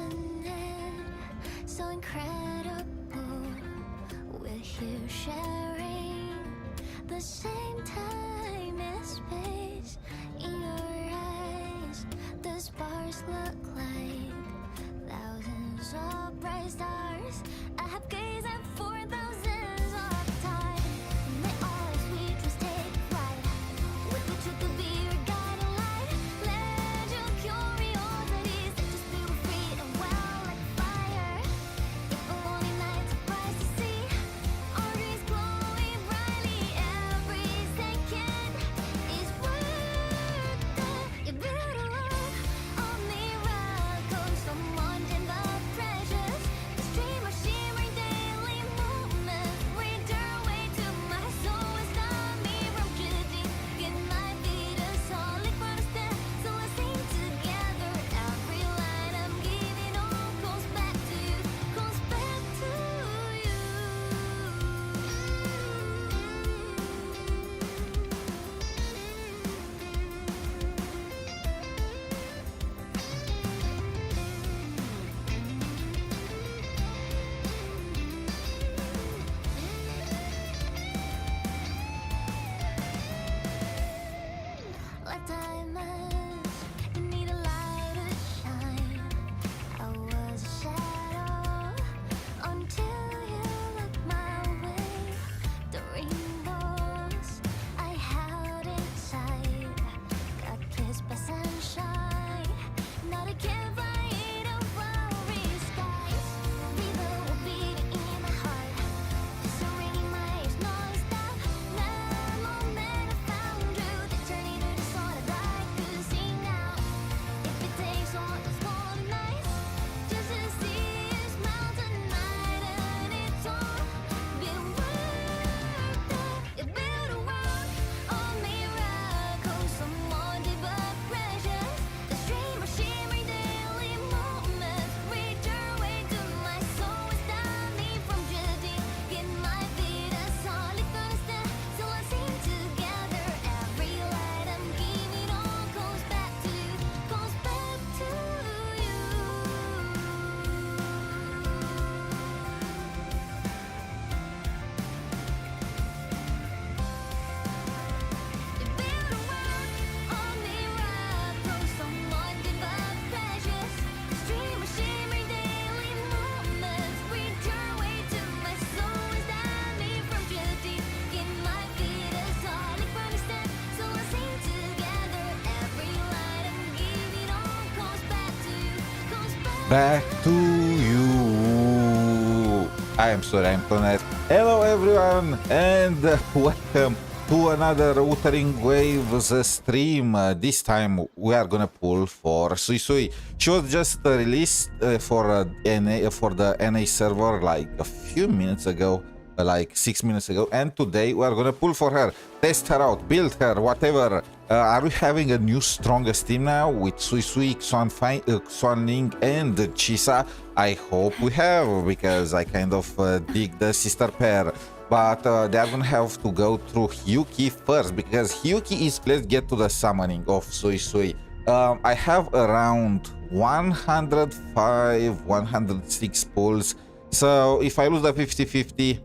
isn't it so incredible? We're here sharing the same time and space. In your eyes, the sparks look like thousands of bright stars. I have gazed at for thousands of time. May all its features take flight. With the truth to be your guiding light. Let your curiosity set your spirit free and well like fire. If a lonely night surprise to see our dreams glowing brightly, every second is worth it. You build a world of miracles, so mundane but precious. The stream of shimmering daily moments read their way to my soul and stop me from drifting. Get my feet a solid ground to stand, so let's sing together. Every line I'm giving all goes back to you, goes back to you. Like diamonds, you need a light to shine. I was a shadow until you looked my way. The rainbows I held inside got kissed by sunshine. Now they can't fight a flowery skies. River will beat in my heart, just a ringing my ears non-stop. That moment I found you, the journey to the soul that I could see now. If it takes all those golden nights just to see you smile tonight, and it's all been worth it. You build a world of miracles, so mundane but precious. The stream of shimmering daily moments read their way to my soul and stop me from drifting. Get my feet a solid ground to stand, so let's sing together. Every light I'm giving all goes back to you, goes back to you. You build a world of miracles, so mundane but precious. The stream of shimmering daily moments read their way to my soul and stop me from drifting. Get my feet a solid ground to stand, so let's sing together. Every light I'm giving all goes back to you, goes Back to you. I am sorry, I'm Tonet. Hello everyone, and welcome to another Wuthering Waves stream. This time we are gonna pull for Suisui. She was just released for the NA server like a few minutes ago, like 6 minutes ago, and today we are gonna pull for her, test her out, build her, whatever. Are we having a new strongest team now with Suisui, Xuanling, and 𝗖cie? I hope we have, because I kind of dig the sister pair. But they are gonna have to go through 𝗖cie first, because 𝗖cie is, let's get to the summoning of Suisui. I have around 105, 106 pulls, so if I lose the 50-50,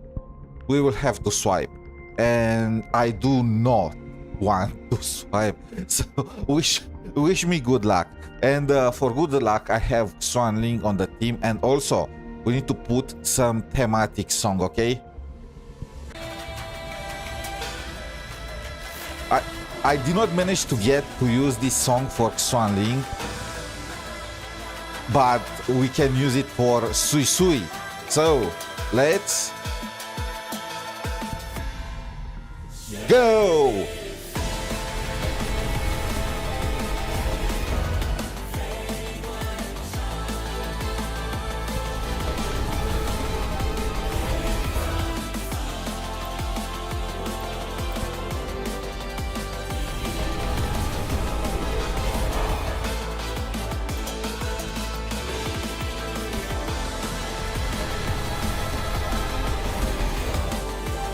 we will have to swipe, and I do not want to swipe, so wish me good luck. And for good luck, I have Xuanling on the team, and also we need to put some thematic song, okay? I did not manage to get to use this song for Xuanling, but we can use it for Suisui. So let's go!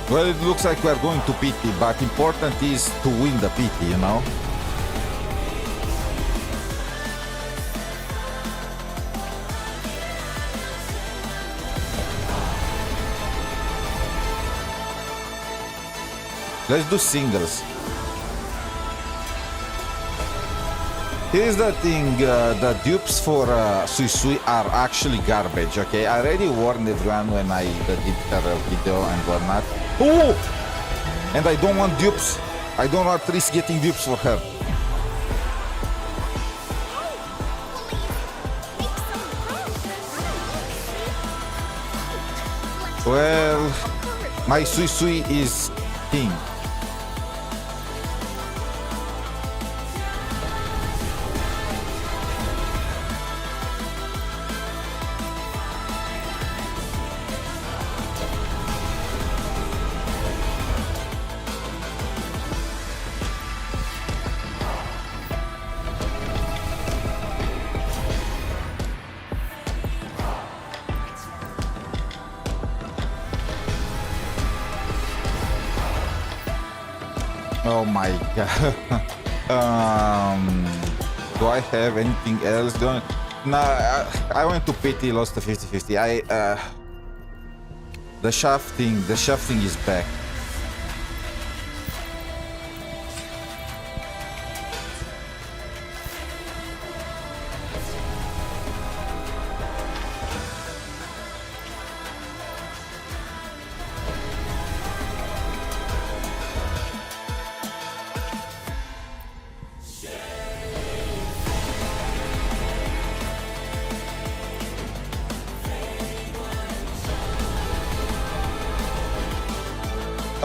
Well, it looks like we are going to PT, but important is to win the PT, you know? Let's do singles. Here's the thing, the dupes for Suisui are actually garbage, okay? I already warned everyone when I did her video and whatnot. Oh! And I don't want dupes. I don't want risk getting dupes for her. Well, my Suisui is king. Oh my god. Do I have anything else going? No, I went to pity, lost the 50-50. The shafting is back.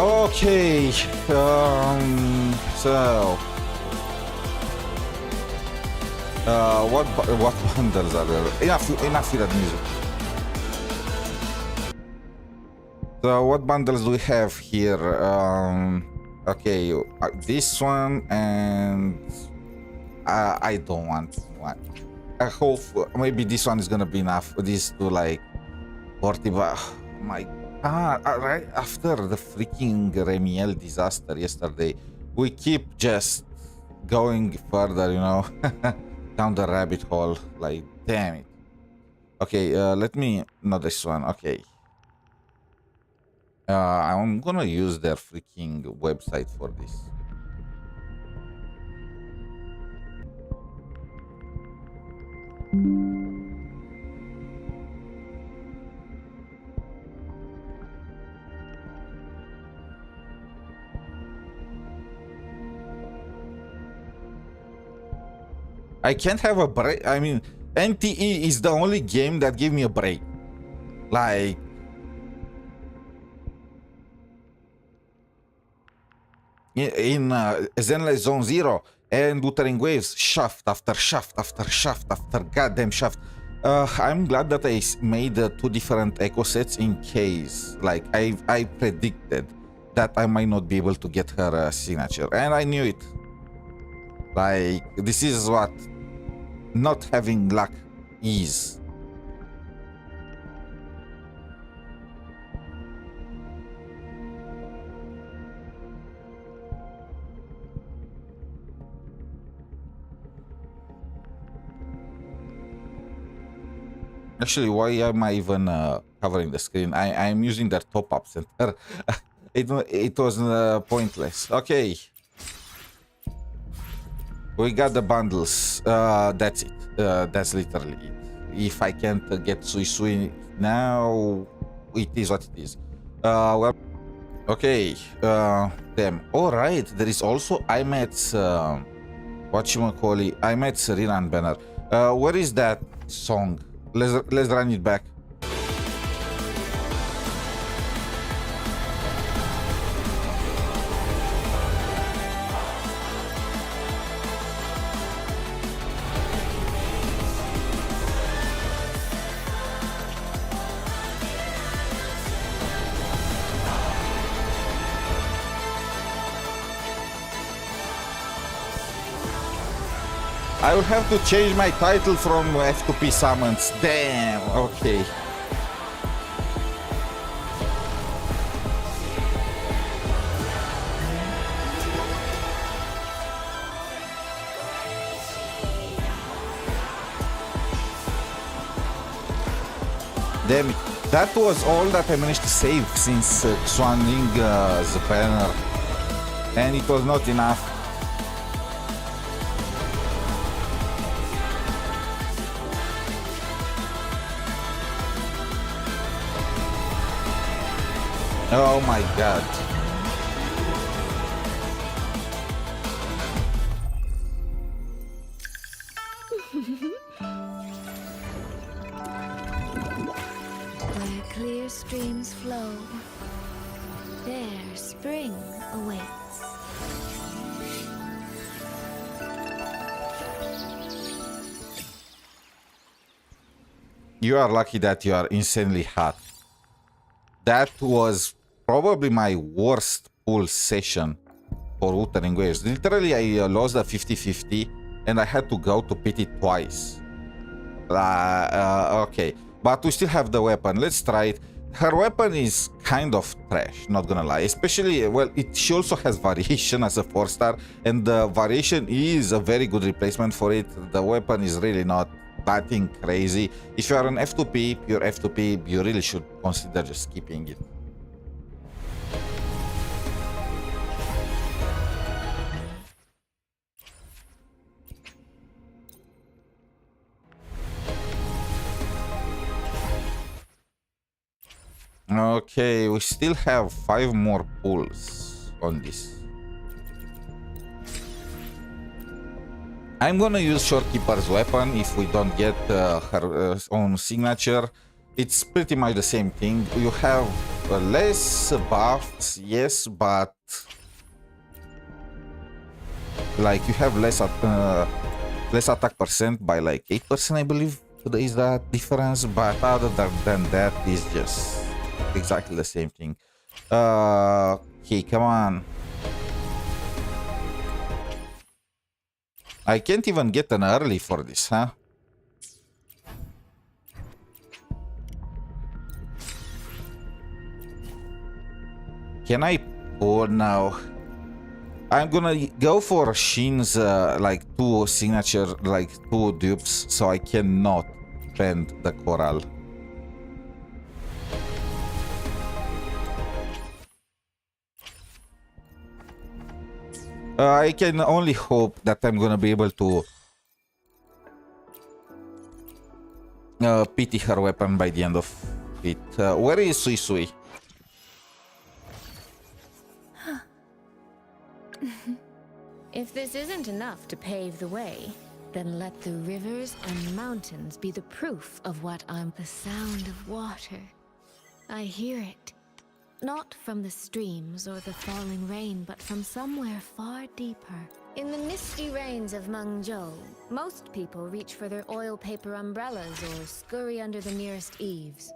Okay, so what bundles are there? Enough with that music. So what bundles do we have here? Okay, this one, and I don't want one. I hope maybe this one is gonna be enough. These two like 40 bucks. My right after the freaking Remiel disaster yesterday, we keep just going further, you know, down the rabbit hole. Like, damn it. Okay, let me, not this one. Okay. I'm gonna use their freaking website for this. I can't have a break. I mean, NTE is the only game that gave me a break. Like, in Zenless Zone Zero and Wuthering Waves, shaft after shaft after shaft after goddamn shaft. I'm glad that I made two different echo sets in case, like, I predicted that I might not be able to get her signature, and I knew it. Like, this is what not having luck is. Actually, why am I even covering the screen? I'm using their top-up center. It was pointless. Okay. We got the bundles. That's it. That's literally it. If I can't get Suisui now, it is what it is. Well, okay. Damn. All right. There is also 𝗖𝗆 𝗖𝗆 rerun banner. Where is that song? Let's run it back. I will have to change my title from F2P summons. Damn, okay. Damn it. That was all that I managed to save since Xuanling's banner and it was not enough. Oh my god. Where clear streams flow, there spring awaits. You are lucky that you are insanely hot. That was probably my worst pull session for Wuthering Waves. Literally, I lost a 50-50 and I had to go to pity twice. Okay, but we still have the weapon. Let's try it. Her weapon is kind of trash, not gonna lie. Especially, well, she also has variation as a 4-star, and the variation is a very good replacement for it. The weapon is really not that thing crazy. If you are an F2P, pure F2P, you really should consider just skipping it. Okay, we still have 5 more pulls on this. I'm gonna use Shorekeeper's weapon if we don't get her own signature. It's pretty much the same thing. You have less buffs, yes, but like you have less attack percent by like 8%, I believe is that difference. But other than that, it's just exactly the same thing. Okay, come on. I can't even get an early for this, huh? Can I pull now? I'm gonna go for Shin's like 2 signature, like 2 dupes, so I cannot bend the coral. I can only hope that I'm gonna be able to pity her weapon by the end of it. Where is Suisui? If this isn't enough to pave the way, then let the rivers and mountains be the proof of what I'm. The sound of water. I hear it. Not from the streams or the falling rain, but from somewhere far deeper. In the misty rains of 𝗵𝘁, most people reach for their oil paper umbrellas or scurry under the nearest eaves.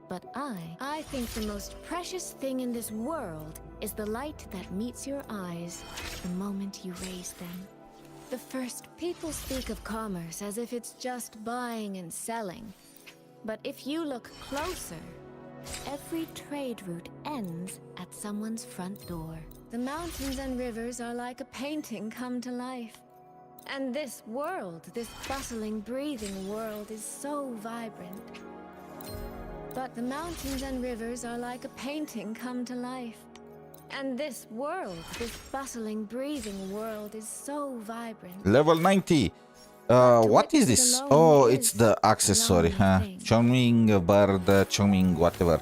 But I think the most precious thing in this world is the light that meets your eyes the moment you raise them. The first people speak of commerce as if it's just buying and selling. But if you look closer, every trade route ends at someone's front door. The mountains and rivers are like a painting come to life. And this world, this bustling, breathing world, is so vibrant. But the mountains and rivers are like a painting come to life. And this world, this bustling, breathing world, is so vibrant. Level 90. What is this? Oh, it's the accessory, huh? 𝗖𝗍𝗆bird, whatever.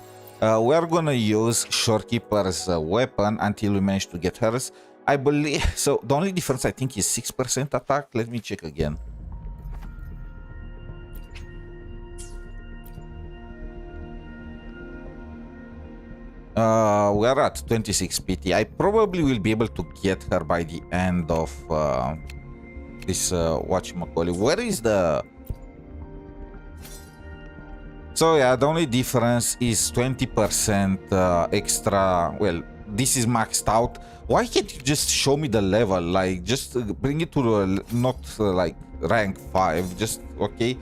We are gonna use Shorekeeper's weapon until we manage to get hers. I believe so. The only difference I think is 6% attack. Let me check again. We are at 26 PT. I probably will be able to get her by the end of this whatchamacallit. Where is the... So yeah, the only difference is 20% extra. Well, this is maxed out. Why can't you just show me the level? Like, just bring it to not like rank 5. Just okay.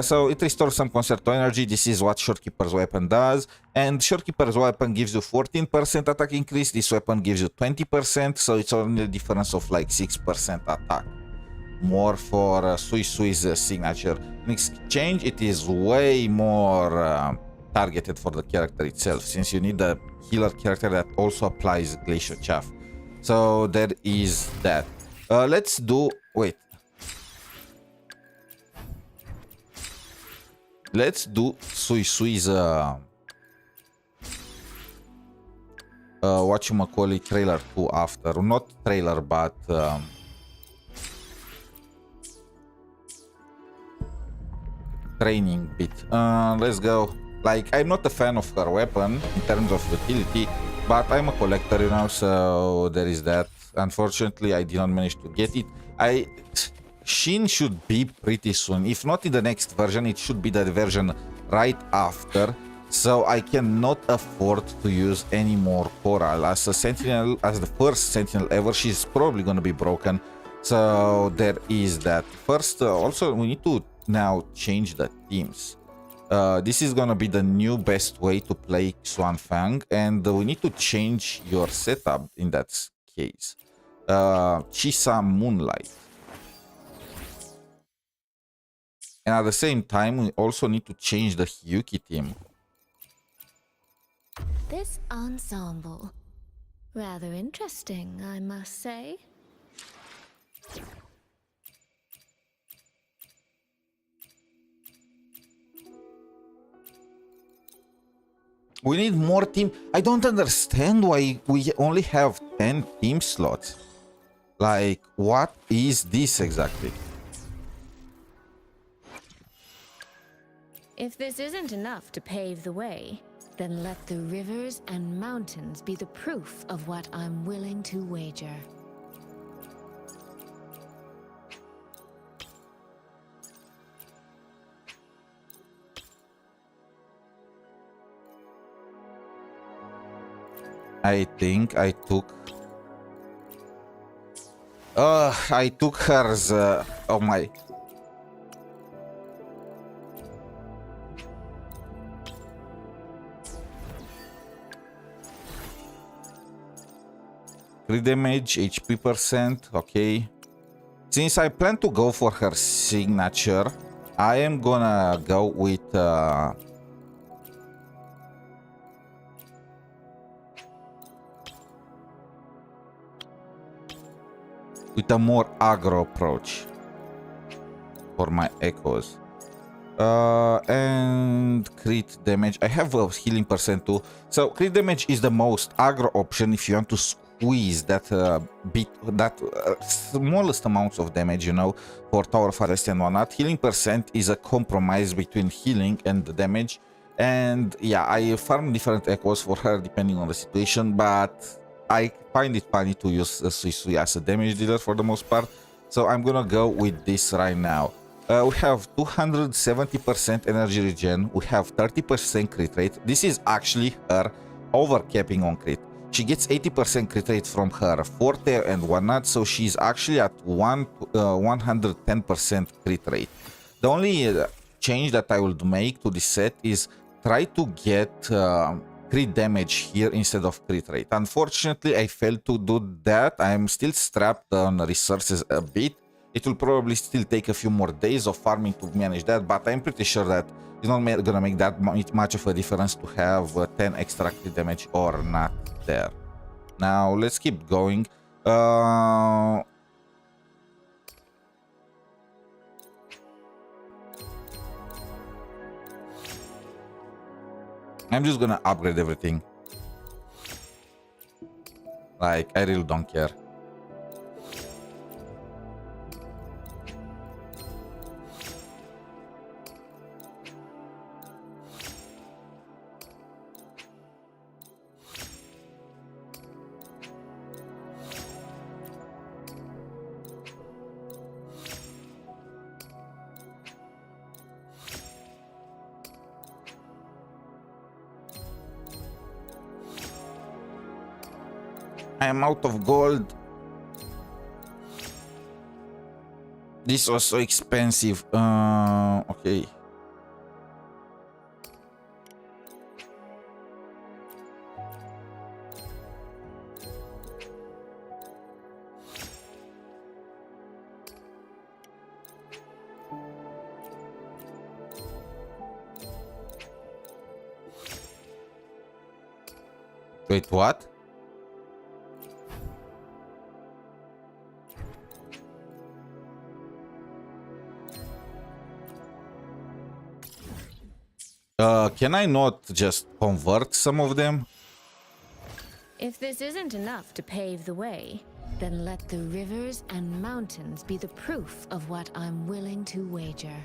So it restores some concerto energy. This is what Shorekeeper's weapon does. And Shorekeeper's weapon gives you 14% attack increase. This weapon gives you 20%. So it's only a difference of like 6% attack. More for Suisui's signature. In exchange, it is way more targeted for the character itself, since you need a healer character that also applies Glacial Chaff. So there is that. Let's do... Wait. Let's do Suisui's... whatchamacallit trailer 2 after. Not trailer, but... training bit. Let's go. Like, I'm not a fan of her weapon in terms of utility, but I'm a collector, you know, so there is that. Unfortunately, I did not manage to get it. Shin should be pretty soon. If not in the next version, it should be the version right after. So I cannot afford to use any more Coral. As a Sentinel, as the first Sentinel ever, she's probably gonna be broken. So there is that. First, also, we need to now change the teams. This is gonna be the new best way to play Xuanfang, and we need to change your setup in that case. Chisa Moonlight. And at the same time, we also need to change the Hyuki team. This ensemble. Rather interesting, I must say. We need more team. I don't understand why we only have 10 team slots. Like, what is this exactly? If this isn't enough to pave the way, then let the rivers and mountains be the proof of what I'm willing to wager. I think I took... I took hers. Oh my... Crit damage, HP percent, okay. Since I plan to go for her signature, I am gonna go with... with a more aggro approach for my echoes. And crit damage. I have a healing percent too. So crit damage is the most aggro option if you want to squeeze that smallest amounts of damage, you know, for Tower of Arrest and whatnot. Healing percent is a compromise between healing and the damage. And yeah, I farm different echoes for her depending on the situation, but I find it funny to use Suisui as a damage dealer for the most part, so I'm gonna go with this right now. We have 270% energy regen, we have 30% crit rate. This is actually her overcapping on crit. She gets 80% crit rate from her forte and whatnot, so she's actually at 110% crit rate. The only change that I would make to this set is try to get crit damage here instead of crit rate. Unfortunately, I failed to do that. I'm still strapped on resources a bit. It will probably still take a few more days of farming to manage that, but I'm pretty sure that it's not gonna make that much of a difference to have 10 extra crit damage or not there. Now, let's keep going. I'm just gonna upgrade everything. Like, I really don't care. I am out of gold. This was so expensive. Okay. Wait, what? Can I not just convert some of them? If this isn't enough to pave the way, then let the rivers and mountains be the proof of what I'm willing to wager.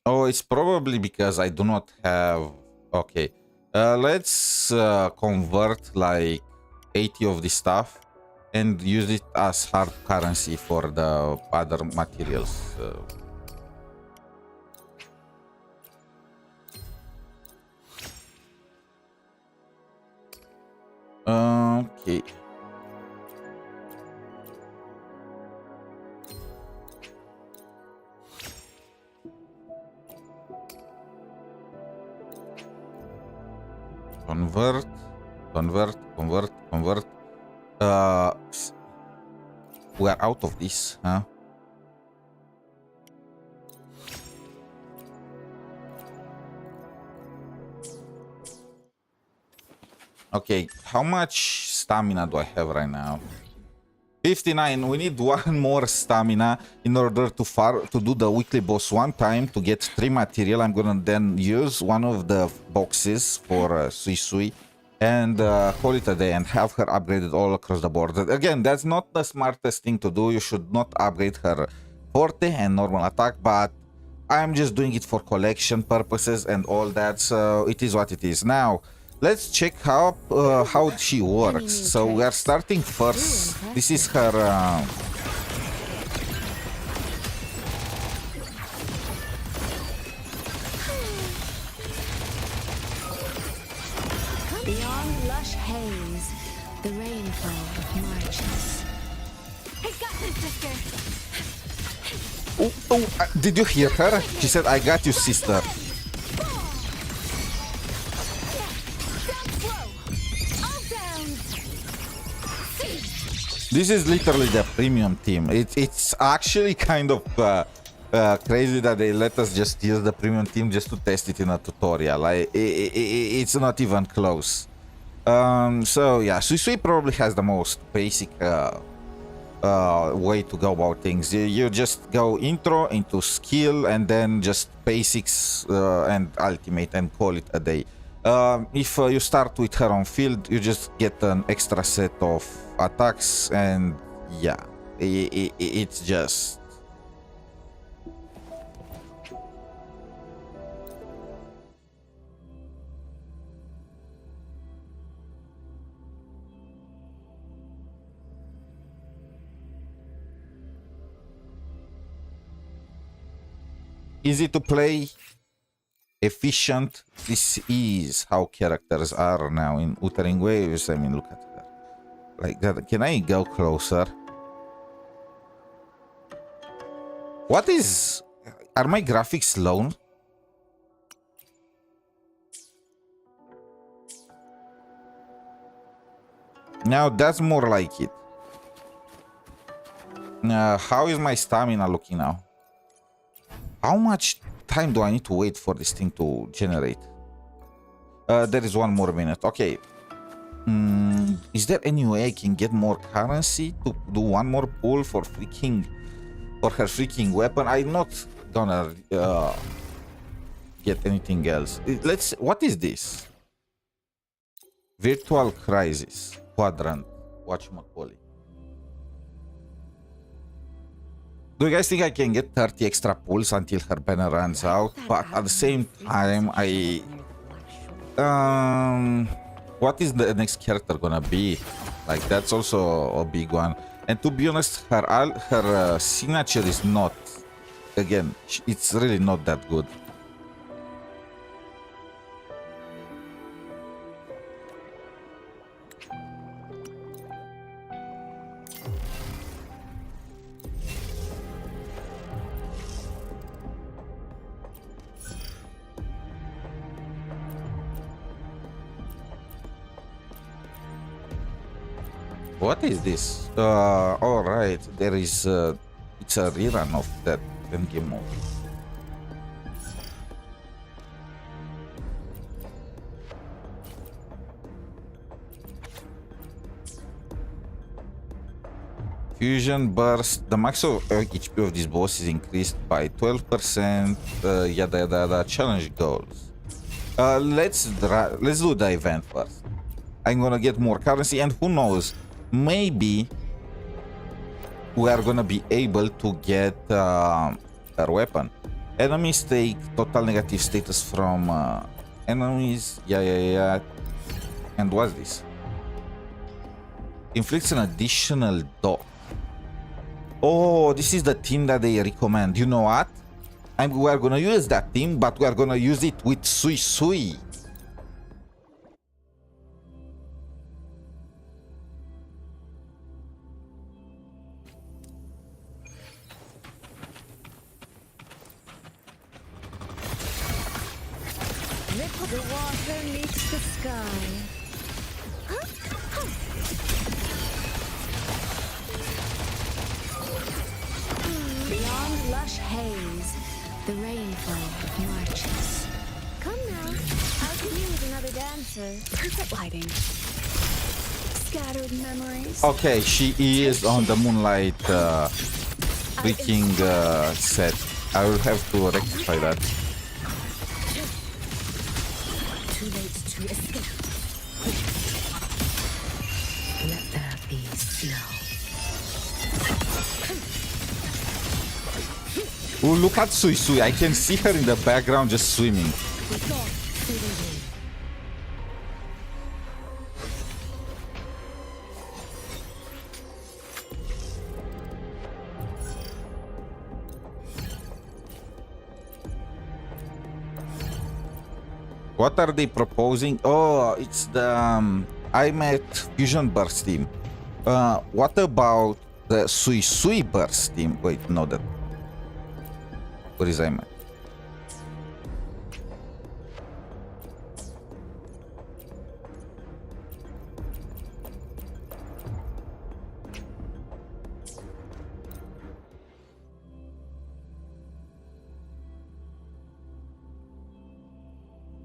Oh, it's probably because I do not have... Okay. Let's convert like 80 of this stuff and use it as hard currency for the other materials. Okay. Convert, convert. We are out of this, huh? Okay, how much stamina do I have right now? 59. We need one more stamina in order to do the weekly boss one time to get 3 material. I'm gonna then use one of the boxes for Suisui and call it a day and have her upgraded all across the board. Again, that's not the smartest thing to do. You should not upgrade her forte and normal attack, but I'm just doing it for collection purposes and all that, so it is what it is. Now, let's check how she works. So we are starting first. This is her... Beyond lush haze, the rainfall marches. I got this, sister. did you hear her? She said, I got you, sister. This is literally the premium team. It's actually kind of crazy that they let us just use the premium team just to test it in a tutorial. It's not even close. So yeah, Suisui probably has the most basic way to go about things. You just go intro into skill and then just basics and ultimate and call it a day. If you start with her on field, you just get an extra set of attacks, and yeah, it's just... easy to play, efficient. This is how characters are now in Wuthering Waves. I mean, look at her. Like that. Can I go closer? What is... Are my graphics low? Now that's more like it. How is my stamina looking now? How much time do I need to wait for this thing to generate? There is 1 more minute. Okay. Is there any way I can get more currency to do 1 more pull for her freaking weapon? I'm not gonna get anything else. What is this? Virtual Crisis Quadrant. Whatchamacallit. Do you guys think I can get 30 extra pulls until her banner runs out? But at the same time, what is the next character gonna be? Like, that's also a big one. And to be honest, her signature is not... Again, it's really not that good. What is this? All right, there is. It's a rerun of that game mode. Fusion burst. The max of HP of this boss is increased by 12%. Yada yada yada. Challenge goals. Let's do the event first. I'm gonna get more currency, and who knows, maybe we are gonna be able to get her weapon. Enemies take total negative status from enemies. Yeah. And what's this? Inflicts an additional dot. Oh, this is the team that they recommend. You know what? We are gonna use that team, but we are gonna use it with Suisui. The water meets the sky. Beyond lush haze, the rainfall marches. Come now, I could use another dancer. Perfect lighting. Scattered memories. Okay, she is on the moonlight freaking set. I will have to rectify that. Too late to escape. Let there be snow. Oh, look at Suisui. I can see her in the background just swimming. What are they proposing? Oh, it's the I-Met Fusion Burst team. What about the Suisui Burst team? Wait, no, that. Where is I-Met?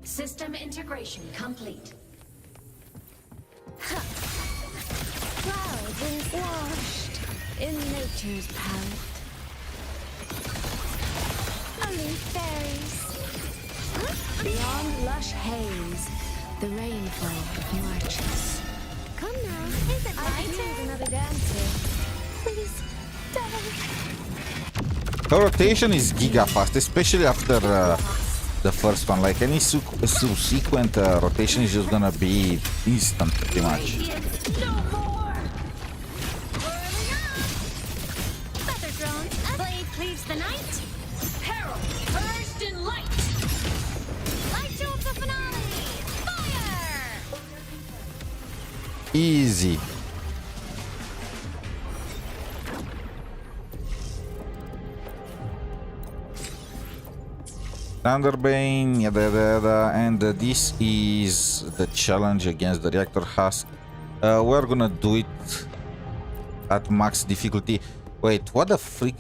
System integration complete. Clouds washed in nature's palette. Only fairies. Beyond lush haze, the rainfall marches. Come now, is it my turn? Another dancer. Please, don't. Her rotation is giga fast, especially after the first one. Like any subsequent rotation is just gonna be instant, pretty much. No more! Whirling up! Feather drones, a blade cleaves the night. Herald, first in light. Light shows the finale! Fire! Easy. Thunderbane, yada yada yada, and this is the challenge against the reactor husk. We're gonna do it at max difficulty. Wait, what the freak?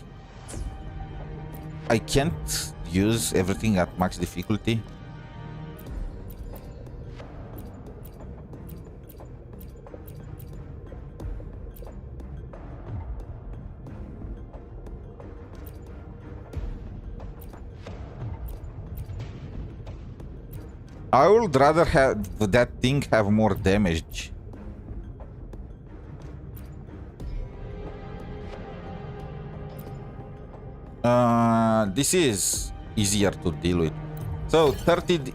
I can't use everything at max difficulty. I would rather have that thing have more damage. This is easier to deal with. So 30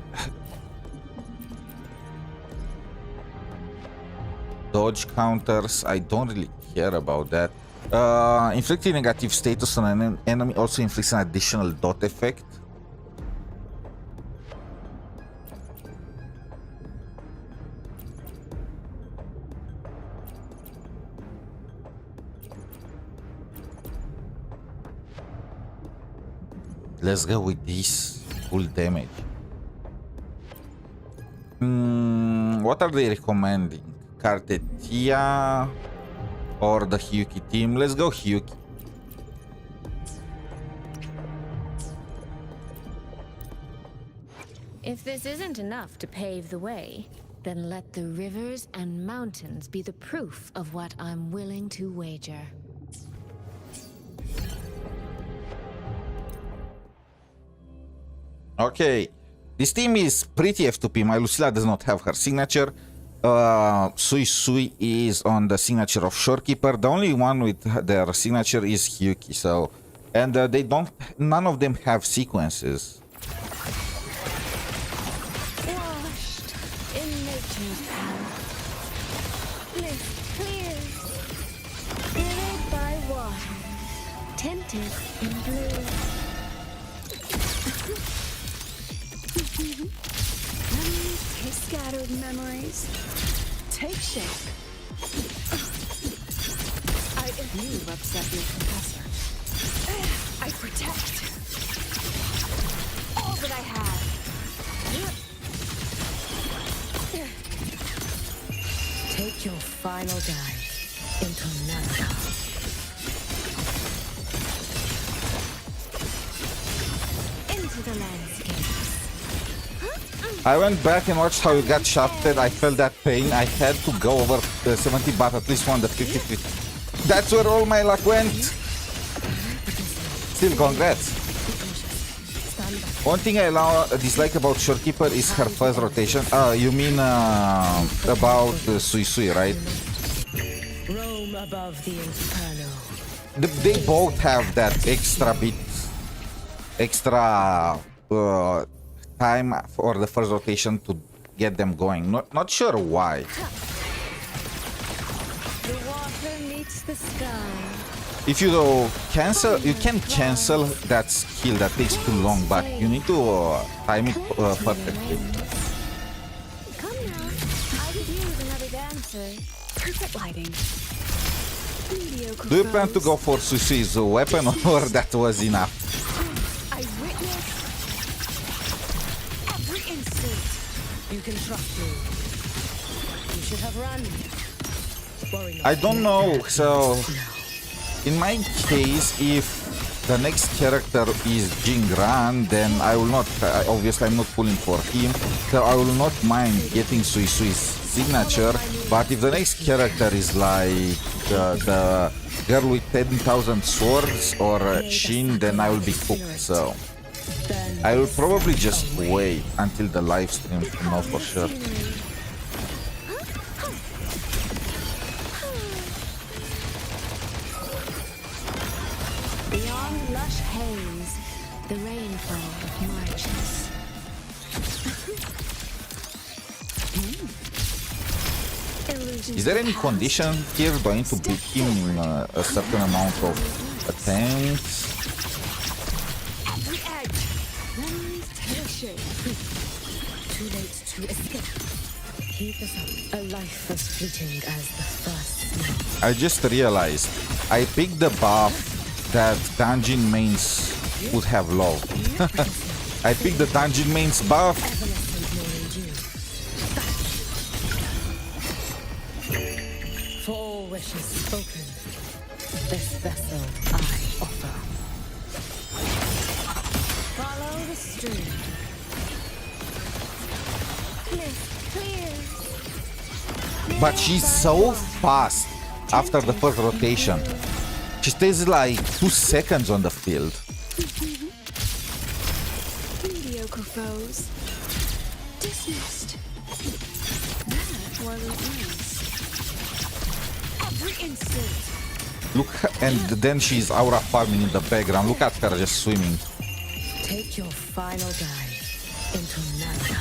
dodge counters. I don't really care about that. Inflicting negative status on an enemy also inflicts an additional dot effect. Let's go with this full damage. What are they recommending? Kartetia or the 𝗖cie team? Let's go 𝗖cie. If this isn't enough to pave the way, then let the rivers and mountains be the proof of what I'm willing to wager. Okay, this team is pretty F2P. My Lucilla does not have her signature. Suisui is on the signature of Shorekeeper. The only one with their signature is 𝗖cie. So, and they don't. None of them have sequences. Washed in nature's power. Bliss clear. Filled by water. Tinted in blue. Scattered memories take shape. You've upset your professor. I protect all that I have. Take your final dive into Nana. Into the landscape. I went back and watched how you got shafted. I felt that pain. I had to go over the 70, but at least won the 53. That's where all my luck went. Still, congrats. One thing I dislike about Shorekeeper is her first rotation. You mean about Suisui, right? Roam above the inferno. They both have that extra bit, extra time for the first rotation to get them going. Not sure why. The water meets the sky. If you cancel, you can cancel that skill that takes too long, but you need to time it perfectly. Come now, I could use another dancer. Perfect lighting. Mediocre Do you plan to foes. go for Suisui's weapon or that was enough? I witness every instant. You can trust me. You should have run. Worry not. I don't know, so in my case, if the next character is Jingran, then I will not, obviously I'm not pulling for him, so I will not mind getting Suisui's signature, but if the next character is like the girl with 10,000 swords or Shin, then I will be cooked, so I will probably just wait until the live stream to know for sure. Beyond lush haze, the rainfall marches. Is there any condition here? Do I need to beat him a certain amount of attempts? Every edge. Memories take shape. Too late to escape. Keep this up. A life as fleeting as the first snow. I just realized I picked the buff that dungeon mains would have loved. I picked the dungeon mains buff. Evanescent knowledge you. For all wishes spoken, this vessel I offer. Follow the stream. Clear. But she's so fast after the first rotation. She stays like 2 seconds on the field. Mediocre foes. Dismissed. That wasn't nice. Every instant. Look, and then she's aura farming in the background. Look at her just swimming. Take your final dive into Nana.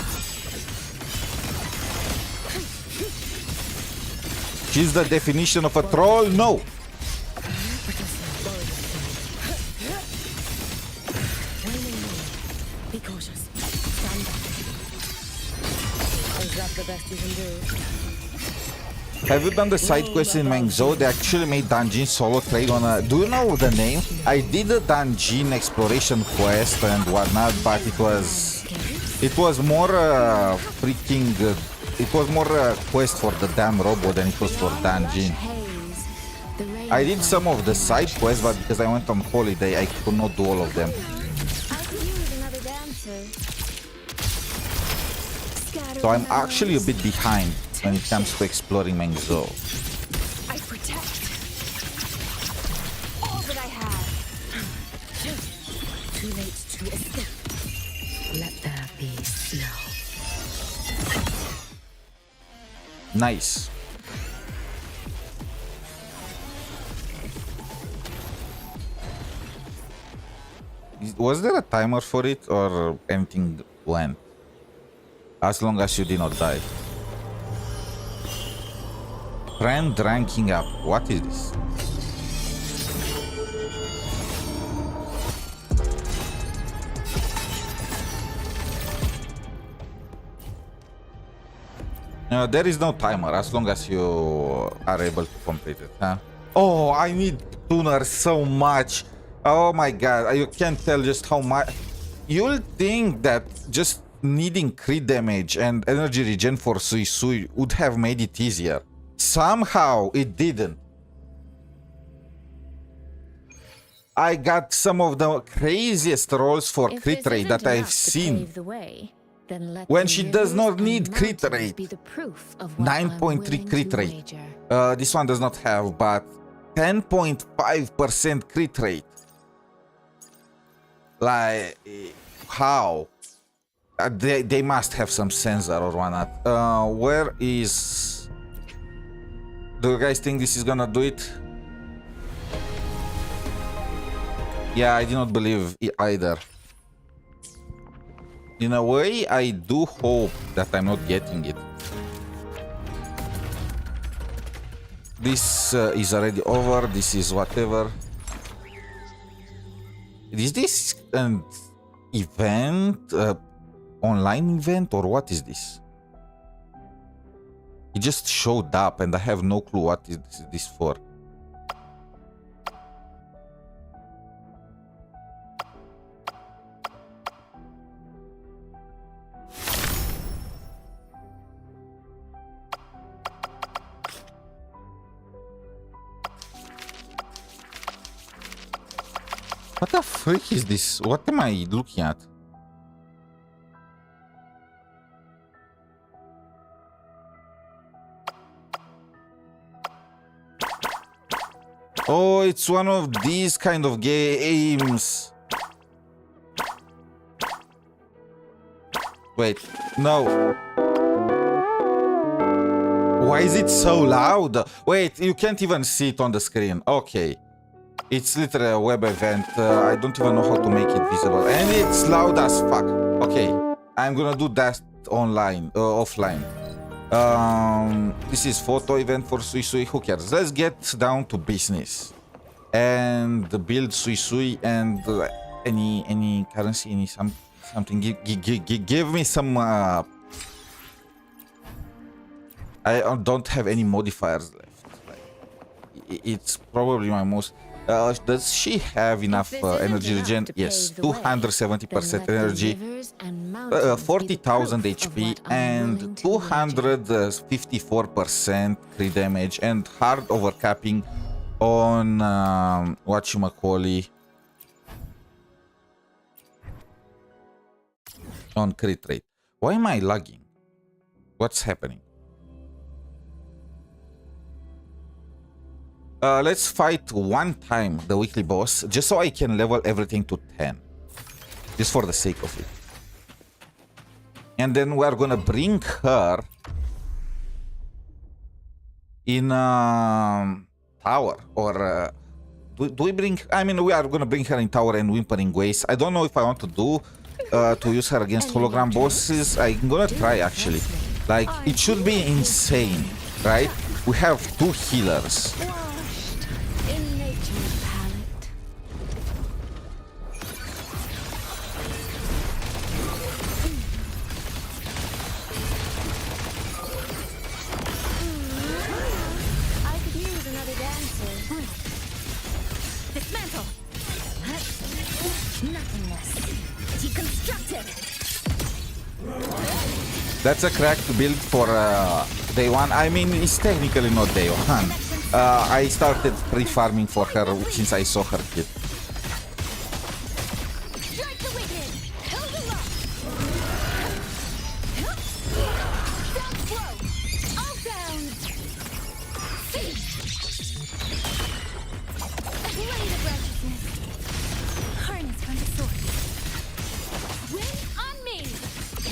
She's the definition of a troll. No. Be cautious. Stand back. Is that the best you can do? Have you done the side quest in 𝗼𝗁? They actually made dungeon solo trade on a... Do you know the name? I did a dungeon exploration quest and whatnot, but it was more freaking... it was more a quest for the damn robot than it was for dungeon. Haze, the I did some of the side quests, but because I went on holiday, I could not do all of them. I could use another dancer. Scattered So I'm memories. actually a bit behind when it comes to exploring 𝗼𝗁. I protect all that I have. Too late to escape. Let Nice. Was there a timer for it or anything went? As long as you did not die. Friend ranking up. What is this? There is no timer as long as you are able to complete it, huh? Oh, I need tuner so much. Oh my god, you can't tell just how much. You'll think that just needing crit damage and energy regen for Suisui would have made it easier. Somehow it didn't. I got some of the craziest rolls for If crit this rate isn't that I've enough to seen. pave the way, then let When the she does not rivers need and crit mountains rate. be the proof of what I'm 9.3 willing crit to rate. wager. This one does not have, but 10.5% crit rate. Like, how? They must have some sensor or whatnot. Where is... Do you guys think this is gonna do it? Yeah, I do not believe it either. In a way, I do hope that I'm not getting it. This is already over. This is whatever. Is this an event? Online event? Or what is this? It just showed up and I have no clue what is this for. What the freak is this? What am I looking at? Oh, it's one of these kind of games. Wait, no. Why is it so loud? Wait, you can't even see it on the screen. Okay. It's literally a web event. I don't even know how to make it visible. And it's loud as fuck. Okay. I'm gonna do that online, offline. This is photo event for Suisui. Who cares? Let's get down to business. And build Suisui and any currency, any something. Give me some... I don't have any modifiers left. Like, it's probably my most... does she have enough energy regen? Yes, 270% energy, 40,000 HP, and 254% crit damage, and hard overcapping on whatchamacallit, on crit rate. Why am I lagging? What's happening? Let's fight one time the weekly boss, just so I can level everything to 10. Just for the sake of it. And then we're gonna bring her in tower. Or do we bring... I mean, we are gonna bring her in tower and Wuthering Waves. I don't know if I want to do to use her against hologram bosses. I'm gonna try, actually. Like, it should be insane, right? We have 2 healers. In nature's palette. I could use another dancer. Dismantle. Nothingness. Deconstructed. That's a cracked build for day 1. I mean, it's technically not day 1. I started pre-farming for her since I saw her kit. Strike the wicked! Hold them up! Down blow! All down! A blade of righteousness! Harness from the sword! Wind on me!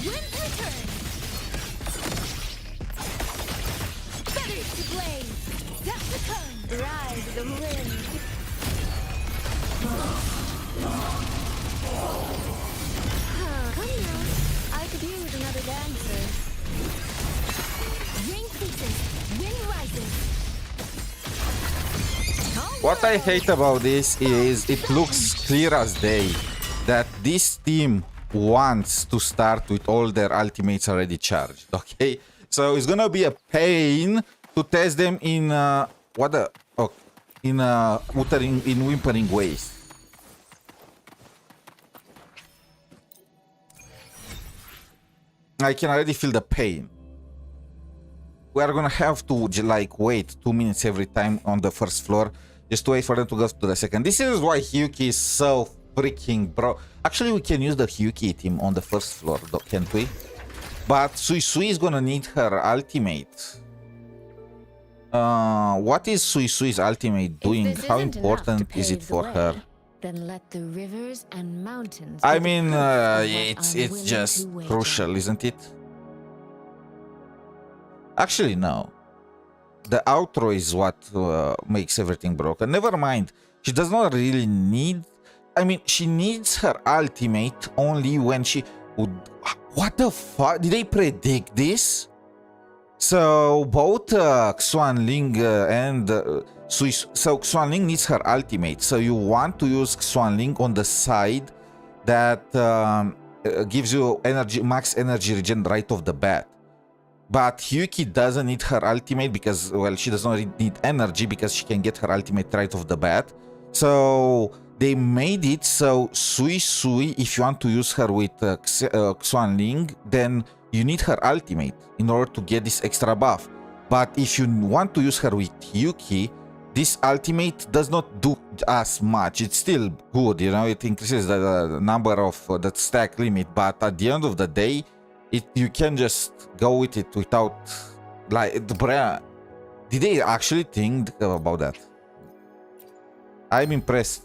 Wind return! the wind. Come now. I could use another dancer. Ring ceases, wind rises. What I hate about this is it looks clear as day that this team wants to start with all their ultimates already charged, okay? So it's gonna be a pain to test them in Wuthering Waves. I can already feel the pain. We are gonna have to like wait 2 minutes every time on the first floor just to wait for them to go to the second. This is why 𝗖cie is so freaking bro. Actually, we can use the 𝗖cie team on the first floor, can't we? But Suisui is gonna need her ultimate. What is Suisui's ultimate doing? If this How isn't enough to important is it pave the for way, her? Then let the rivers and mountains. I be the mean, proof of what it's I'm willing just to wager. crucial, isn't it? Actually, no. The outro is what makes everything broken. Never mind. She does not really need... I mean, she needs her ultimate only when she would... What the fuck? Did they predict this? So both Xuanling and so Xuanling needs her ultimate. So you want to use Xuanling on the side that gives you energy, max energy regen right off the bat. But 𝗖cie doesn't need her ultimate because, well, she does not need energy because she can get her ultimate right off the bat. So they made it so Suisui, if you want to use her with Xuanling, then you need her ultimate in order to get this extra buff. But if you want to use her with 𝗖cie, this ultimate does not do as much. It's still good, you know, it increases the number of the stack limit, but at the end of the day, you can just go with it without, like, did they actually think about that? I'm impressed.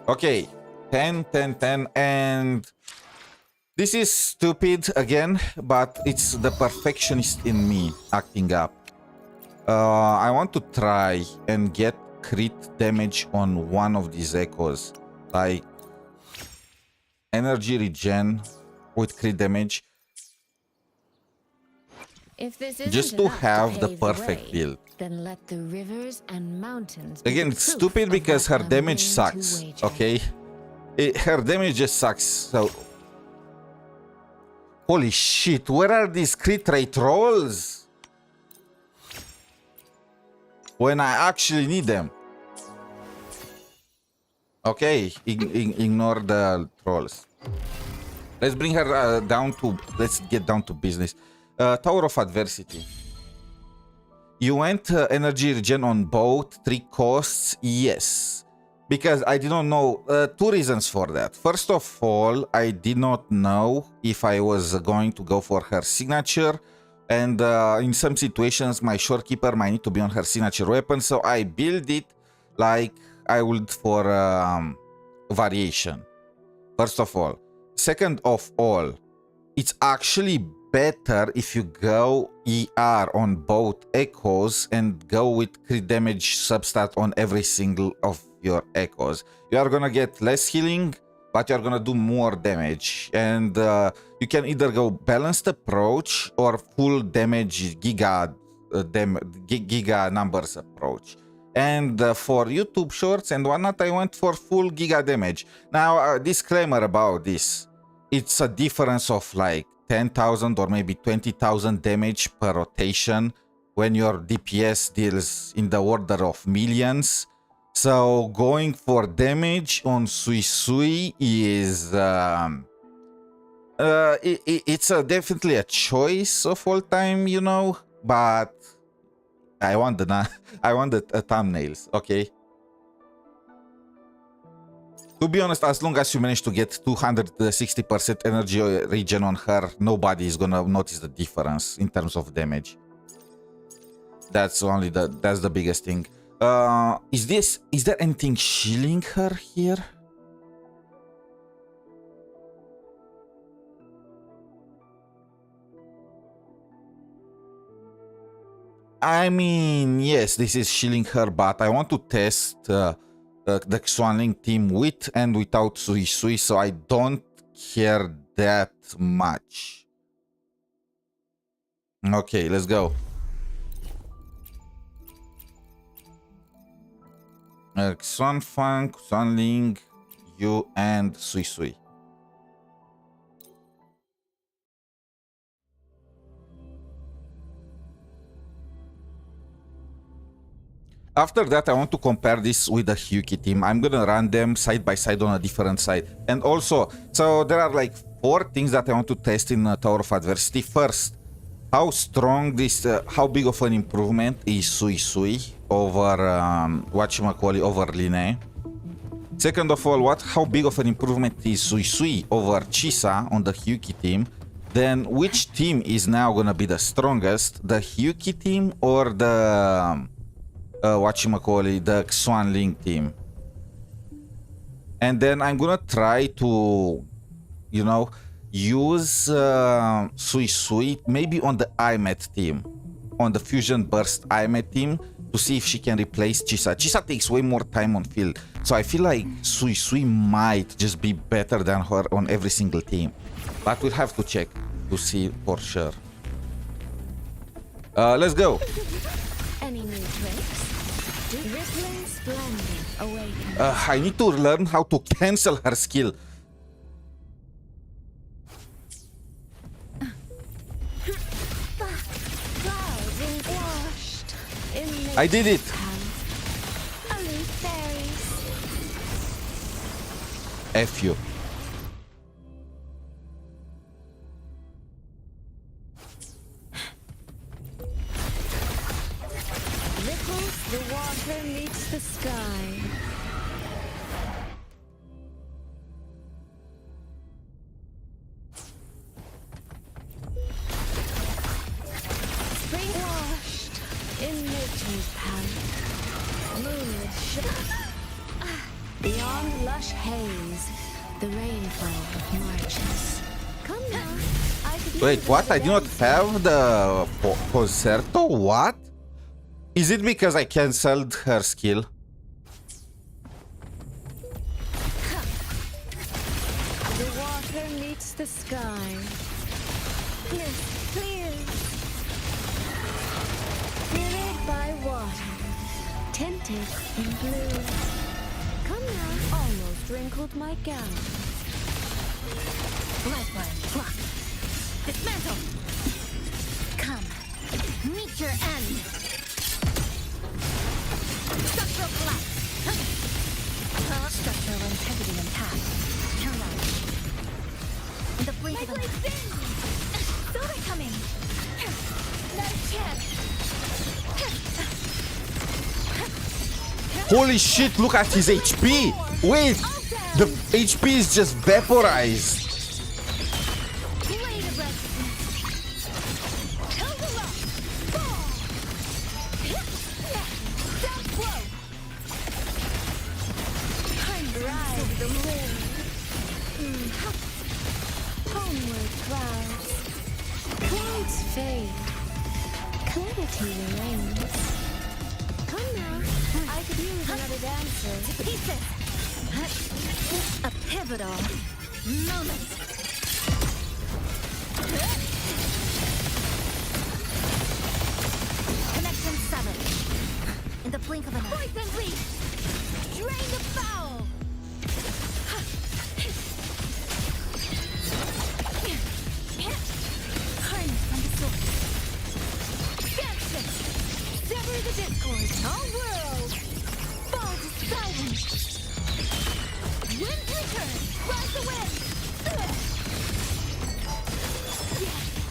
Okay, 10, 10, 10, and this is stupid again, but it's the perfectionist in me acting up. I want to try and get crit damage on one of these echoes, like energy regen with crit damage, If this isn't just to enough have the pave perfect way, build. then let the rivers and mountains be Again, the it's proof stupid of because what her I'm damage willing to sucks, wager. okay? Her damage just sucks, so... Holy shit, where are these crit rate rolls? When I actually need them. Okay, ignore the trolls. Let's bring her down to... Let's get down to business. Tower of Adversity. You went energy regen on both 3 costs? Yes. Because I did not know... 2 reasons for that. First of all, I did not know if I was going to go for her signature. And in some situations, my Shorekeeper might need to be on her signature weapon. So I build it like I would for variation. First of all. Second of all, it's actually better if you go ER on both echoes and go with crit damage substat on every single of your echoes. You are gonna get less healing, but you are gonna do more damage. And you can either go balanced approach or full damage giga numbers approach. And for YouTube shorts and whatnot, I went for full giga damage. Now, disclaimer about this. It's a difference of like 10,000 or maybe 20,000 damage per rotation when your DPS deals in the order of millions. So going for damage on Suisui is... it's definitely a choice of all time, you know, but... I want the thumbnails, okay? To be honest, as long as you manage to get 260% energy regen on her, nobody is gonna notice the difference in terms of damage. That's the biggest thing. Is there anything shielding her here? I mean, yes, this is shielding her, but I want to test the 𝗖𝗆𝗆𝗿𝗵𝗁 team with and without Suisui, so I don't care that much. Okay, let's go. 𝗖𝗆𝗆𝗿𝗵𝗁, 𝗖𝗆𝗆𝗿, you, and Suisui. After that, I want to compare this with the 𝗖𝗆𝗆𝗆𝗆𝗆 team. I'm gonna run them side by side on a different side. And also, so there are like 4 things that I want to test in Tower of Adversity. First, how strong this, how big of an improvement is Suisui over, over 𝗍𝗍𝗍. Second of all, how big of an improvement is Suisui over 𝗖𝗍 on the 𝗖𝗆𝗆𝗆𝗆 team? Then which team is now gonna be the strongest, the 𝗖𝗆𝗆𝗆𝗆𝗆 team or the the 𝗖𝗆𝗆𝗆𝗆𝗆𝗆 team? And then I'm gonna try to, you know, use Suisui maybe on the 𝗖𝗇 team, on the Fusion Burst 𝗖𝗇 team, to see if she can replace 𝗖𝗍. 𝗖𝗍 takes way more time on field, so I feel like Suisui might just be better than her on every single team. But we'll have to check to see for sure. Let's go. Any new tricks? Rippling splendor awaken. I need to learn how to cancel her skill. Clouds washed in I did it. only fairies. F you. Ripples, the water meets the sky. Spring washed in nature's palace. Moonlit beyond lush haze, the rainfall marches. Come now, I could Wait, use what? I another do not dance. have the concerto? What? Is it because I cancelled her skill? The water meets the sky. Bliss clears. Mirrored by water, tinted in blue. Come now, almost wrinkled my gown. Lifeline, block. Dismantle. Come. Meet your end. Structural collapse. Structural integrity intact. Count out. In the blink of an eye. Saw it coming. Not a chance. Holy shit, look at his HP! Wait! The HP is just vaporized! Blade of resistance. Hell's fall. Down slow. Ride the moon. Homeward clouds. Clouds fade. Clarity remains. Come now, I could use another dancer. Pieces. A pivotal moment. Connection 7. In the blink of an eye. Poison leaf. Drain the foul. Harness from the source. Dance it. Sever the discord. All worlds fall to silence. Wind return. Rise the wind.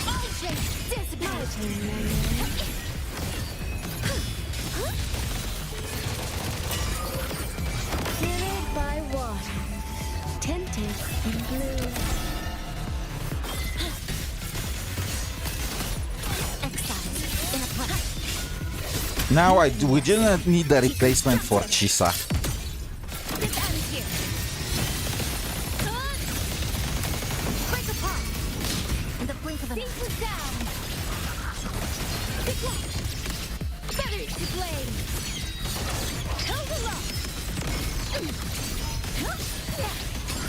All shapes dissipate. Mirrored by water, tinted in blue. Exile in a puddle. Now we didn't need a replacement for 𝗖𝗍𝗍. This ends here. Break apart. In the blink of an eye. Down. to blame. Held aloft.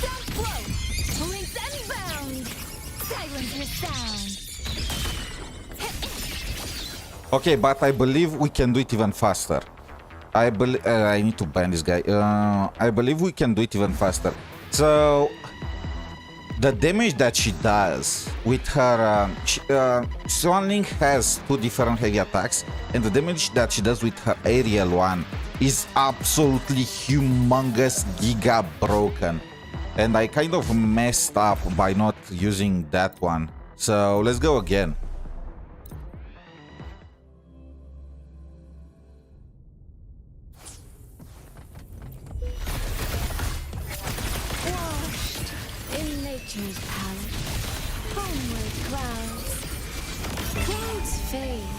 Down flow. Links unbound. Silence your sound. Okay, but I believe we can do it even faster. I need to ban this guy. I believe we can do it even faster. So the damage that she does with her Swan Link has 2 different heavy attacks, and the damage that she does with her aerial one is absolutely humongous, giga broken. And I kind of messed up by not using that one. So let's go again. Washed in nature's palette, homeward clouds. Clouds fade.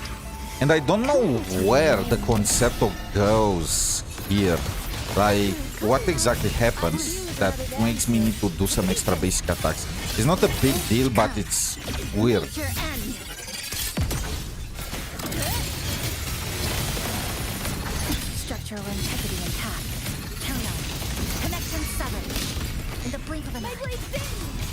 And I don't know where the concerto goes here. Like, what exactly happens that makes me need to do some extra basic attacks? It's not a big deal, but it's weird. Your end. Structural integrity intact. Countdown. Connection severed. In the blink of an eye. My blade sings!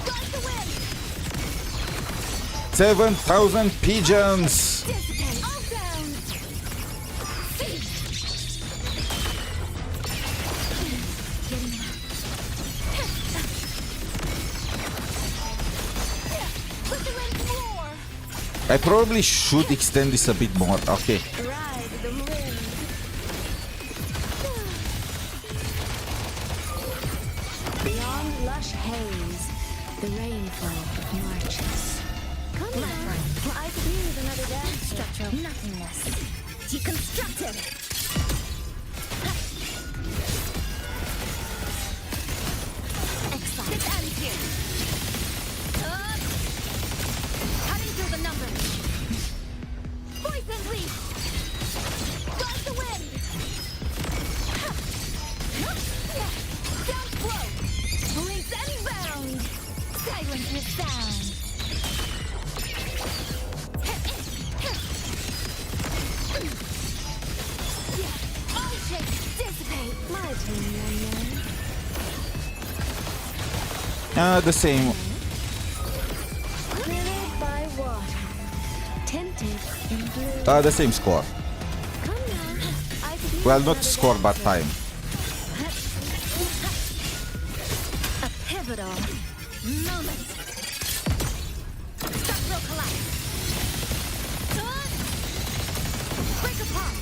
Got the win! 7,000 pigeons! Dissipate. All down! Getting out. Let the wind roar! I probably should extend this a bit more. Okay. Ride the wind. Beyond lush haze, the rainfall marches. Come My on, friend. I could use another dance. Structural nothingness. Deconstructed! Exile. This ends here. Cutting through the numbers. Poison leaf. Got the wind. Down flow. Links unbound. Silence your sound. All shapes dissipate. My turn, Mornye. The same. Withered by water, tinted in blue. The same score. Come now, I could use Well, not another score, but dancer. time. A pivotal moment. Structural collapse. Break apart.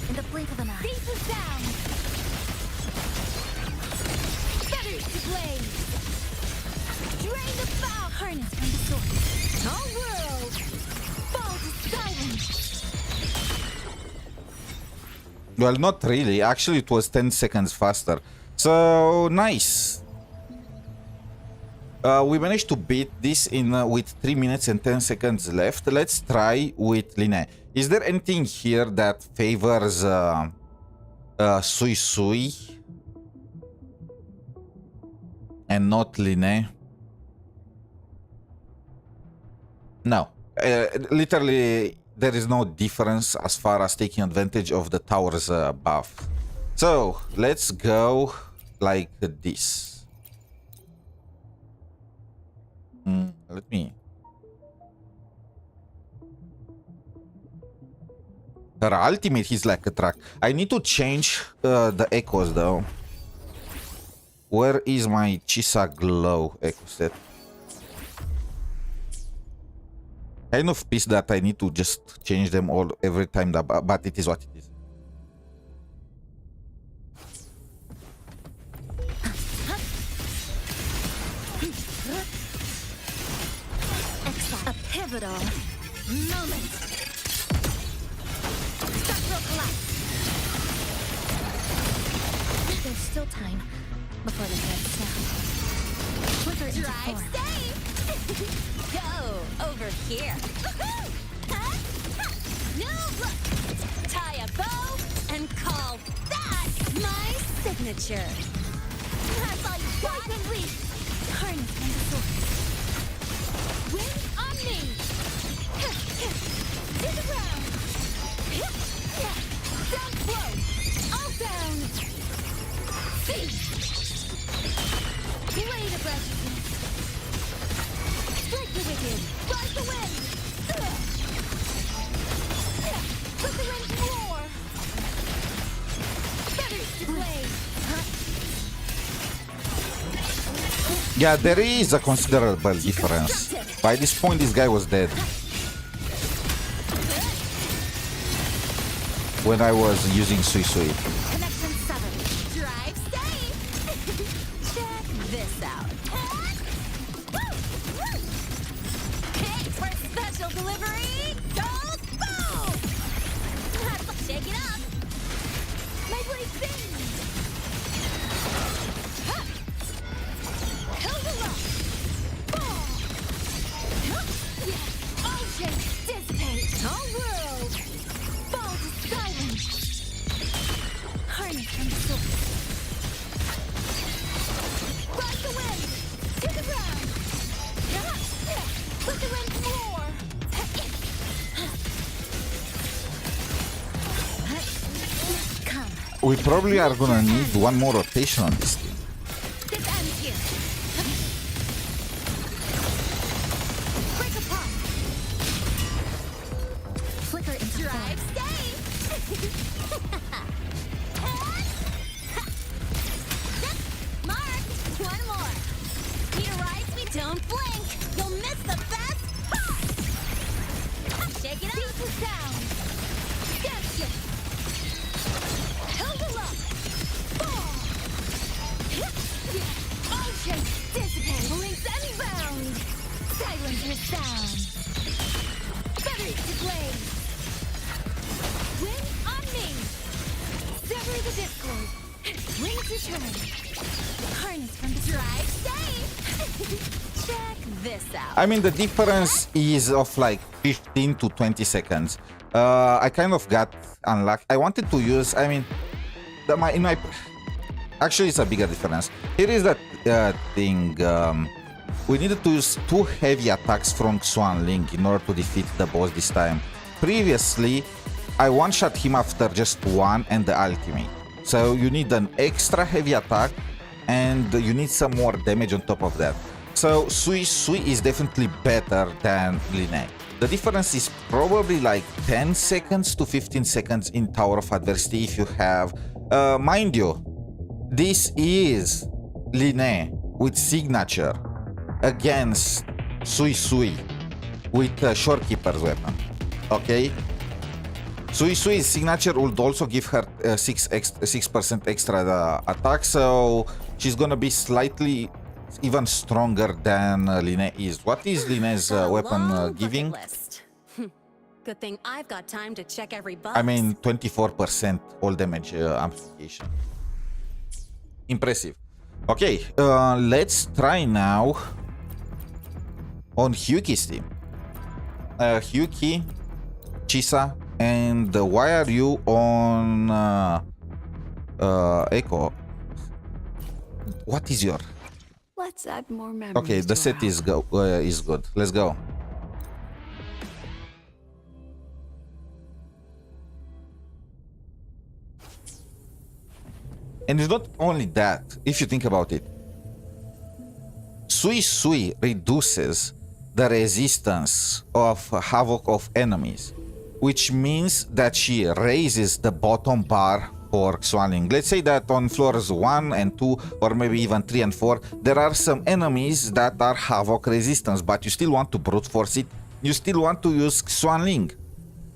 In the blink of an eye. Pieces down. Feathers to blade. Drain the foul. Harness from the source. All world. Fall to silence. Well, not really. Actually, it was 10 seconds faster. So, nice. We managed to beat this in with 3 minutes and 10 seconds left. Let's try with 𝗖cie. Is there anything here that favors Suisui and not 𝗖cie? No. Literally, there is no difference as far as taking advantage of the tower's buff. So, let's go like this. Let me... Her ultimate is like a track. I need to change the echoes though. Where is my 𝗖cie𝗽𝘆𝗶𝗵𝘁 echo set? Kind of pissed that I need to just change them all every time, but it is what it is. A pivotal moment. Structural collapse. There's still time before the threats down. Wither into form. Go over here. New look. Tie a bow and call that my signature. That's all you got. Poison leaf. Harness from the source. Winds Yeah, there is a considerable difference. By this point, this guy was dead. When I was using Suisui. Connection 7. Drive safe. Check this out. Hey, for special delivery, goes boom! Shake it up. My blade sings. All shapes dissipate. All worlds fall to silence. Harness from the source. Ride the wind to the ground. Let the wind roar. Come. We probably are gonna need one more rotation on this thing. This ends here. Break apart. Flicker into drive safe. Mark, one more. Peter rides me, don't blink. You'll miss the best part. Shake it up. Beat the sound. Dance it. Held it up. All shapes dissipate. Links unbound. Silence your sound. Feathers to blaze. Wind on me. Sever the discord. Wings return. Harness from the drive safe. Check this out. I mean, the difference is of like 15 to 20 seconds. I kind of got unlucky. I wanted to use, I mean, actually it's a bigger difference. Here is the thing. We needed to use 2 heavy attacks from Xuanling in order to defeat the boss this time. Previously, I one-shot him after just 1 and the ultimate. So you need an extra heavy attack and you need some more damage on top of that. So Suisui is definitely better than 𝗖cie. The difference is probably like 10 seconds to 15 seconds in Tower of Adversity if you have... mind you, this is 𝗖cie with signature against Suisui with Shorekeeper's weapon. Okay? Suisui's signature would also give her 6% extra attack, so she's gonna be slightly even stronger than 𝗖cie is. What is 𝗖cie's weapon giving? Good thing I've got time to check every box. I mean, 24% all damage amplification. Impressive. Okay, let's try now on 𝗖cie team. 𝗖cie, 𝗖cie, and why are you on Echo? What is your... Let's add more memories. Okay, the set is good. Let's go. And it's not only that, if you think about it. Suisui reduces the resistance of havoc of enemies, which means that she raises the bottom bar for Xuanling. Let's say that on floors 1 and 2, or maybe even 3 and 4, there are some enemies that are havoc resistance, but you still want to brute force it, you still want to use Xuanling.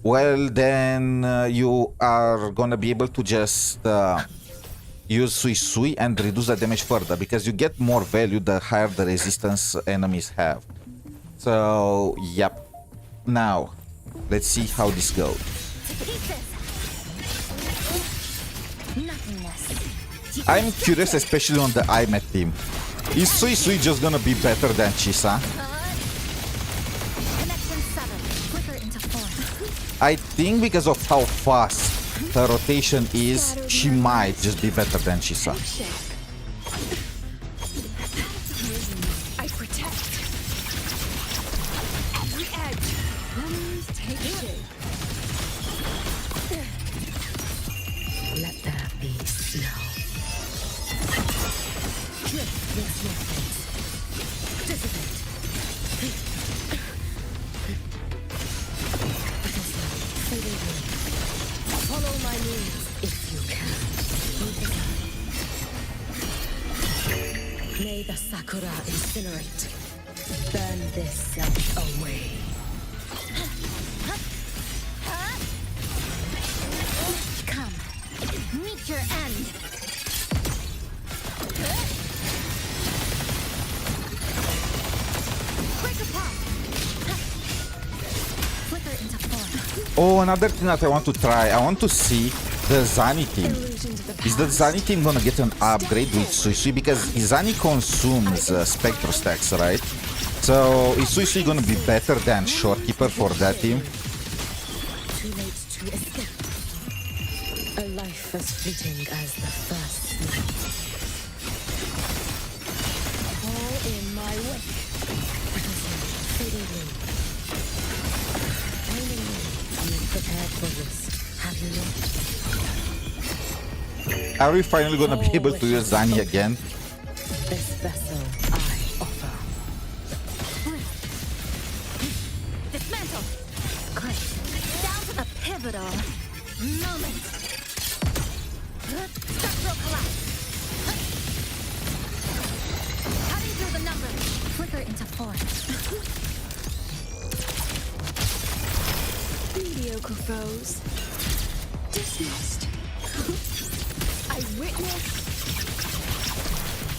Well, then you are gonna be able to just use Suisui and reduce the damage further, because you get more value the higher the resistance enemies have. So, yep. Now, let's see how this goes. I'm curious, especially on the 𝗖cie team. Is Suisui just gonna be better than 𝗖cie? Connection 7. Flicker into form. I think because of how fast the rotation is, she might just be better than 𝗖cie. I protect. Every edge. Memories take shape. Let there be snow. Drift with your face. Dissipate. Fading away. Follow my lead if you can. May May the sakura incinerate. Burn this self away. Come, meet your end. Break apart. Flicker into form. Oh, another thing that I want to try. I want to see the Zani team. Illusions of the Is the past. Zani team gonna get an upgrade with Suisui? Because Zani consumes Spectro stacks, right? So is Suisui gonna be better than Shorekeeper for that team? Too late to escape. A life as fleeting as the first snow. All in my way. Fading wind. Waning wind. You prepared for this, have you not? Are we finally gonna be able to use Zani again? This vessel I offer. Dismantle. Great. Down to the pivotal moment. Structural collapse. Cutting through the numbers. Flicker into form. Mediocre foes. Dismissed. I witnessed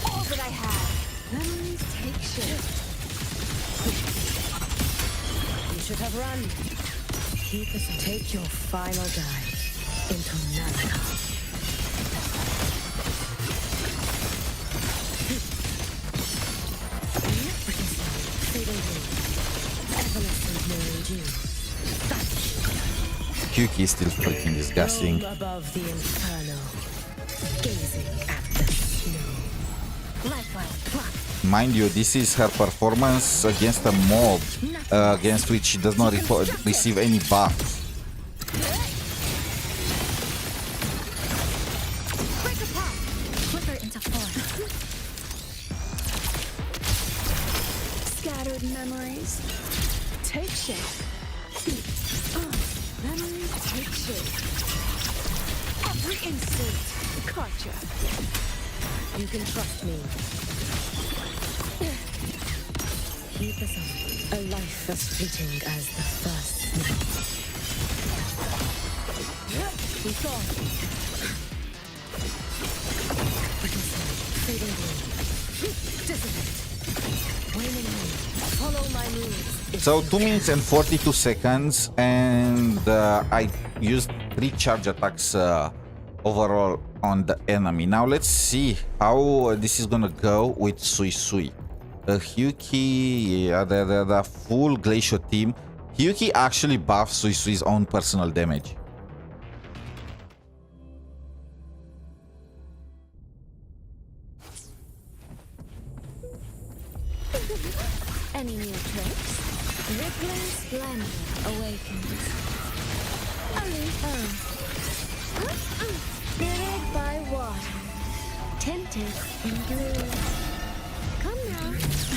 all that I had. Memories take shape. You should have run. Keep us. Take your final dive into Naraka. Fading wind. Evanescent morning dew. Kyuki is still freaking disgusting. Roam above the inferno, gazing at the snow. Lifeline. Block. Mind you, this is her performance against a mob against which she does not receive any buffs. Break apart. Flicker into form. Scattered memories. Take shape. Memories take shape. Every instant. Gotcha. You can trust me. Keep us on. A life as fleeting as the first snow. We saw. Fading wind. Dissipate. Waning wind. Follow my moves. So 2 minutes and 42 seconds, and I used 3 charge attacks overall on the enemy. Now let's see how this is gonna go with Suisui. Hyuki, the full Glacier team. Hyuki actually buffs Suisui's own personal damage. Any new tricks? Rippling splendor awakens. Spirit by water, tinted in blue. Come now,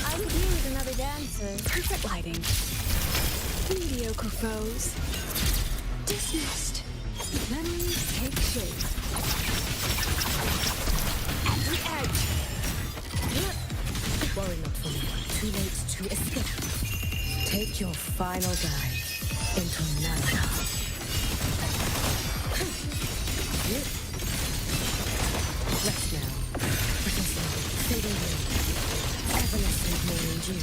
I would use another dancer. Perfect lighting. Mediocre foes. Dismissed. Memories take shape. Every edge. Worry not for me. Too late to escape. Take your final dive into Naraka. Rest now. Fading wind. Evanescent morning dew.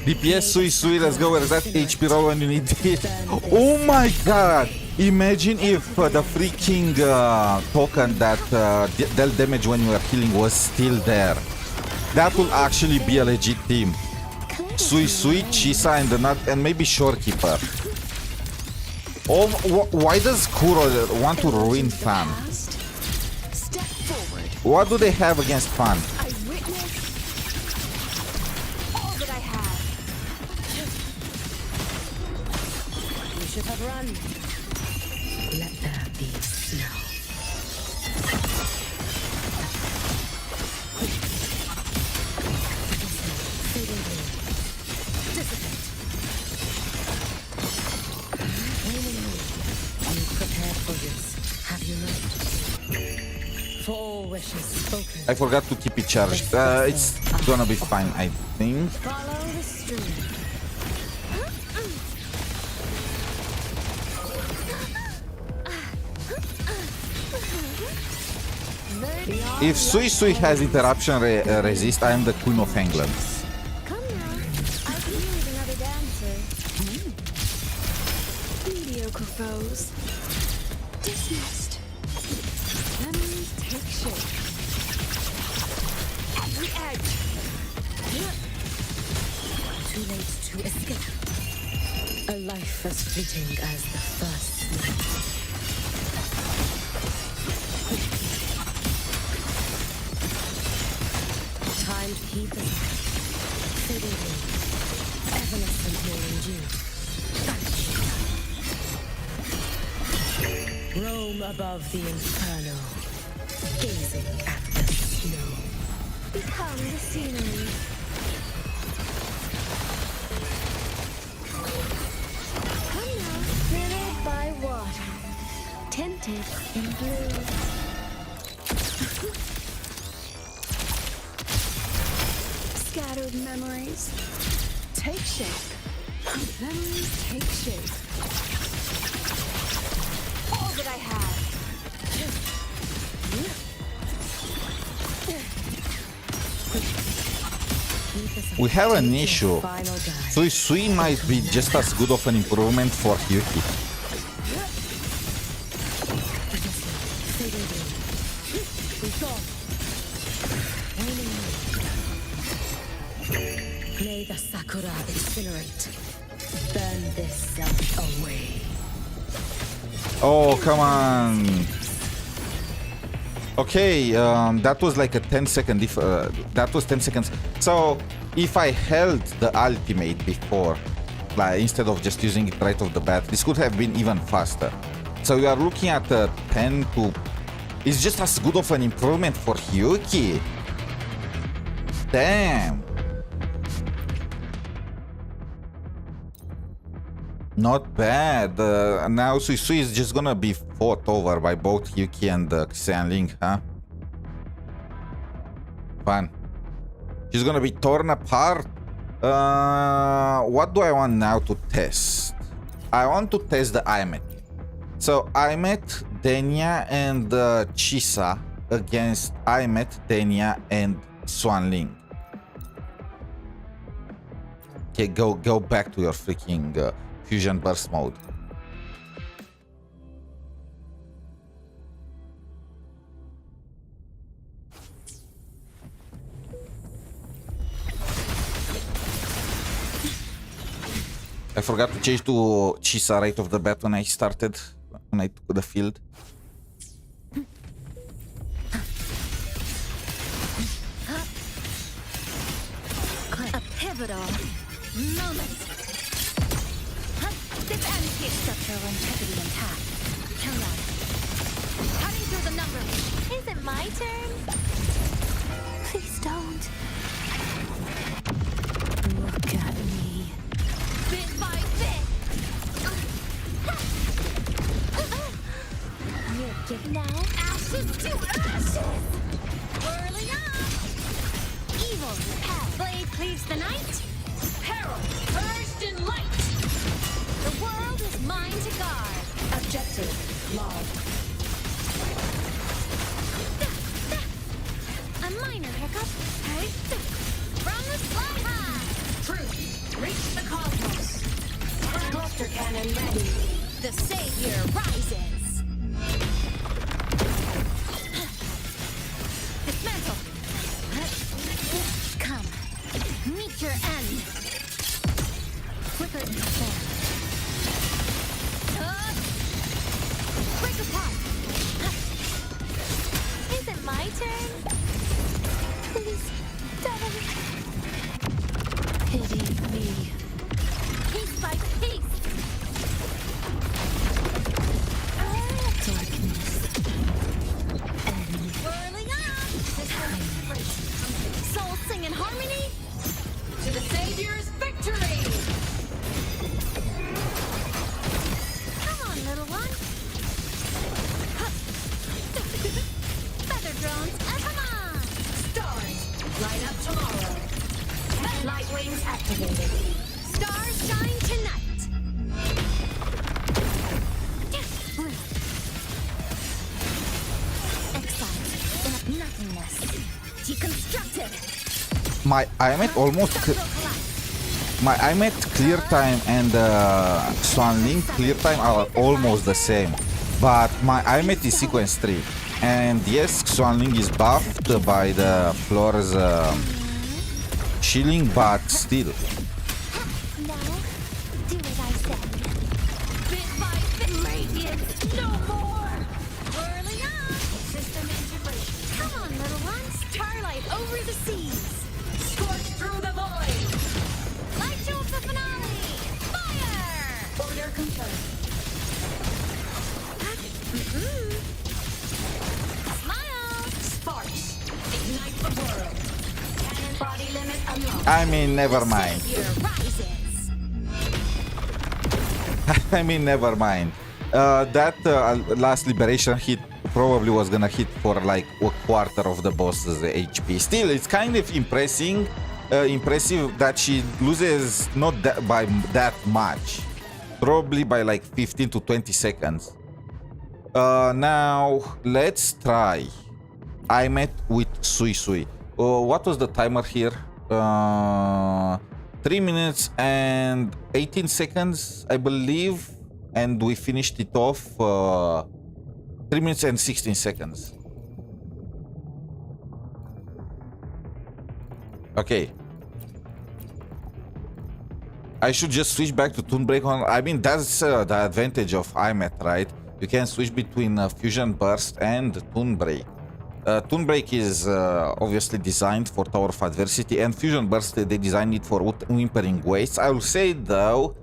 DPS Suisui, let's go. Where's that HP roll when you need it? Oh my god! Imagine if the freaking token that dealt damage when you were healing was still there. That will actually be a legit team. Suisui, 𝗖cie𝗽𝗆𝗵𝗁, and maybe Shorekeeper. Oh, why does Kuro want to ruin Fan? Step forward. What do they have against Fan? I witnessed all that I have. You should have run. Let there be snow. Fading wind. Dissipate. Waning wind. You prepared for this, have you not? wishes spoken. I forgot to keep it charged. It's gonna be fine, I think. Follow the stream. If Suisui has interruption resist, I am the Queen of England. Come now. I can use another dancer. Mediocre foes. Dismissed. Memories take shape. At the edge. Too late to escape. A life as fleeting as the first night. Time to heed the sign. Fading in. Evanescent morning dew. Roam above the inferno, gazing at the snow. Become the scenery. Come now. Filled by water. Tinted in blue. Scattered memories. Take shape. Memories take shape. All that I have. We have an issue. Final guide. Suisui might be just as good of an improvement for Hyuki. Fading in. Resolve. Waning moon. May the sakura incinerate. Burn this self away. Oh, come on. Okay, that was like a 10-second that was 10 seconds. So if I held the ultimate before, like instead of just using it right off the bat, this could have been even faster. So we are looking at 10 to... It's just as good of an improvement for Hyuki. Damn. Not bad. Now Suisui is just gonna be fought over by both Hyuki and Xianling, huh? Fun. She's gonna be torn apart. What do I want now to test? I want to test the Aimet. So Aimet, Denya, and Chisa against Aimet, Denya, and Xuanling. Okay, go back to your freaking fusion burst mode. I forgot to change to Chisa right off the bat when I started, when I took the field. A pivotal moment. This anti structure will integrity intact. Count on. Cutting through the numbers. Is it my turn? Please don't. Look at me. Bit by bit. Now, Ashes to ashes. Whirling up. Evil repel. Blade cleaves the night. Peril purged in light. The world is mine to guard. Objective log. A minor hiccup. Hey. From the sky high. Truth. Reach the cosmos. Cluster cannon ready. The savior rises. Dismantle. Come. Meet your end. Flicker into form. Break apart. is it my turn? Please don't. Pity me. Piece by piece. Darkness. Whirling up. Souls sing in harmony. To the savior's victory. Come on, little one. Feather drones Lens activated. Stars shine tonight. Exiled in nothingness. Deconstructed. My IMET almost... My IMET clear time and Swan Link clear time are almost the same. But my IMET is sequence 3. And yes, Swan Link is buffed by the floor's shielding, but still. Now, do as I say. Bit by bit. Radiance, no more. Whirling up. System integration. Come on, little one. Starlight over the seas. Scorch through the void. Light shows the finale. Fire. Order confirmed. Smile. Sparks. Ignite the world. Cannon body limit unlocked. I mean, never mind. Savior rises. I mean, never mind. That last liberation hit probably was gonna hit for like a quarter of the boss's HP. Still, it's kind of impressive that she loses not that by that much. Probably by like 15 to 20 seconds. Now, let's try. I met with Suisui. What was the timer here? 3 minutes and 18 seconds, I believe. And we finished it off 3 minutes and 16 seconds. Okay. I should just switch back to Toon Break on. I mean, that's the advantage of IMET, right? You can switch between Fusion Burst and Toon Break. Toon Break is obviously designed for Tower of Adversity, and Fusion Burst, they designed it for Whimpering Waves. I will say, though,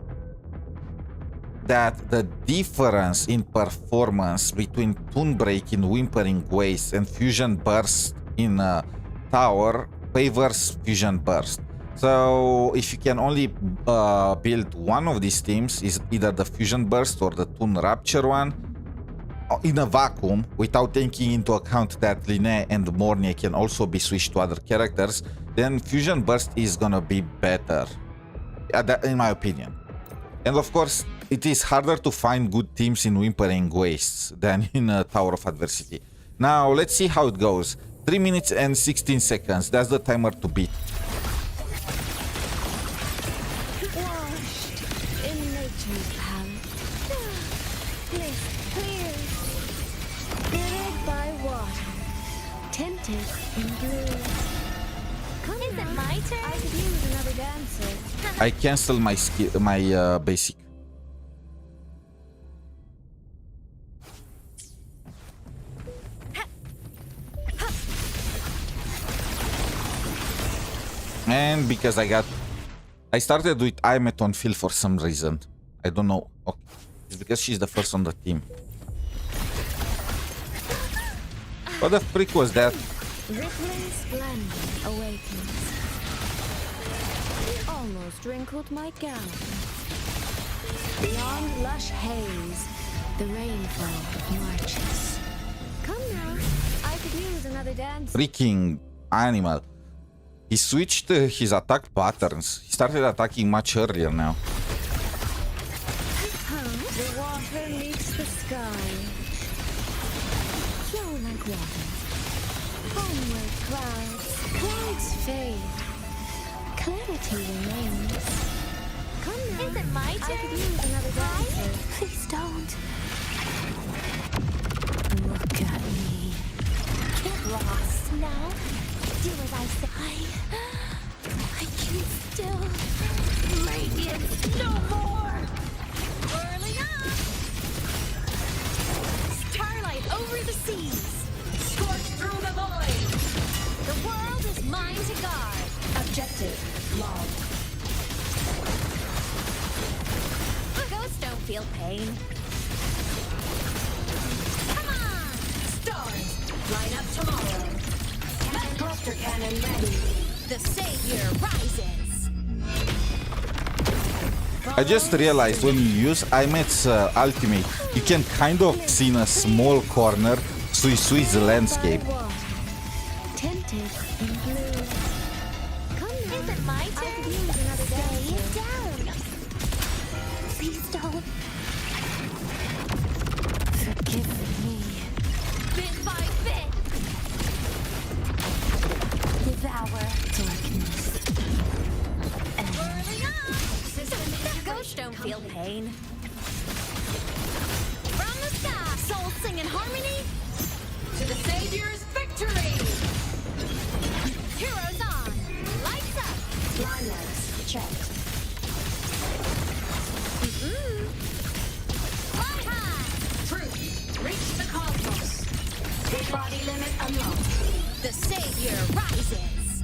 that the difference in performance between Toon Break in Whimpering Waves and Fusion Burst in Tower favors Fusion Burst. So if you can only build one of these teams, is either the Fusion Burst or the Toon Rapture one, in a vacuum, without taking into account that Linnea and Mornye can also be switched to other characters, then Fusion Burst is gonna be better, in my opinion. And of course, it is harder to find good teams in Whimpering Wastes than in Tower of Adversity. Now, let's see how it goes. 3 minutes and 16 seconds, that's the timer to beat. Washed in nature's palette. Bliss clear. Filled by water. Tinted in blue. Come Is it now. my turn? I could use another dancer. I cancel my basic. And because I started with IMET on Phil for some reason. I don't know. Okay. It's because she's the first on the team. What the freak was that? Rippling splendor awakens. You almost wrinkled my gown. Beyond lush haze, the rainfall marches. Come now, I could use another dance. Freaking animal. He switched his attack patterns. He started attacking much earlier now. The water meets the sky. Flow like water. Homeward clouds. Clouds fade. Clarity remains. Come now. Is it my I turn? could use another dancer. Please don't. Look at me. Get lost now. Do as I say. I can still. Radiance, no more. Whirling up. Starlight over the seas. Scorch through the void. The world is mine to guard. Objective logged. Ghosts don't feel pain. Come on. Stars, line up tomorrow. Cluster cannon ready. The savior rises. I just realized when you use IMET's ultimate, you can kind of see in a small corner Suisui's landscape. By water. Tinted in blue. Come now. Is it my I turn? could use another Ghosts don't feel pain. From the sky, souls sing in harmony. To the Savior's victory! Heroes on, lights up. Line legs, checked. Fly high. Truth, reach the cosmos. Big body limit unlocked. The savior rises.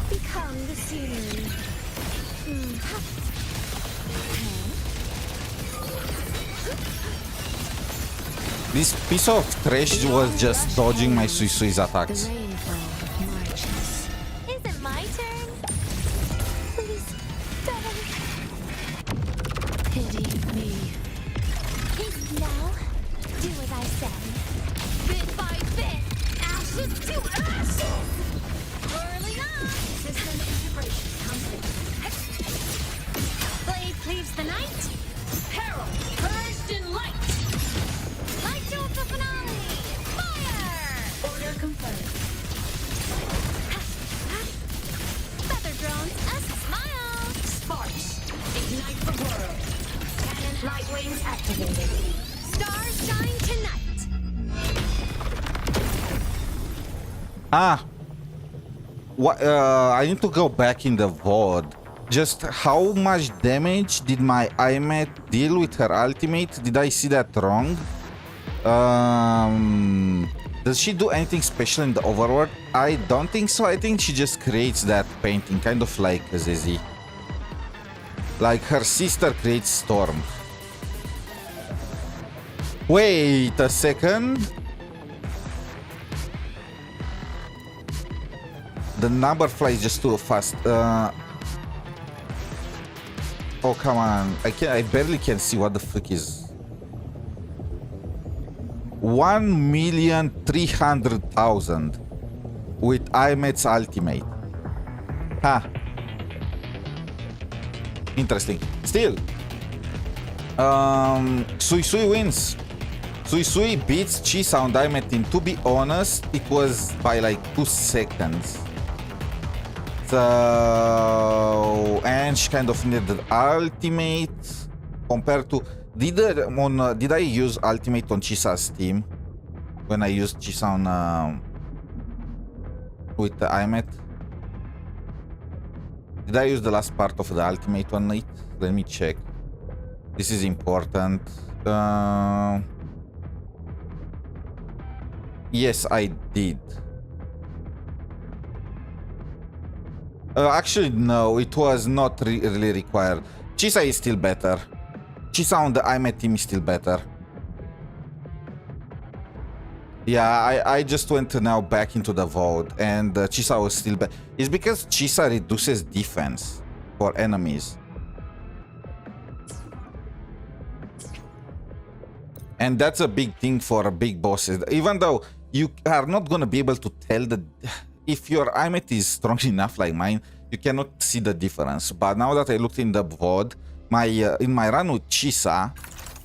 Become the scenery. This piece of trash was just dodging my Suisui's attacks. Rainfall marches. Is it my turn? Please, don't. Pity me. Now, do as I say. Bit by bit, ashes to ashes. Whirling on. System integration complete. Blade cleaves the night. Peril, purged in light. Light to the finale. Fire! Order confirmed. Feather drones, a smile. Sparks, ignite the world. Cannon light wings activated. Stars shine tonight. Ah, what? I need to go back in the VOD. Just how much damage did my 𝗖𝗵𝗵𝗵 deal with her ultimate? Did I see that wrong? Does she do anything special in the overworld? I don't think so. I think she just creates that painting, kind of like 𝗖cie. Like her sister creates storm. Wait a second. The number flies just too fast. Oh, come on. I barely can see what the frick is. 1,300,000 with 𝗖𝗵𝗵𝗵's ultimate. Ha. Interesting. Still. Suisui wins. Suisui beats 𝗖cie on 𝗖𝗵𝗵𝗵 team. To be honest, it was by like 2 seconds. So, and she kind of needed the ultimate compared to did I use ultimate on 𝗖𝗍's team when I used 𝗖𝗍 on with the 𝗖𝗵𝗵𝗵? Did I use the last part of the ultimate on it? Let me check. This is important. Yes, I did. Actually, no, it was not really required. 𝗖𝗍 is still better. 𝗖𝗍 on the 𝗖𝗵𝗵𝗵 team is still better. Yeah, I just went now back into the vote, and 𝗖𝗍 was still better. It's because 𝗖𝗍 reduces defense for enemies. And that's a big thing for big bosses. Even though you are not going to be able to tell the... If your 𝗖𝗵𝗵𝗵 is strong enough like mine, you cannot see the difference. But now that I looked in the VOD, in my run with 𝗖𝗍,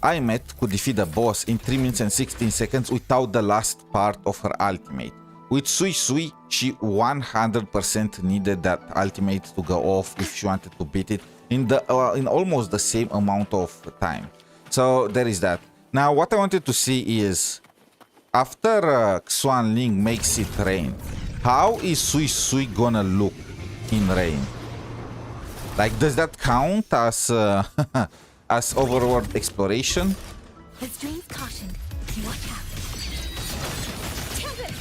𝗖𝗵𝗵𝗵 could defeat the boss in 3 minutes and 16 seconds without the last part of her ultimate. With Suisui, she 100% needed that ultimate to go off if she wanted to beat it in almost the same amount of time. So there is that. Now what I wanted to see is, after Xuanling makes it rain, how is Suisui gonna look in rain? Like, does that count as as overworld exploration? The stream's cautioned. Watch out. Tempest!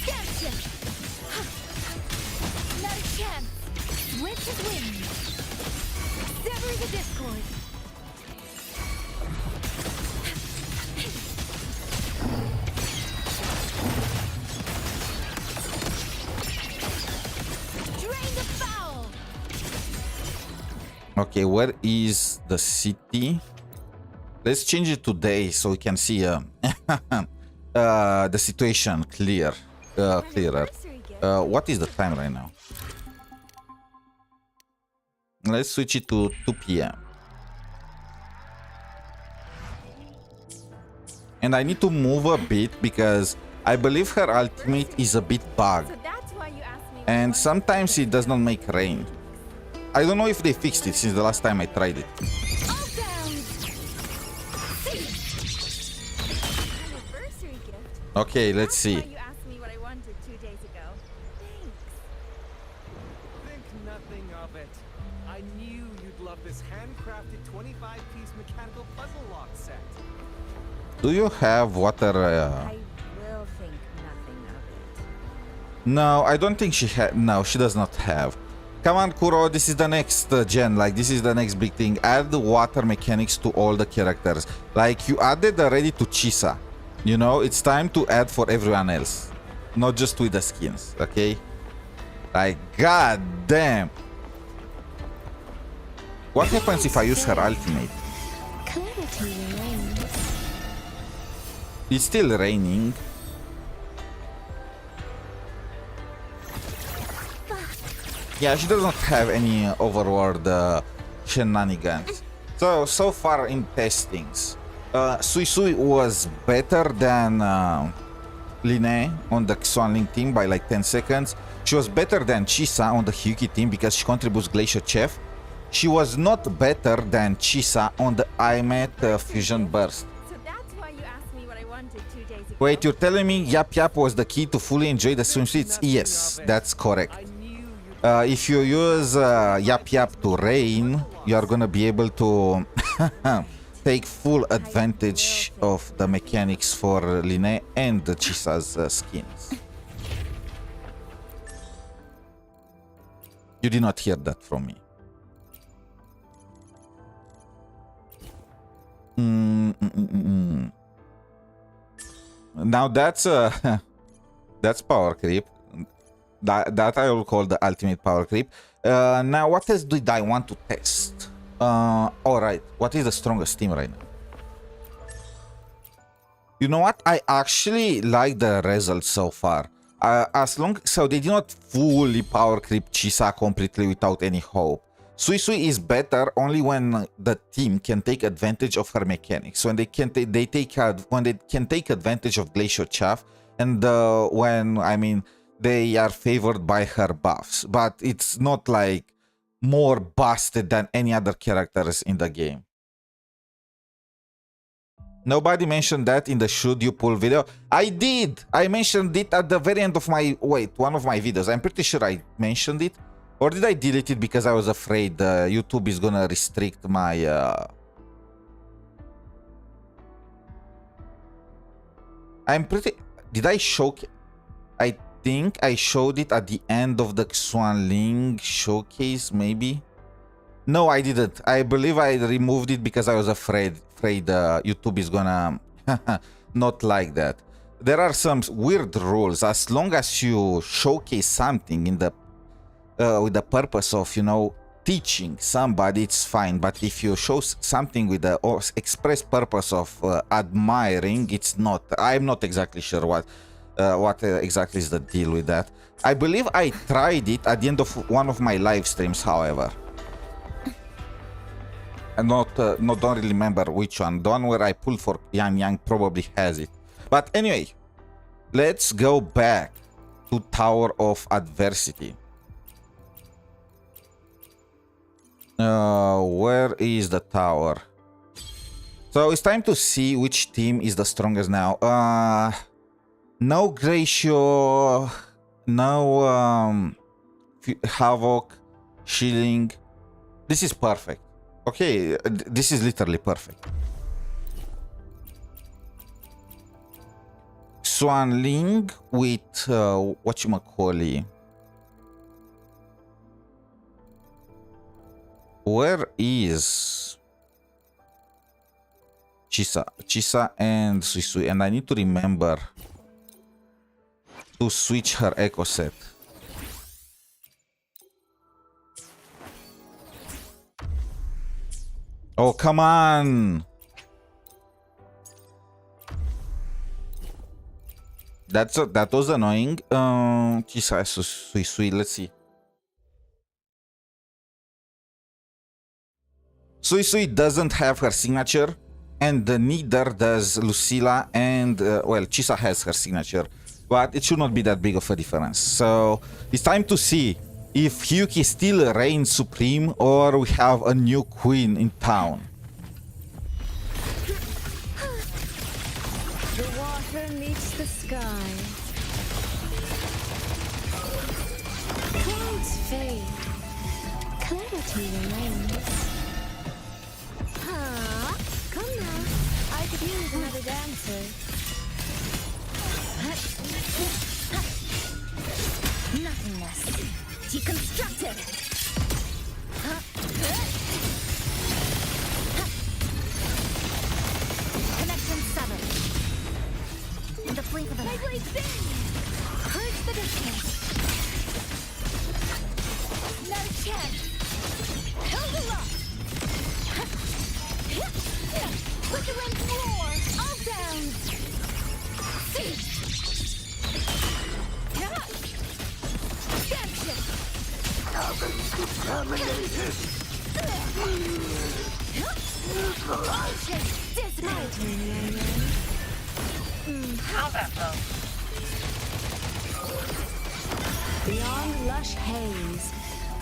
Gotcha! Not a chance! Switch is wind! Sever the discord! Drain the foul! Okay, where is the city? Let's change it to day so we can see the situation clearer. What is the time right now? Let's switch it to 2 p.m. And I need to move a bit because I believe her ultimate is a bit bugged. So that's why you asked me. And sometimes it does not make rain. I don't know if they fixed it since the last time I tried it. All down. Anniversary gift. Okay, let's see. Why you asked me what I wanted 2 days ago. Thanks. Think nothing of it. I knew you'd love this handcrafted 25-piece mechanical puzzle lock set. Do you have water? I will think nothing of it. No, I don't think she had. No, she does not have. Come on, Kuro, this is the next gen. Like, this is the next big thing. Add the water mechanics to all the characters. Like, you added already to 𝗖cie. You know, it's time to add for everyone else. Not just with the skins, okay? Like, god damn. What happens if I use her ultimate? Clarity reigns. It's still raining. Yeah, she does not have any overworld shenanigans. So far in testings, Suisui was better than 𝗖cie on the 𝗖𝗆 team by like 10 seconds. She was better than 𝗖cie on the 𝗖cie team because she contributes 𝗖cie𝗽𝗆𝗵𝗁. She was not better than 𝗖cie on the 𝗖𝗏 Fusion Burst. So that's why you asked me what I wanted 2 days ago. Wait, you're telling me 𝗖𝗏𝗏𝗵 was the key to fully enjoy the swimsuits? Yes, that's correct. I knew you'd If you use 𝗖𝗏𝗏𝗵 to rain, you are gonna be able to take full advantage of the mechanics for 𝗖𝗏 and the 𝗖cie's skins. You did not hear that from me. Now that's that's power creep. That I will call the ultimate power creep. Now, what else did I want to test? All right, what is the strongest team right now? You know what? I actually like the results so far. So they did not fully power creep 𝗖𝗏 completely without any hope. Suisui is better only when the team can take advantage of her mechanics. When they can take advantage of 𝗖𝗍𝗍𝗆𝗵, and when they are favored by her buffs. But it's not like more busted than any other characters in the game. Nobody mentioned that in the should you pull video. I did. I mentioned it at the very end of my one of my videos. I'm pretty sure I mentioned it. Or did I delete it because I was afraid YouTube is gonna restrict my did I show? I think I showed it at the end of the 𝗖𝗆 showcase, maybe. No, I didn't. I believe I removed it because I was afraid YouTube is gonna not like that. There are some weird rules. As long as you showcase something in the with the purpose of, you know, teaching somebody, it's fine. But if you show something with the express purpose of admiring, it's not. I'm not exactly sure what exactly is the deal with that. I believe I tried it at the end of one of my live streams, however. And don't really remember which one. The one where I pulled for Yang probably has it. But anyway, let's go back to Tower of Adversity. Where is the tower? So it's time to see which team is the strongest now. No 𝗖𝗍𝗍𝗆𝗵𝗁, no Havoc, Shilling. This is perfect. Okay, this is literally perfect. 𝗖𝗆 with whatchamacallit. Where is 𝗖𝗍𝗍𝗆𝗵𝗁 and Suisui? And I need to remember to switch her echo set. Oh, come on! That was annoying. 𝗖𝗍𝗍𝗆𝗵𝗁, Suisui, let's see. Suisui doesn't have her signature, and neither does Lucila, and well, 𝗖𝗍𝗍 has her signature, but it should not be that big of a difference. So it's time to see if 𝗖cie still reigns supreme or we have a new queen in town. The water meets the sky. Clouds fade. Clarity remains. Come now. I could use another dancer. Nothingness. Deconstructed. Connection severed. In the blink of an eye. Purge the distance. Not a chance. Held aloft. Put the wind roar. All down. Cease. Beyond lush haze,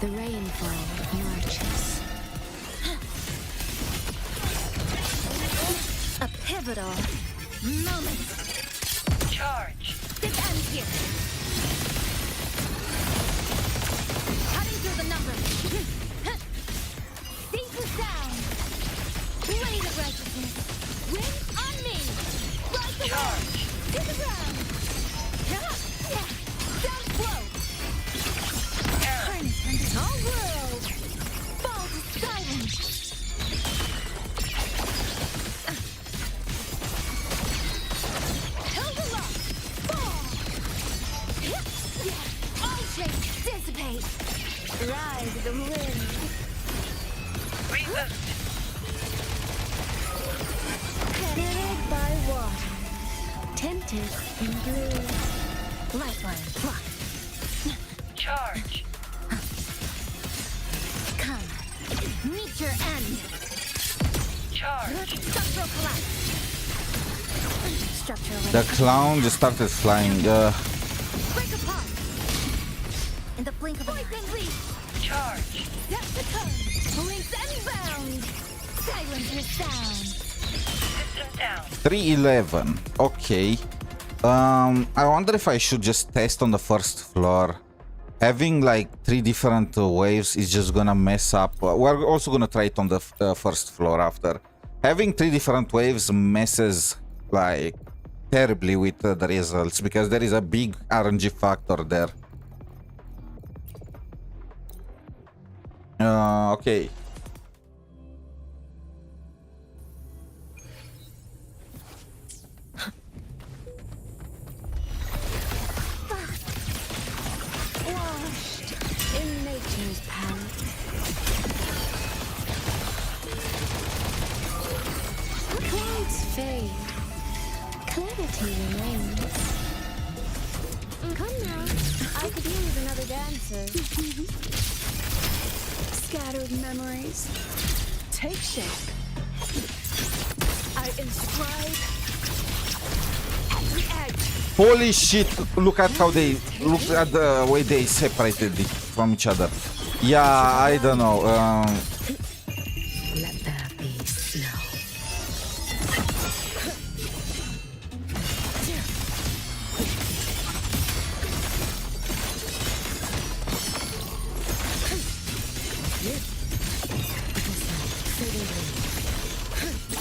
the rainfall marches. A pivotal moment. Charge. This ends here. Cutting through the numbers. Think us down. Blade of righteousness. Wind on me. Rise the charge. To the ground. Down slow. Harness all world. Fall to silence. Dissipate. Rise the wind. Mirrored by water, tinted in blue. Lifeline pluck. Charge. Come. Meet your end. Charge. Structural collapse. Structural. The clown just started flying. Break apart. In the blink of an eye. Charge. Step the cone. Links and bound. Silence your sound. System down. 311. Okay. I wonder if I should just test on the first floor. Having like 3 different waves is just gonna mess up. We're also gonna try it on the first floor after. Having 3 different waves messes like terribly with the results because there is a big RNG factor there. Okay. Washed in nature's palette. Clouds fade. Clarity remains. Come now. I could use another dancer. Scattered memories. Take shape. I inscribe at the edge. Holy shit! Look at how they look at the way they separated it from each other. Yeah, I don't know. Let there be snow.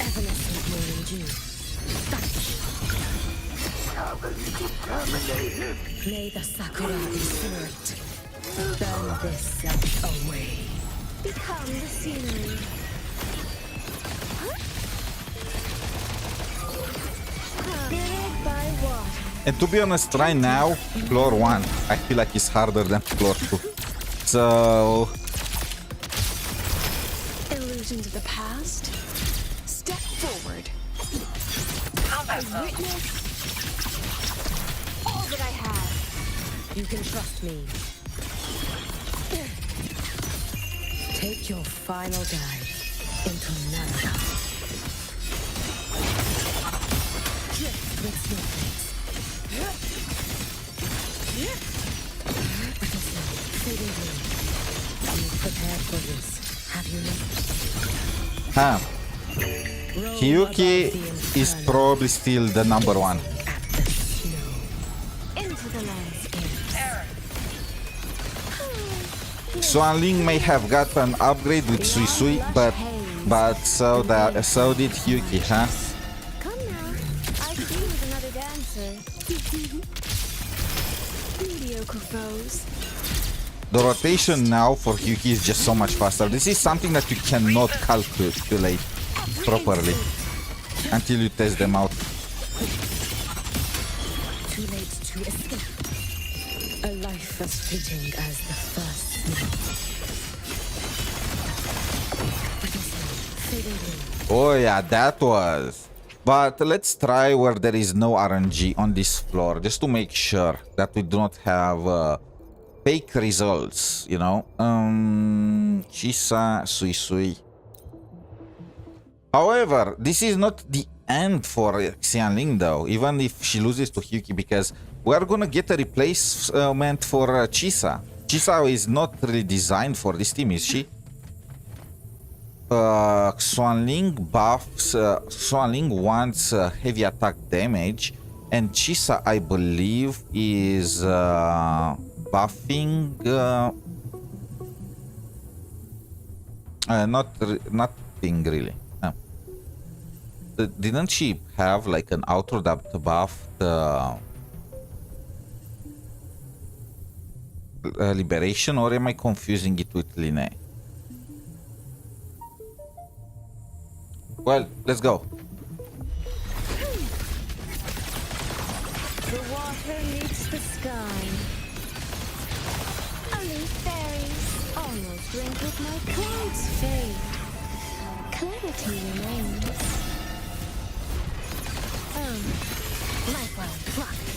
Evanescent morning dew. May the sakura incinerate. Burn this self away. Become the scenery. Mirrored by water. And to be honest, right now, floor 1, I feel like it's harder than floor 2. So Illusions of the past. Step forward. I witness all that I have. You can trust me. Take your final dive into Naraka. Drift with snowflakes. Fading blue. prepared for this, have you not? Huh. 𝗖𝗆𝗆𝗆 is probably still the number one. At the snow. Into the landscape. Xuanling may have got an upgrade with Suisui, but so did 𝗖𝗆𝗆𝗆, huh? Come now. I could do with another dancer. Mediocre foes. The rotation now for 𝗖𝗆𝗆𝗆 is just so much faster. This is something that you cannot calculate properly until you test them out. Too late to escape. A life as fleeting as the first snow. Fading blue. Oh yeah, that was. But let's try where there is no RNG on this floor, just to make sure that we do not have fake results, you know. 𝗖𝗍 Suisui. However, this is not the end for Xianling though, even if she loses to 𝗖𝗆𝗆𝗆, because we're gonna get a replacement for 𝗖𝗍. 𝗖𝗍 is not really designed for this team, is she? Xuanling buffs. Xuanling wants heavy attack damage, and 𝗖𝗍, I believe, is buffing. Nothing really. Didn't she have like an auto that buffed liberation, or am I confusing it with Linne? Well, let's go. The water meets the sky. Only fairies almost drink with my clouds fade. Clarity remains. Lifeline blocked.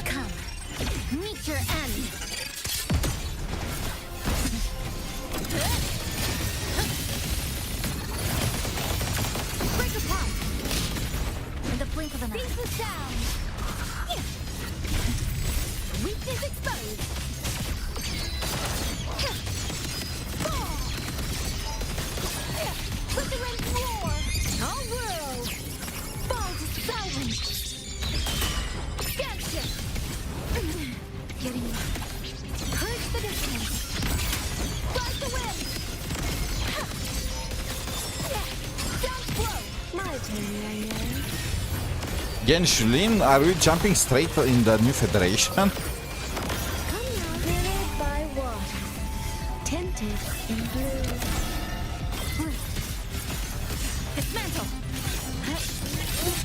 Come, meet your end. Break apart. In the blink of an eye. Ceaseless sound. Weakness exposed. Let the wind roar. All world fall to silence. Scanship. Getting purge the distance. Ride the wind. Down slow. My turn, Mornye. Genshin, are we jumping straight in the new federation? Come now, hidden by water, tinted in blue. Dismantle.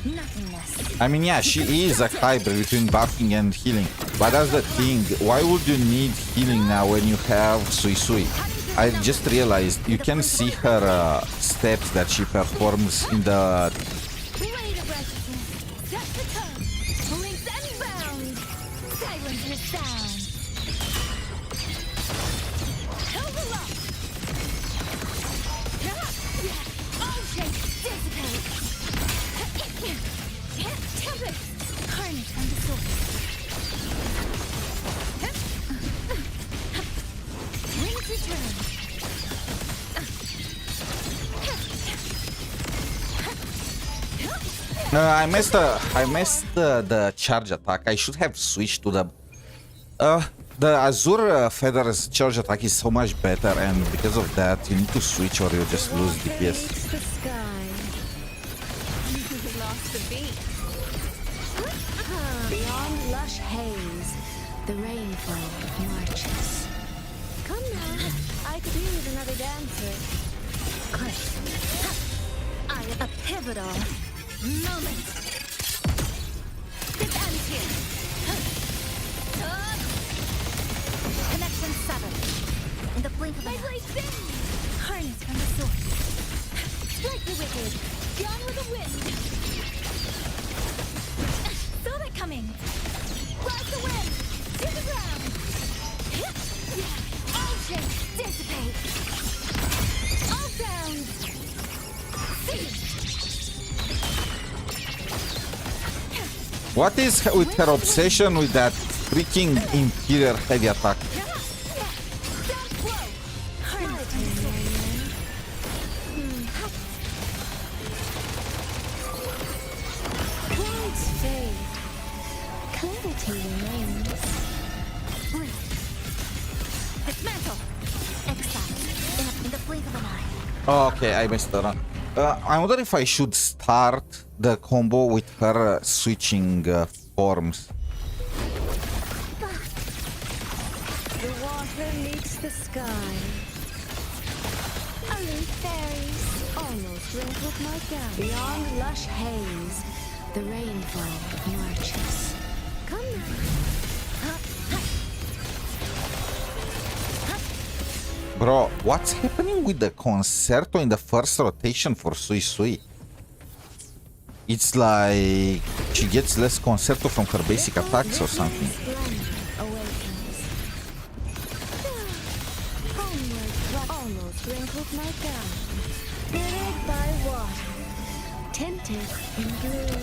Nothingness. I mean, yeah, she is a hybrid between buffing and healing. But that's the thing. Why would you need healing now when you have Suisui? I just realized you can see her steps that she performs in the... Blade of righteousness. Set the tone. Links and bound. Silence your sound. Held up. All shapes dissipate. Tempest. Carnage from the source. Winds return. I missed the charge attack. I should have switched to the Azure Feather's charge attack is so much better, and because of that you need to switch or you just lose DPS. Meets the sky. Lost the beat. Beyond lush haze, the rainfall marches. Come now, I could use another dancer. Quick. A pivotal moment. This ends here. Connection severed. In the blink of an eye. Harness from the source. Strike the wicked. Gone with the wind. Saw that coming. Ride the wind. To the ground. All shapes dissipate. All sounds cease. What is with her obsession with that freaking Imperial heavy attack. Clarity remains. Dismantle. Exile. In the blink of an eye. Okay, I messed around. I wonder if I should start the combo with her switching forms. The water meets the sky. Only fairies. Almost wrinkled my gown. Beyond lush haze, the rainfall marches. Come now. Bro, what's happening with the concerto in the first rotation for Suisui? It's like she gets less concerto from her basic attacks or something. Awakens. Homeward, almost wrinkled my gown. Bittered by water, tinted in blue.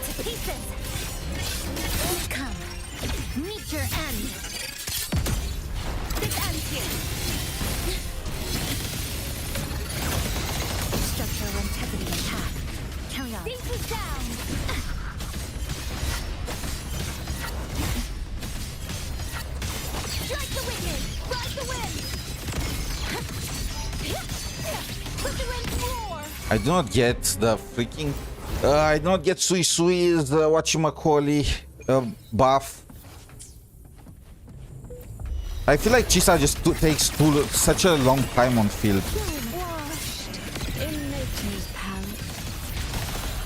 To pieces. Come. Meet your end. This ends here. Structural integrity intact. Carry on. This is down. Strike the wicked. Ride the wind. Put the wind roar. I do not get the freaking... I do not get Suisui's 𝗖𝗍𝗆𝗆 buff. I feel like 𝗖𝗍 just takes such a long time on field. Washed in nature's palette.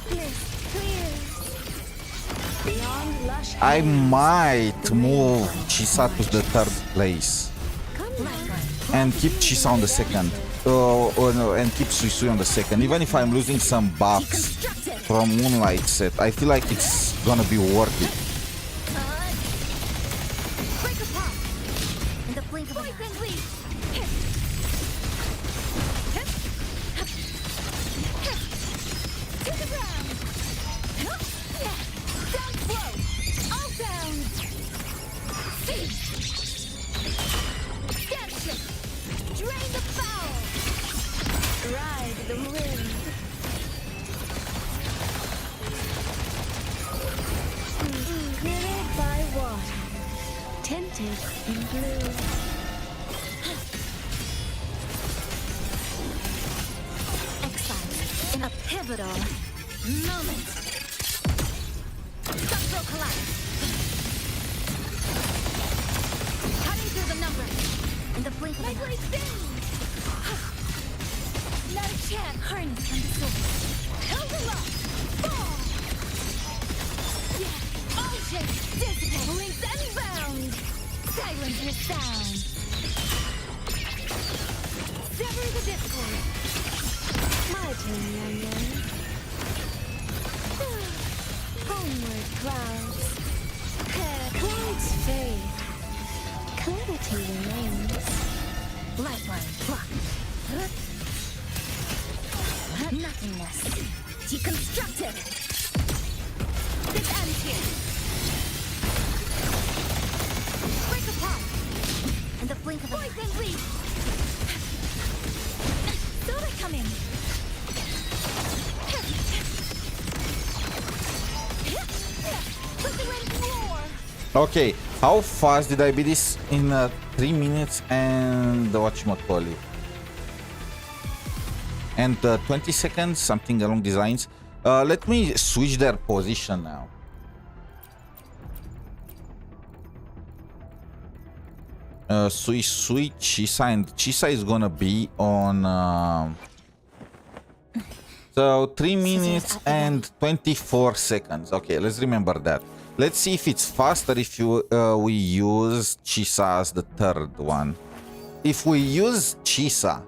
Bliss clears. Beyond lush I haze, might the move rainfall 𝗖𝗍 to the third place Come now. and keep 𝗖𝗍 on the second. No, and keep Suisui on the second. Even if I'm losing some buffs from Moonlight set, I feel like it's gonna be worth it. Break apart. In the blink of an eye. To the ground. Down slow. All down. See. Scanship. Drain the foul. Ride the wind. Glittered by water, tinted in blue. Exile. In a pivotal moment. Structural collapse. Cutting through the numbers. In the blink of an eye. Not a chance. Harness from the source. Held them up. Fall. Yeah. All shapes dissipate. Links unbound. Silence your sound. Sever the discord. My turn, young man. Homeward clouds. Clouds fade. Clarity remains. Lifeline block. Nothingness. Deconstructed. This ends here. Break apart. In the blink of an eye. Poison leap. Saw it coming. Put the wind roar. Okay, how fast did I beat this? In 3 minutes and 𝗖𝗍𝗆𝗆𝗆. And 20 seconds, something along these lines. Let me switch their position now. Suisui, 𝗖𝗍, and 𝗖𝗍 is gonna be on... So 3 minutes and 24 seconds. Okay, let's remember that. Let's see if it's faster if we use 𝗖𝗍 as the third one. If we use 𝗖𝗍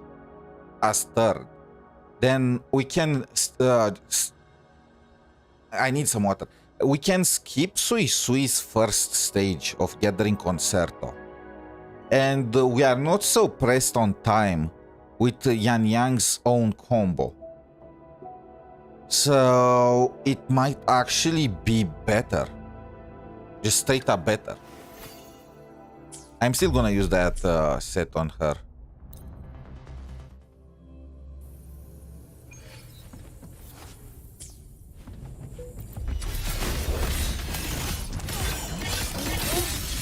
as third, then we can... I need some water. We can skip Suisui's first stage of gathering concerto. And we are not so pressed on time with Yan Yang's own combo. So it might actually be better. Just straight up better. I'm still gonna use that set on her.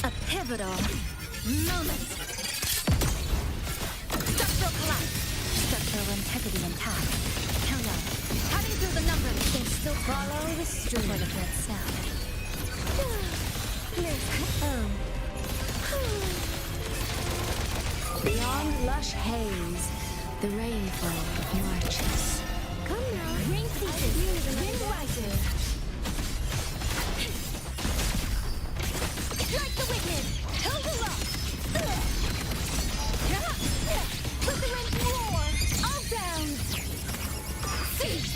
A pivotal moment. Structural collapse. Structural integrity intact. Count out. Cutting through the numbers. There's still follow the stream for the threat sound. Beyond lush haze, the rainfall marches. Come now. Ring pieces. Wind rises. Strike the wicked. Hold the rock. Let the wind roar. All down. Cease.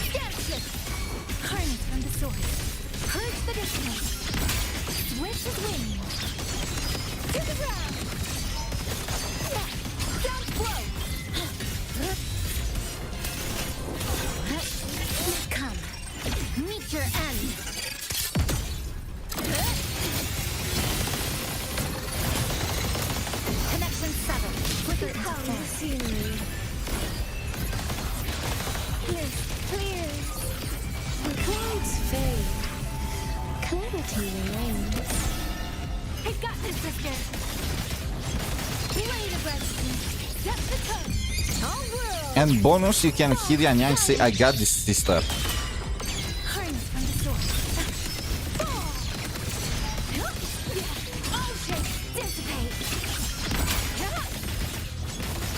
Scanship. Harness from the source. Purge the distance. Switch his wind. To the ground. Down blow. Come. Meet your end. Connection 7. Flicker into form. Scenery. Mist clears. The clouds fade. Clarity remains. I got this, sister. Blade of resistance. Set the tone. All world. And bonus, you can hear Yan Yang say, I got this, sister. Harness from the source. Fall. All shapes dissipate.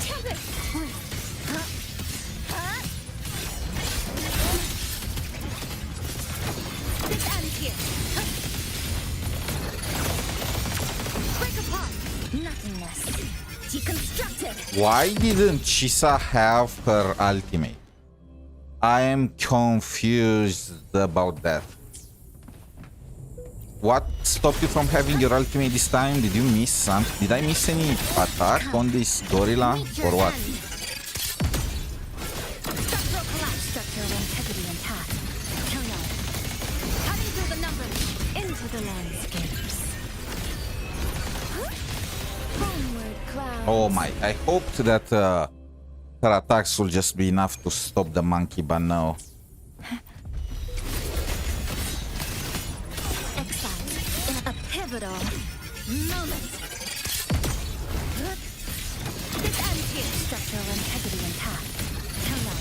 Tempest. This ends here. Break apart. Nothingness. Deconstructed. Why didn't Chisa have her ultimate? I am confused about that. What stopped you from having your ultimate this time? Did you miss something? Did I miss any attack on this gorilla or what? Structural collapse. Structural integrity intact. Carry on. Cutting through the numbers. Into the landscapes. Homeward clouds. Oh my, I hoped that her attacks will just be enough to stop the monkey, but no. Exile. A pivotal moment. This ends here. Structural integrity intact. Carry on.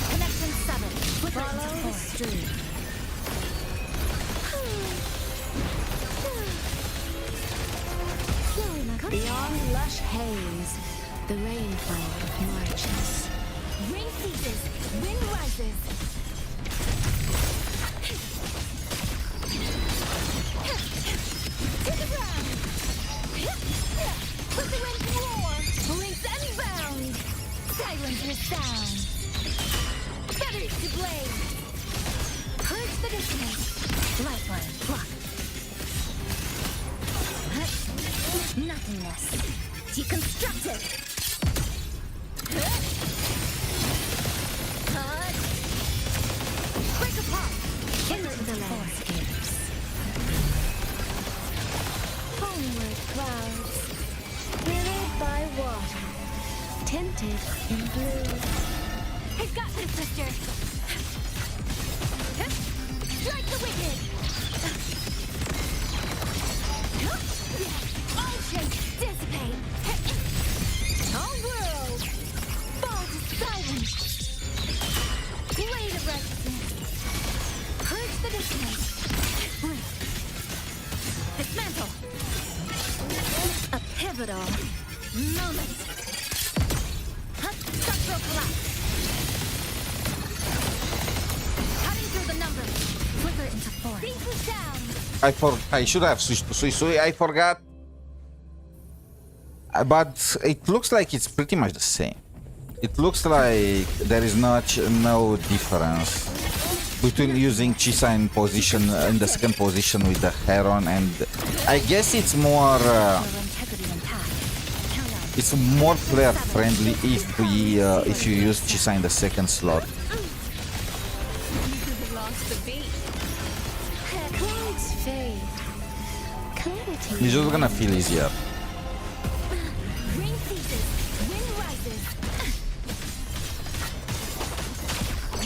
Connection 7. Flicker into Follow the form. stream. Beyond lush haze, the rainfall marches. Ring ceases. Wind rises. To the ground. Let the wind roar. Links unbound. Silence your sound. Feathers to blade. Purge the dissonance. Lifeline block. Nothingness. Deconstructed. Break apart. Into the landscapes. Homeward clouds, mirrored by water, tinted in blue. I've got this, sister. Strike the wicked. All shapes dissipate. All world fall to silence. Blade of resistance. Purge the dissonance. Dismantle. A pivotal moment. Structural collapse. Cutting through the numbers. Flicker into form. Ceaseless down. I should have switched to Suisui, I forgot. But it looks like it's pretty much the same. It looks like there is no difference between using Chisa in the second position with the Heron, and I guess it's more Structural integrity intact. Carry on. it's more player friendly if we if you use 𝗖𝗽𝗆𝗆 in the second slot. Lost the beat. Clouds fade. Clarity. It's just gonna feel easier. Rain ceases, wind rises.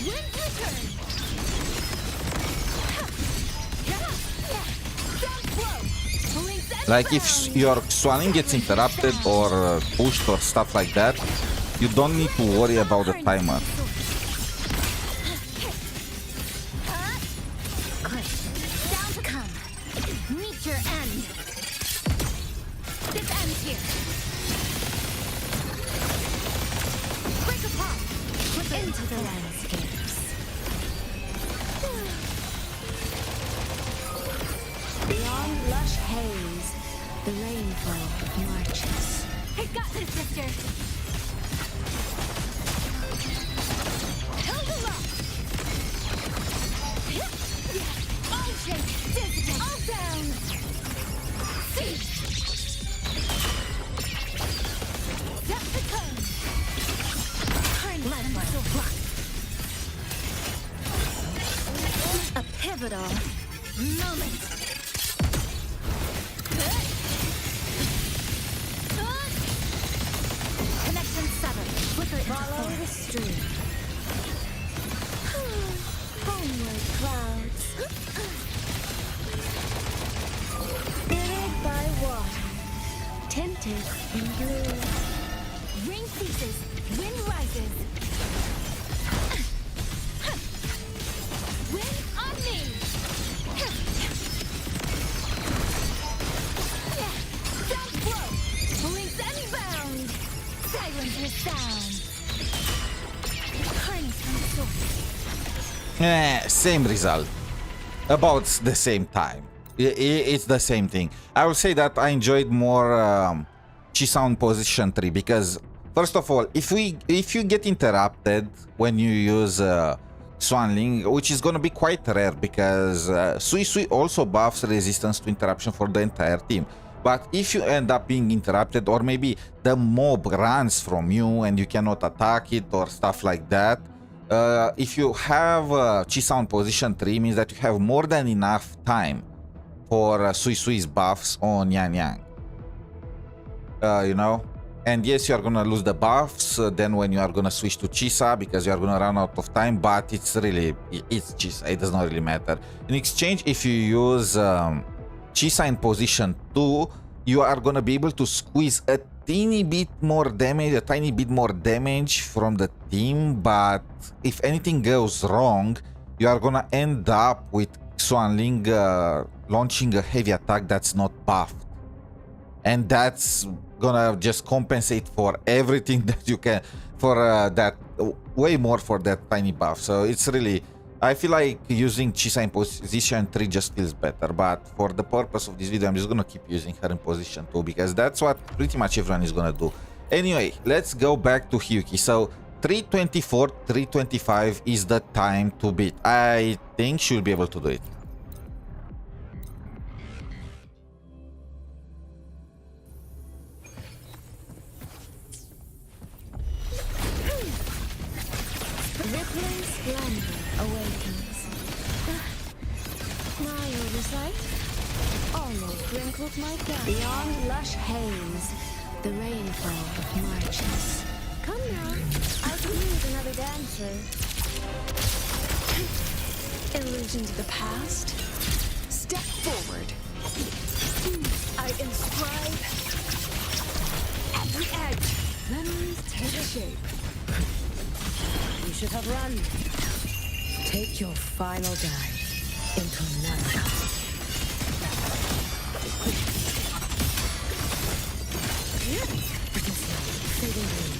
Winds return. Storm flow. Links and Like if your swanning gets interrupted or pushed or stuff like that, you don't need to worry about the timer. down to come. Meet your end. This ends here. Break apart. Into the landscapes. Beyond lush haze, the rainfall marches. I got this, sister. Held them up. All shapes, dissipate. All down. See. Set the cone. Let my block. A pivotal Moment. Connection 7. follow the stream. Homeward clouds. Buried by water, tinted in blue. Rain ceases. Wind rises. Wind on me. Sound flow. Links unbound. Silence your sound. Harness from the source. Same result. About the same time. It's the same thing. I will say that I enjoyed more 𝗖𝗆𝗆𝗆 on position 3 because first of all, if you get interrupted when you use Swanling, which is gonna be quite rare because Suisui also buffs resistance to interruption for the entire team. But if you end up being interrupted or maybe the mob runs from you and you cannot attack it or stuff like that, if you have 𝗖𝗆𝗆𝗆𝗆 on position 3 means that you have more than enough time for Suisui's buffs on Yang Yang. You know? And yes, you are gonna lose the buffs then when you are gonna switch to 𝗖𝗆𝗆 because you are gonna run out of time, but it's 𝗖𝗆𝗆𝗆𝗆, it does not really matter. In exchange, if you use 𝗖𝗆𝗆𝗆𝗆𝗆 in position 2, you are gonna be able to squeeze a tiny bit more damage from the team, but if anything goes wrong, you are gonna end up with Swanling launching a heavy attack that's not buffed. And that's gonna just compensate for everything that you can, for that, way more for that tiny buff. So it's really, I feel like using 𝗖𝗆𝗆𝗆𝗆𝗆 in position 3 just feels better, but for the purpose of this video, I'm just gonna keep using her in position 2 because that's what pretty much everyone is gonna do. Anyway, let's go back to 𝗖𝗆𝗆𝗆𝗆𝗆. So 3:24, 3:25 is the time to beat. I think she'll be able to do it. Rippling splendor awakens. My oversight almost wrinkled my gown. Beyond lush haze, the rainfall marches. Come now, I can use another dancer. Illusions of the past. Step forward. I inscribe every edge. Memories take shape. You should have run. Take your final dive into Naraka. Fading moon.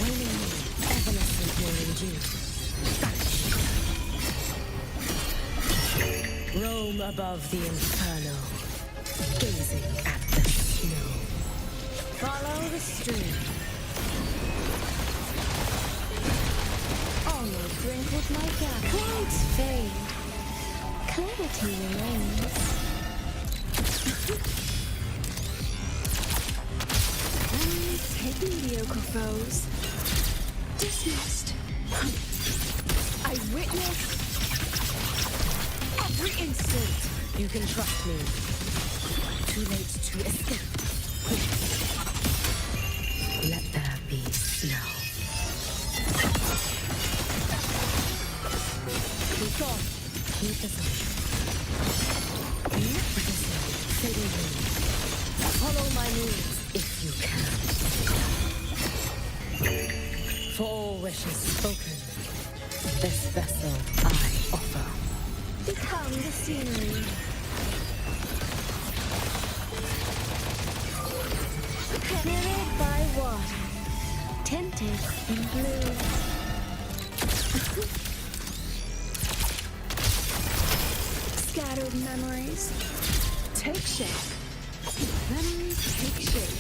Waning moon. Evanescent morning dew. Roam above the inferno, gazing at the snow. Follow the stream. Almost wrinkled my gown. Clouds fade. Clarity remains. mediocre foes. Dismissed. I witness every instant. You can trust me. Too late to escape. Let there be snow. Keep on. Keep the sun. Keep the sun. Fading wind. Follow my moves if you can. For all wishes spoken, this vessel I offer. Become the scenery. Mirrored by water, tinted in blue. Scattered memories. Take shape. Memories take shape.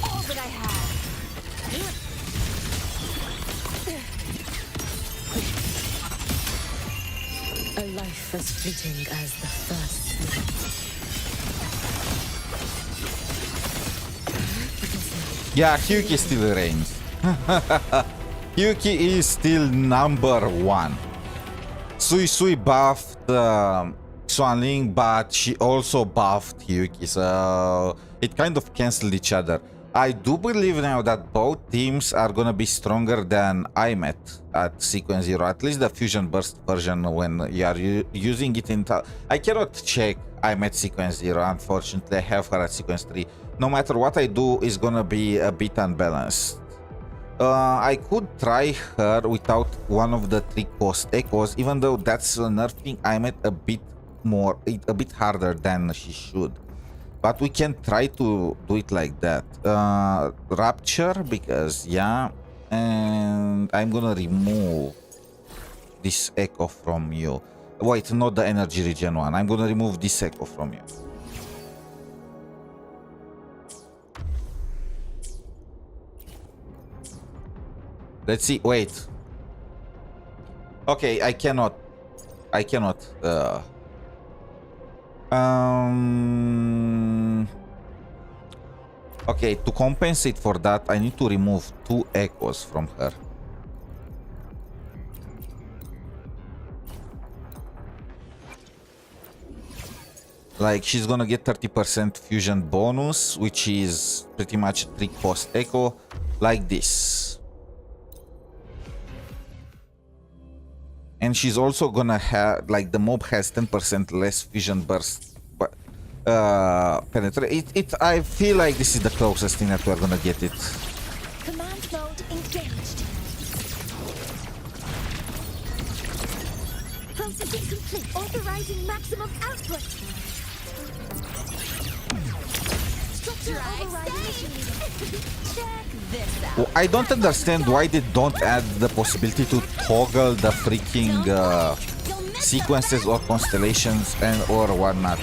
All that I have. A life as fleeting as the first snow. Yeah, 𝗖cie still reigns. 𝗖cie is still number one. Suisui buffed Xuanling, but she also buffed 𝗖cie, so it kind of cancelled each other. I do believe now that both teams are gonna be stronger than 𝗖Met at Sequence 0, at least the Fusion Burst version when you are using it in... I cannot check 𝗖Met Sequence 0, unfortunately. I have her at Sequence 3. No matter what I do, is gonna be a bit unbalanced. I could try her without one of the 3 cost echoes, even though that's nerfing 𝗖Met a bit harder than she should. But we can try to do it like that. Rapture, because yeah, and I'm gonna remove this echo from you. Wait, not the energy regen one. I'm gonna remove this echo from you. Let's see. Wait. Okay, I cannot. Okay, to compensate for that, I need to remove 2 echoes from her. Like, she's gonna get 30% fusion bonus, which is pretty much 3 cost echo, like this. And she's also gonna have, like, the mob has 10% less fusion burst, but penetrate. I feel like this is the closest thing that we're gonna get it. Command mode engaged. Processing complete. Authorizing maximum output. Structure override initiated. Check this out. Well, I don't understand why they don't add the possibility to toggle the freaking sequences or constellations and or whatnot.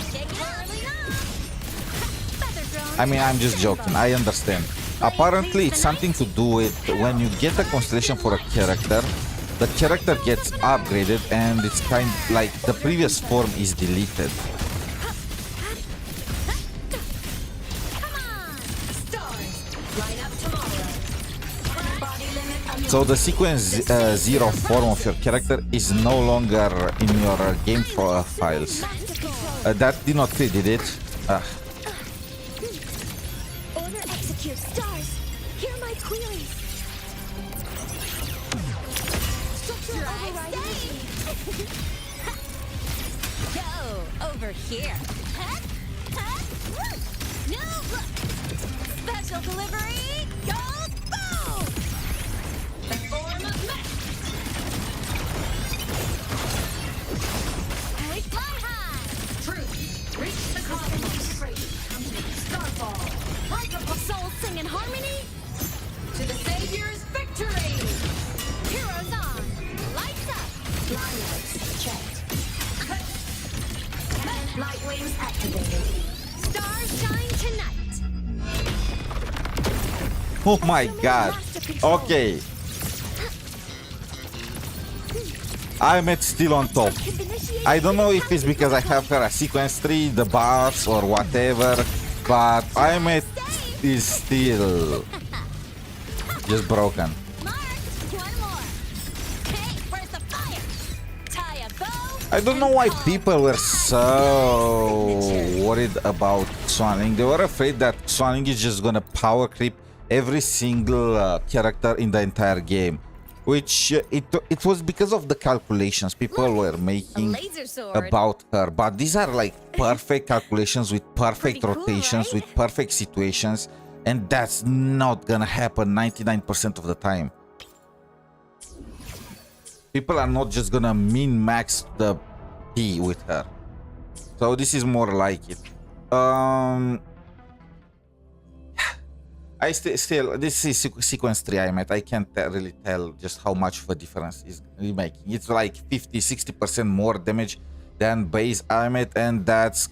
I mean, I'm just joking. I understand. Apparently, it's something to do with when you get a constellation for a character, the character gets upgraded and it's kind of like the previous form is deleted. So the sequence 0 form of your character is no longer in your game files. That did not fit, did it? Order execute. Stars, hear my queries. Structure override initiated. Go over here. No look. Special delivery. Go boom. The form of mech. Take my high. Truth. Reach the cosmos. Starfall. Like a soul sing in harmony. To the Savior's victory. Heroes on. Lights up. Fly lights checked. Light wings activated. Stars shine tonight. Oh my god. Okay. 𝗖Met still on top. I don't know if it's because I have her a sequence 3, the buffs or whatever, but 𝗖Met is still just broken. Mark, one more. Hey, where's the fire? Tie a bow. I don't know why people were so worried about Swanning. They were afraid that Swanning is just gonna power creep every single character in the entire game, which it was because of the calculations people were making Laser sword. about her. But these are like perfect calculations with perfect Pretty cool, rotations, right? with perfect situations, and that's not gonna happen 99% of the time. People are not just gonna min-max the P with her. So this is more like it. I still this is sequence 3 I can't really tell just how much of a difference is making. It's like 50-60% more damage than base Imet, and that's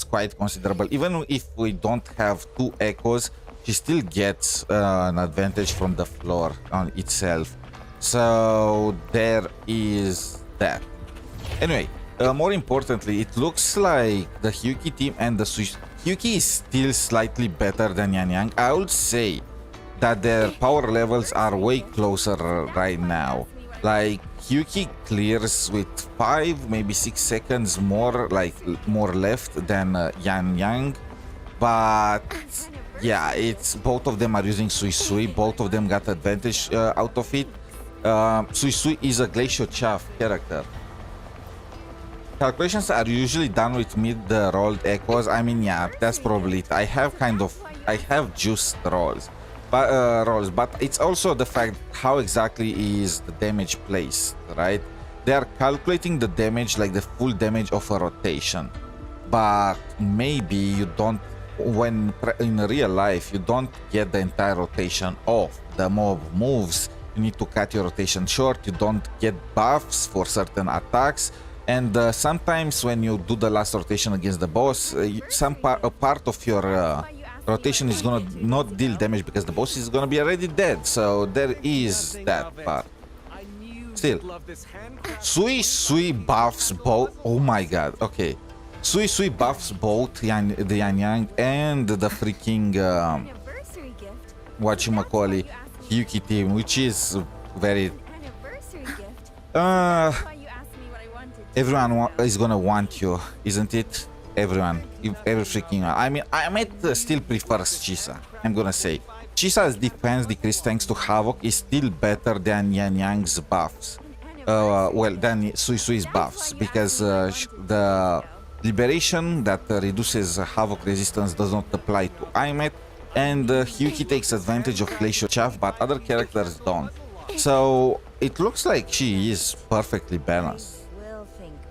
quite considerable. Even if we don't have 2 echoes, she still gets an advantage from the floor on itself. So there is that. Anyway, more importantly, it looks like the 𝗖cie team and the 𝗖cie is still slightly better than Yan Yang. I would say that their power levels are way closer right now. Like 𝗖cie clears with 5, maybe 6 seconds more, like more left than Yan Yang. But yeah, it's both of them are using Suisui. Both of them got advantage out of it. Suisui is a 𝗖cie𝗽𝗆𝗿𝗵 character. Calculations are usually done with mid-rolled echoes. I mean, yeah, that's probably it. I have juiced rolls, but it's also the fact how exactly is the damage placed, right? They are calculating the damage like the full damage of a rotation, but maybe you don't, when in real life you don't get the entire rotation off. The mob moves, you need to cut your rotation short. You don't get buffs for certain attacks. And sometimes when you do the last rotation against the boss, a part of your rotation is gonna not deal damage because the boss is gonna be already dead. So there is that part. Still, Suisui buffs both. Oh my god. Okay, Suisui buffs both the Yan Yang and the freaking Anniversary gift. whatchamacallit 𝗖cie team, which is very. Anniversary gift. Why you asked me what I wanted. Everyone is gonna want you, isn't it? Everyone, every freaking one. I mean, I might still prefer 𝗖cie. I'm gonna say 𝗖cie's defense decrease thanks to Havoc is still better than Yan Yang's buffs. Well, than Suisui's buffs, because the liberation that reduces Havoc resistance does not apply to Imet, and 𝗖cie takes advantage of 𝗖cie𝗽𝗆𝗿𝗵, but other characters don't. So it looks like she is perfectly balanced.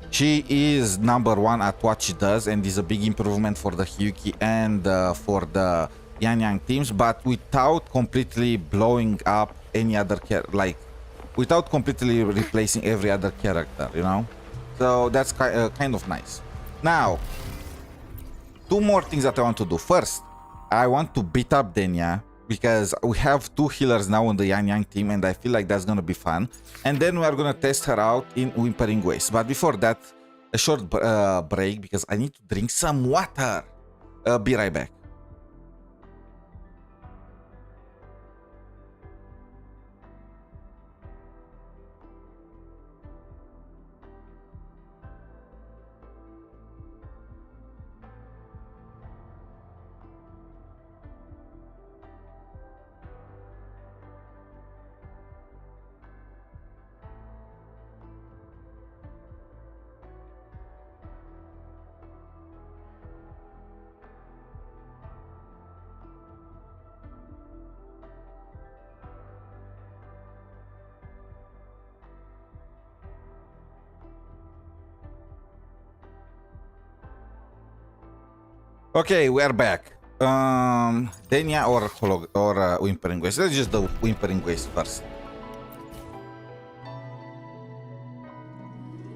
She is #1 at what she does, and is a big improvement for the 𝗖cie and for the Yan Yang teams, but without completely blowing up any other like without completely replacing every other character, you know. So that's kind of nice. Now, 2 more things that I want to do. First, I want to beat up Denia, because we have 2 healers now on the Yan Yang team, and I feel like that's gonna be fun. And then we are gonna test her out in Wuthering Waves. But before that, a short break, because I need to drink some water. Be right back. Okay, we are back. Denia or Wuthering Waves? Let's just do Wuthering Waves first.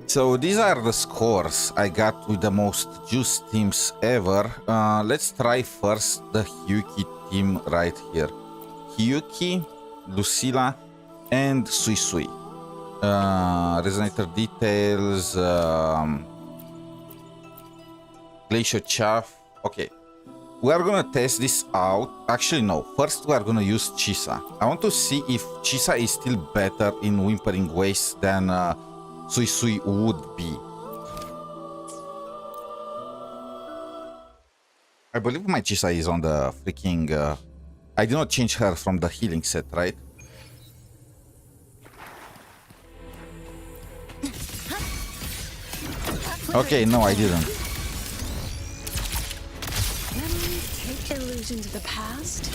So these are the scores I got with the most juiced teams ever. Let's try first the 𝗖cie team right here. 𝗖cie, Lucilla, and Suisui. Resonator details. 𝗖cie𝗽𝗆𝗿𝗵. Okay. We are gonna test this out. Actually, no. First, we are gonna use 𝗖𝗽𝗆𝗆𝗏. I want to see if 𝗖𝗽𝗆𝗆𝗏 is still better in Wuthering Waves than Suisui would be. I believe my 𝗖𝗽𝗆𝗆𝗏 is on the freaking... I did not change her from the healing set, right? Okay, no, I didn't. Take illusions of the past.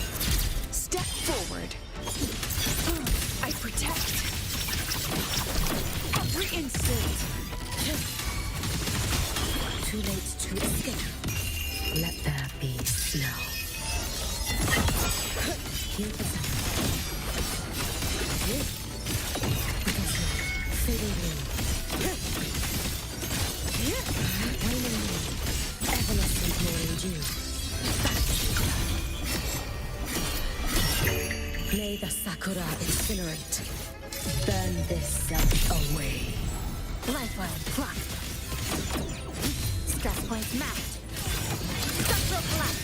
Step forward. I protect. Every instant. Too late to escape. Let there be snow. Heal the sun. Fading moon. Waning moon. Evanescent morning dew. May the sakura incinerate. Burn this self away. Lifeline blocked. Stress points mapped. Structural collapse.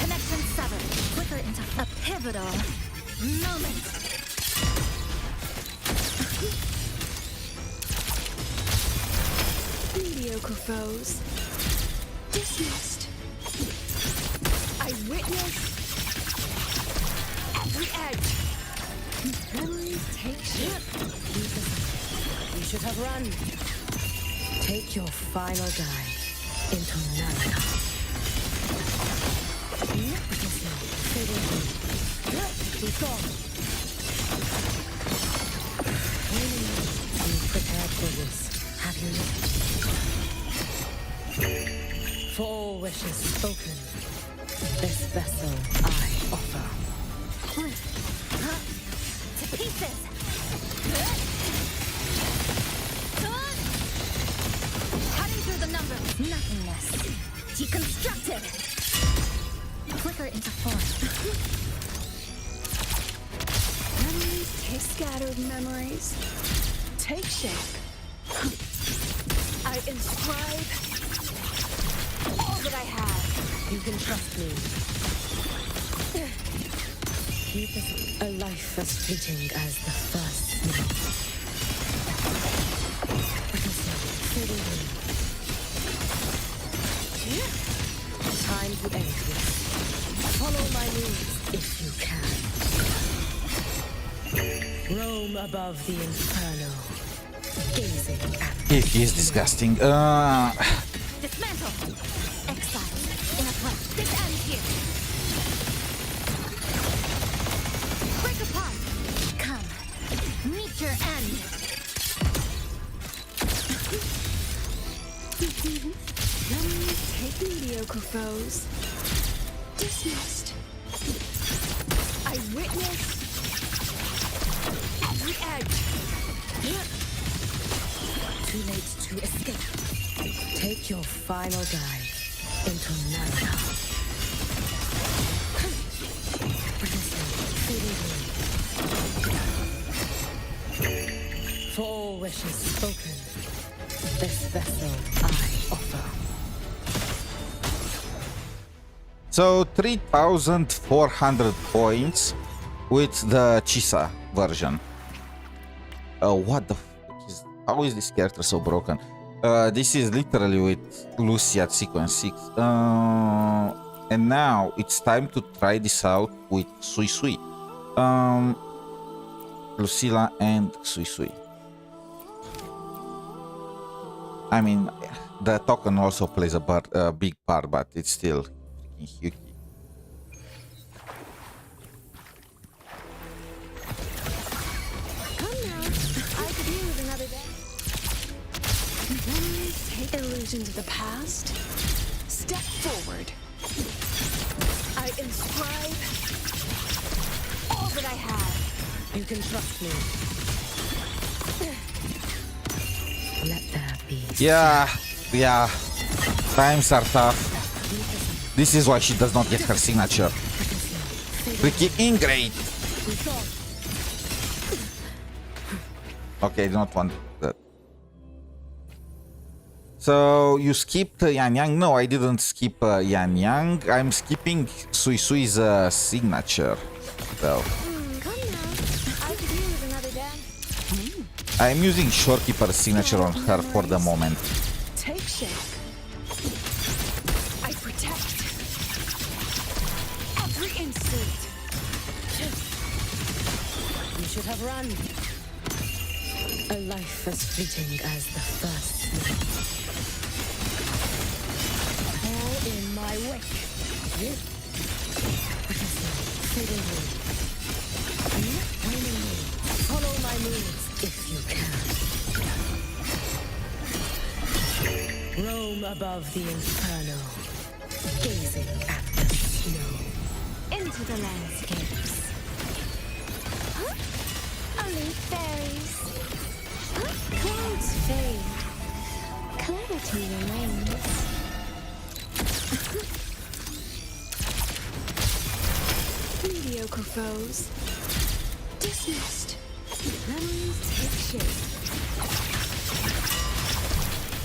Connection severed. Flicker into a pivotal moment. Mediocre foes. Dismissed. I witness every edge. Memories take shape. You should have run. Take your final dive into Naraka. Be gone. You prepared for this, have you not? For all wishes spoken, this vessel I offer. To pieces. Cutting through the numbers. Nothingness. Deconstructed. Flicker into form. Scattered memories take shape. I inscribe all that I have. You can trust me. Keep a life as fleeting as the first snow. Time to end this. Follow my moves if you can. Roam above the inferno, gazing at It is disgusting. Dismantle. Exile. In a play. This ends here. Break apart. Come. Meet your end. Take mediocre foes. Dismissed. I witness every edge. too late to escape. Take your final dive into Naraka. For all wishes spoken, this vessel I offer. So 3,400 points with the 𝗖𝗽𝗆𝗆𝗏 version. What the fuck is... How is this character so broken? This is literally with Lucy at sequence 6. And now it's time to try this out with Suisui. Lucilla and Suisui. I mean, the token also plays a big part, but it's still freaking huge. Come now. I could use another day. Memories take illusions of the past. Step forward. I inscribe all that I have. You can trust me. Let there be. Yeah. Times are tough. This is why she does not get her signature. Freaking ingrate. Okay, I do not want that. So you skipped Yang Yang? No, I didn't skip Yang Yang. I'm skipping Suisui's signature. So Come now. I could use another dance. I'm using Shorekeeper's signature on her for the moment. Take shape. I protect. Every instant. You should have run. A life as fleeting as the first snow. All in my wake. Fading me. Waning me. Follow my moves if you can. Roam above the inferno, gazing at the snow. Into the landscapes. Huh? Only fairies. Huh? Clouds fade. Clarity remains. Mediocre foes. Dismissed. Memories take shape.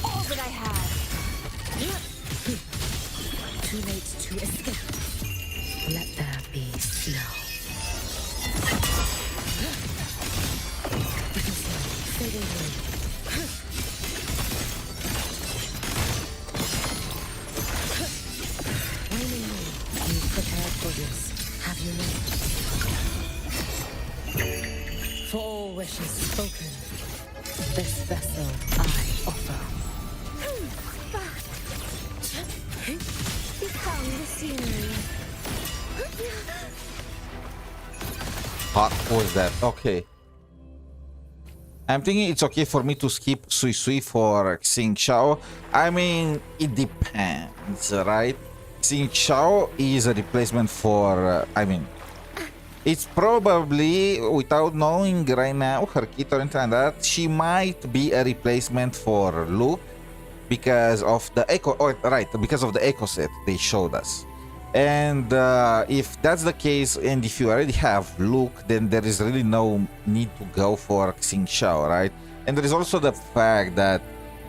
All that I had. Too late to escape. Let there be snow. Fading away. Waning me. You've prepared for this, have you not? For all wishes spoken, this vessel I offer. Become the scenery. What was that? Okay. I'm thinking it's okay for me to skip Suisui for 𝗖cie𝗆𝗆𝗵𝗁. I mean, it depends, right? 𝗖cie𝗆𝗆𝗵𝗁 is a replacement for, it's probably, without knowing right now her kit or anything like that, she might be a replacement for Luke because of the echo, because of the echo set they showed us. And if that's the case, and if you already have Luke, then there is really no need to go for 𝗖cie𝗆𝗆𝗵𝗁, right? And there is also the fact that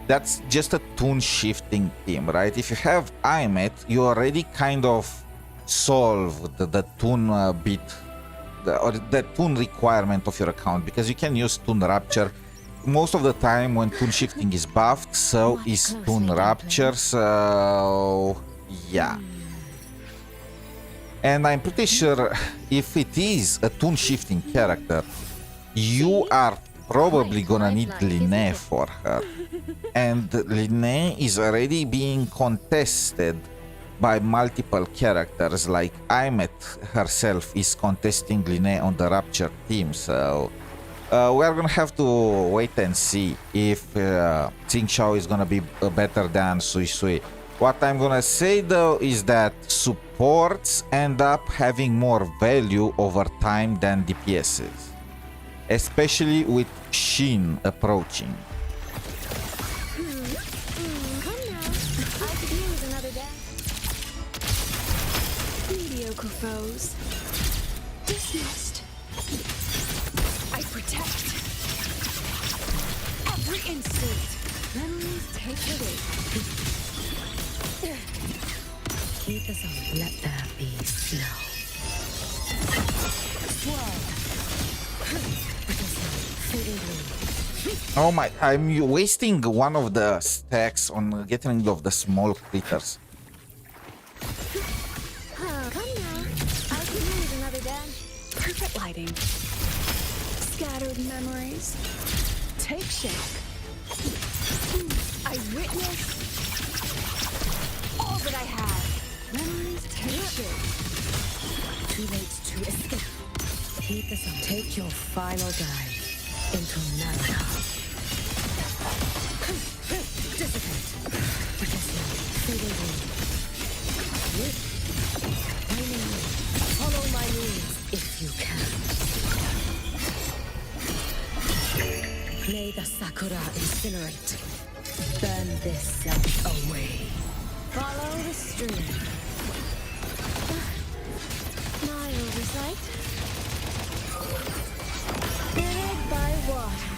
that's just a tune shifting team, right? If you have 𝗖𝗵𝗁, you already kind of solved the tune bit, or the tune requirement of your account, because you can use tune rapture most of the time when tune shifting is buffed, so is tune rapture, so yeah. And I'm pretty sure if it is a tune shifting character, you are probably gonna need 𝗵𝗍 for her. And 𝗵𝗍 is already being contested by multiple characters, like 𝗖𝗵𝗁 herself is contesting 𝗵𝗍 on the Rapture team, so we're gonna have to wait and see if 𝗖cie𝗆𝗆𝗵𝗁 is gonna be better than Suisui. What I'm gonna say though is that supports end up having more value over time than DPSs, especially with Shin approaching. Come now. I could use another dance. Mediocre foes. Dismissed. I protect. Every instant. Memories take the weight. Keep us on. Let there be snow. Swirl. Oh my, I'm wasting one of the stacks on getting rid of the small critters. Come now. I could use another dance. Perfect lighting. Scattered memories. Take shape. I witness all that I had. Memories take shape. Too late to escape. Keep us on. Take your final dive into Naraka. Dissipate. Fade away. Follow my moves if you can. May the Sakura incinerate. Burn this self away. Follow the stream. My oversight. Fed by water.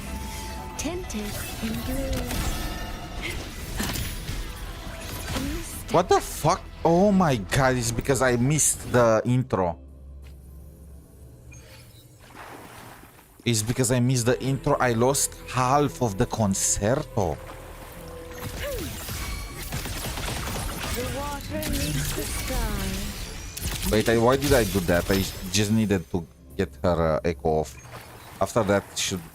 Tinted in blue. What the fuck? Oh my god, it's because I missed the intro. It's because I missed the intro. I lost half of the concerto. The water meets the sky. Wait, why did I do that? I just needed to get her echo off. After that,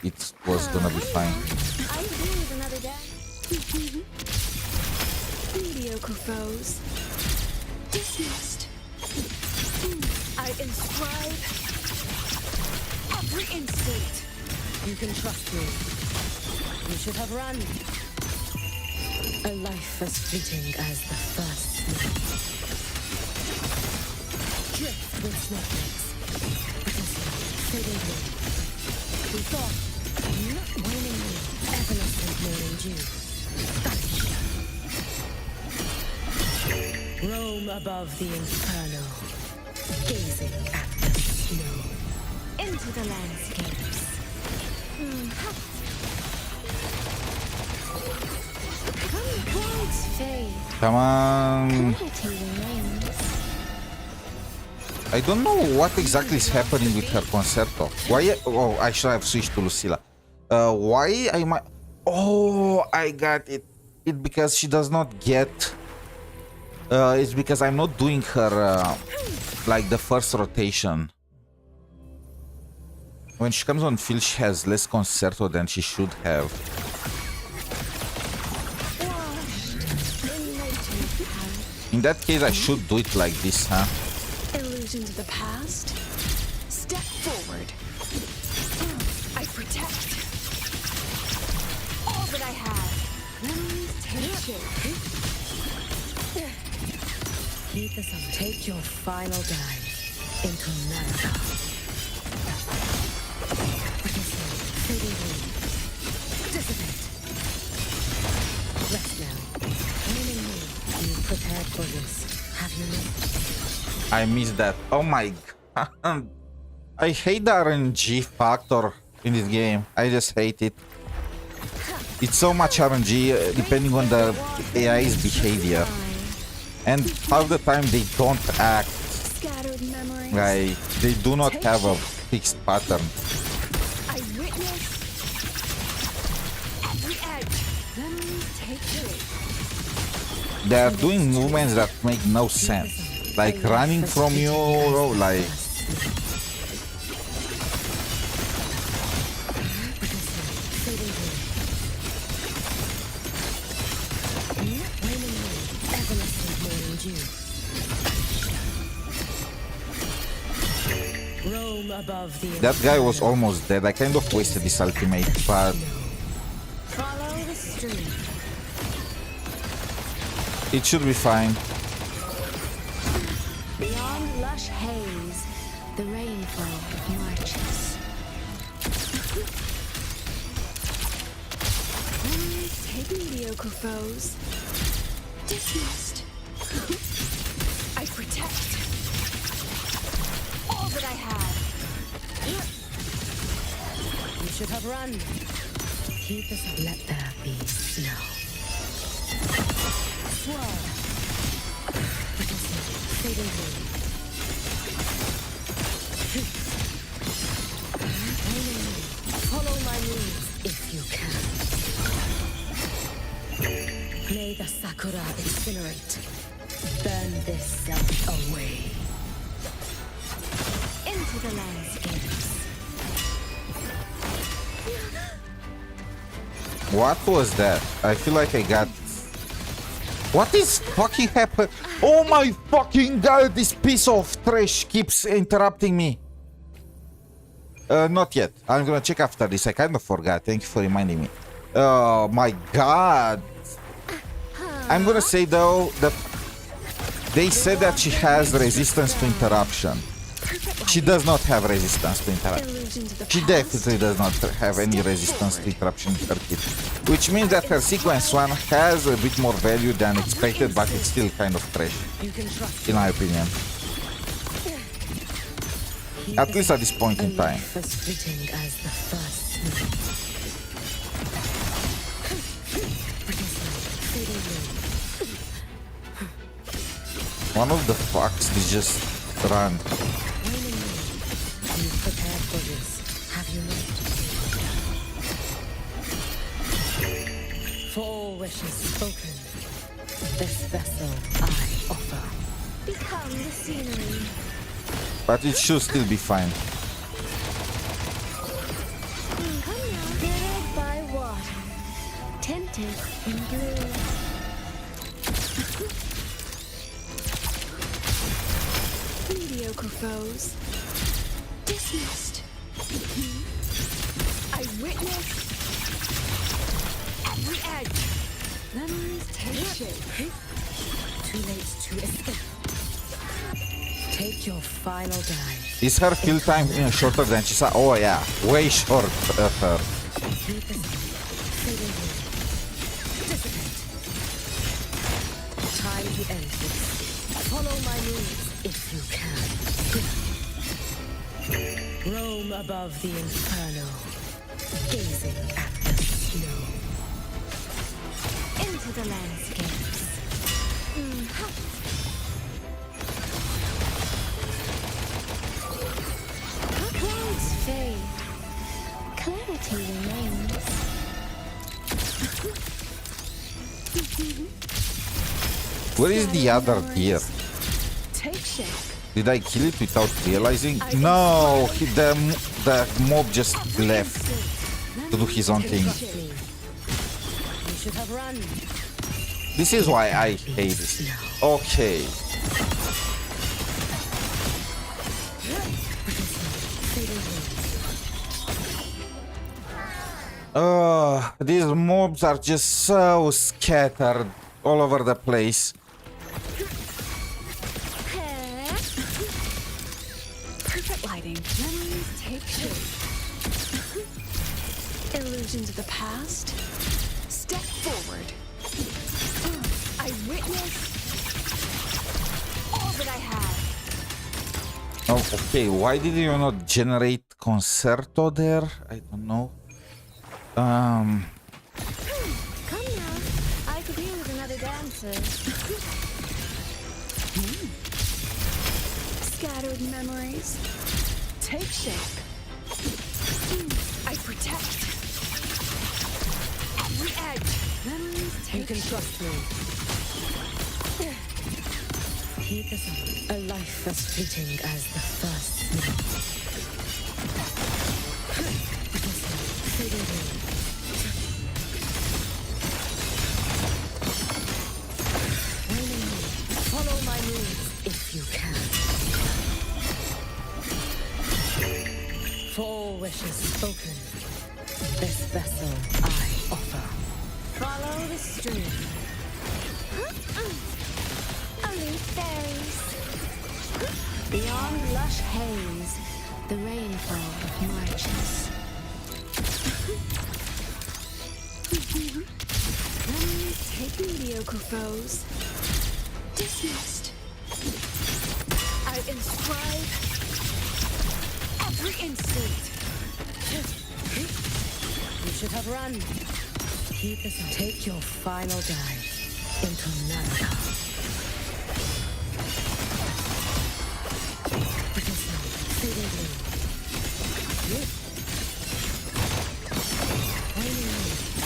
it was gonna be fine. I could use another day. Mediocre foes. Dismissed. I inscribe every instinct. You can trust me. You should have run. A life as fleeting as the first snow. Drift with snowflakes. Fading blue. We thought, not waning moon, evanescent morning dew. Roam above the inferno, gazing at the snow. Into the landscapes. Clouds fade. Come on. Clarity remains. I don't know what exactly is happening with her concerto. Why? Oh, I should have switched to Lucilla. Why I might? Oh, I got it. It because she does not get. It's because I'm not doing her like the first rotation. When she comes on field, she has less concerto than she should have. In that case, I should do it like this, huh? Illusions of the past. Step forward. I protect all that I have. Take shape. Heed the sun. Take your final dive into America. Fading blue. Dissipate. Rest now. Waning moon. You prepared for this, have you not? I missed that. Oh my god. I hate the RNG factor in this game. I just hate it. It's so much RNG depending on the AI's behavior. And half the time they don't act. Scattered memories. Like, they do not have a fixed pattern. I witness every edge. Then take shape. They are doing movements that make no sense. Like running from you, like... That guy was almost dead. I kind of wasted this ultimate, but... Follow the stream. It should be fine. Beyond lush haze, the rainfall marches. Take mediocre foes. Dismissed. I protect all that I have. You should have run. Keep us up. Let there be snow. Swirl. Fading blue. Follow my moves if you can. May the sakura incinerate. Burn this self away. Into the landscapes. What was that? I feel like I got... What is fucking happened? Oh my fucking god, this piece of trash keeps interrupting me. Not yet. I'm gonna check after this. I kind of forgot. Thank you for reminding me. Oh my god. I'm gonna say though that they said that she has resistance to interruption. She does not have resistance to interruption. Illusions of the She past. definitely does not have any resistance to interruption in her kit. Which means that her sequence 1 has a bit more value than expected, but it's still kind of trash, You can trust in my opinion. At least at this point in time. life as fleeting as the first snow. Fading blue. One of the fox is just run. You've prepared for this, have you not? For all wishes spoken, this vessel I offer. Become the scenery. But it should still be fine. Come now. Glittered by water, tinted in blue. Mediocre foes. Dismissed. I witness every edge. Memories take shape. Too late to escape. Take your final dive. Is her kill time shorter than she saw? Oh yeah, way shorter. Keep this fading away. Dissipate. Time to end this. Follow my moves if you can. Roam above the inferno, gazing at the snow. Into the landscapes. Clouds fade. Clarity remains. Where is the other deer? Take shape. Did I kill it without realizing? No, the mob just left to do his own thing. You should have run. This is why I hate this. Okay. These mobs are just so scattered all over the place. Perfect lighting. Memories take shape. Illusions of the past. Step forward. I witness all that I have. Oh, okay. Why did you not generate concerto there? I don't know. Come now. I could use another dancer. Scattered memories. Take shape. I protect every edge. Memories You take can shape. trust me. Keep this up. A life as fleeting as the first snow. Fading away. Follow my moves if you can. For all wishes spoken, this vessel I offer. Follow the stream. Only fairies. Beyond lush haze, the rainfall marches. Memories take mediocre foes. Dismissed. I inscribe every instinct. You should have run. Keep this up. Take your final dive into Naraka. Fading blue.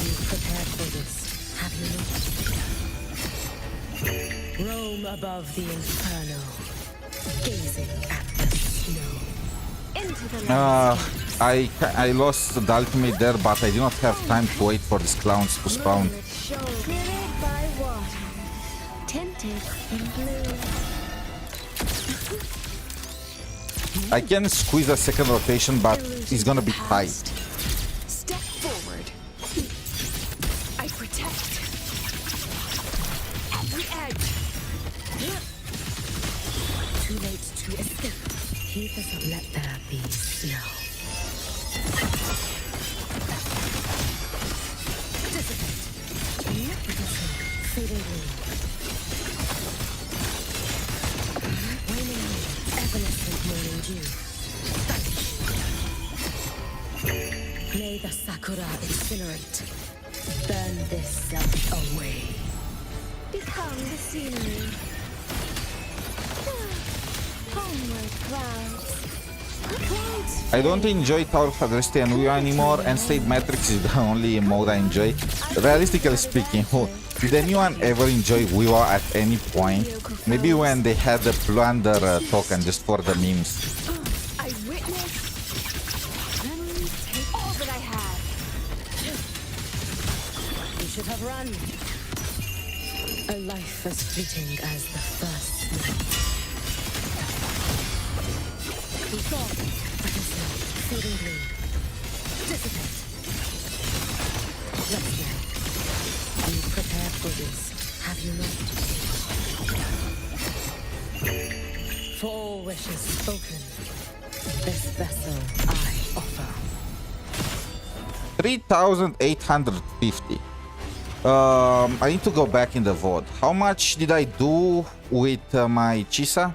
You've prepared for this, have you not? Roam above the inferno, gazing at the snow. Into the landscape. I lost the ultimate there, but I did not have time to wait for these clowns to spawn. Moonlit shore glittered by water, tinted in blue. I can squeeze a second rotation, but it's gonna be tight. Step forward. I protect every edge. Too late to escape. Keep this up. Let there be snow. Dissipate. Fading blue. Waning moon, evanescent morning dew. Vanish. May the sakura incinerate. Burn this self away. Become the scenery. Onward, clouds. I don't enjoy Tower of Adversity and WoW anymore, and State Matrix is the only mode I enjoy. Realistically speaking, did anyone ever enjoy WoW at any point? Maybe when they had the plunder token just for the memes. I witnessed. Let me take all that I had. You should have run. A life as fleeting as the first snow. We fall. Fading blue. Dissipate. Let's go. You prepared for this, have you not? For all wishes spoken, this vessel I offer. 3,850. I need to go back in the VOD. How much did I do with my 𝗖cie?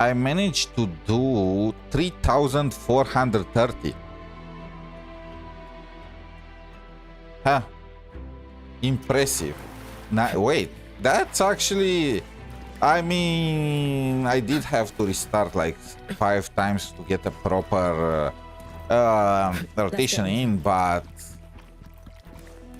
I managed to do 3,430. Huh. Impressive. Now, wait, that's actually... I mean, I did have to restart like 5 times to get a proper rotation in, but...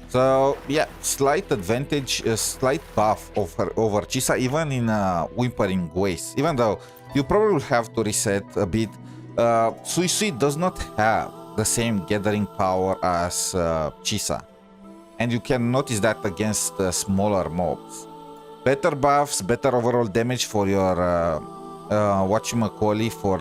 So, yeah, slight advantage, a slight buff over 𝗖cie, even in Wuthering Waves. Even though you probably have to reset a bit. Suisui does not have the same gathering power as 𝗖cie. And you can notice that against smaller mobs. Better buffs, better overall damage for your whatchamacallit for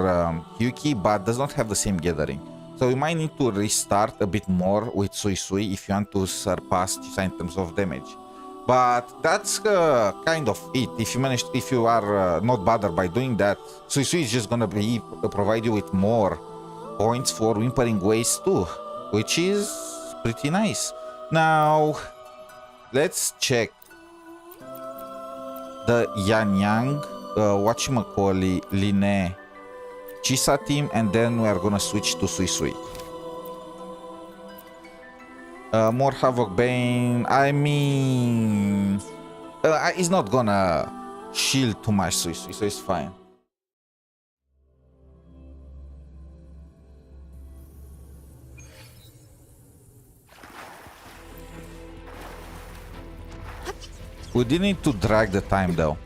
𝗖cie, but does not have the same gathering. So you might need to restart a bit more with Suisui if you want to surpass 𝗖cie in terms of damage. But that's kind of it. If you are not bothered by doing that, Suisui is just gonna provide you with more points for Wuthering Waves too, which is pretty nice. Now, let's check the Yang, whatchamacallit, Line, 𝗖cie team, and then we are gonna switch to Suisui. More Havoc Bane, I mean... it's not gonna shield too much Suisui, so it's fine. We didn't need to drag the time though.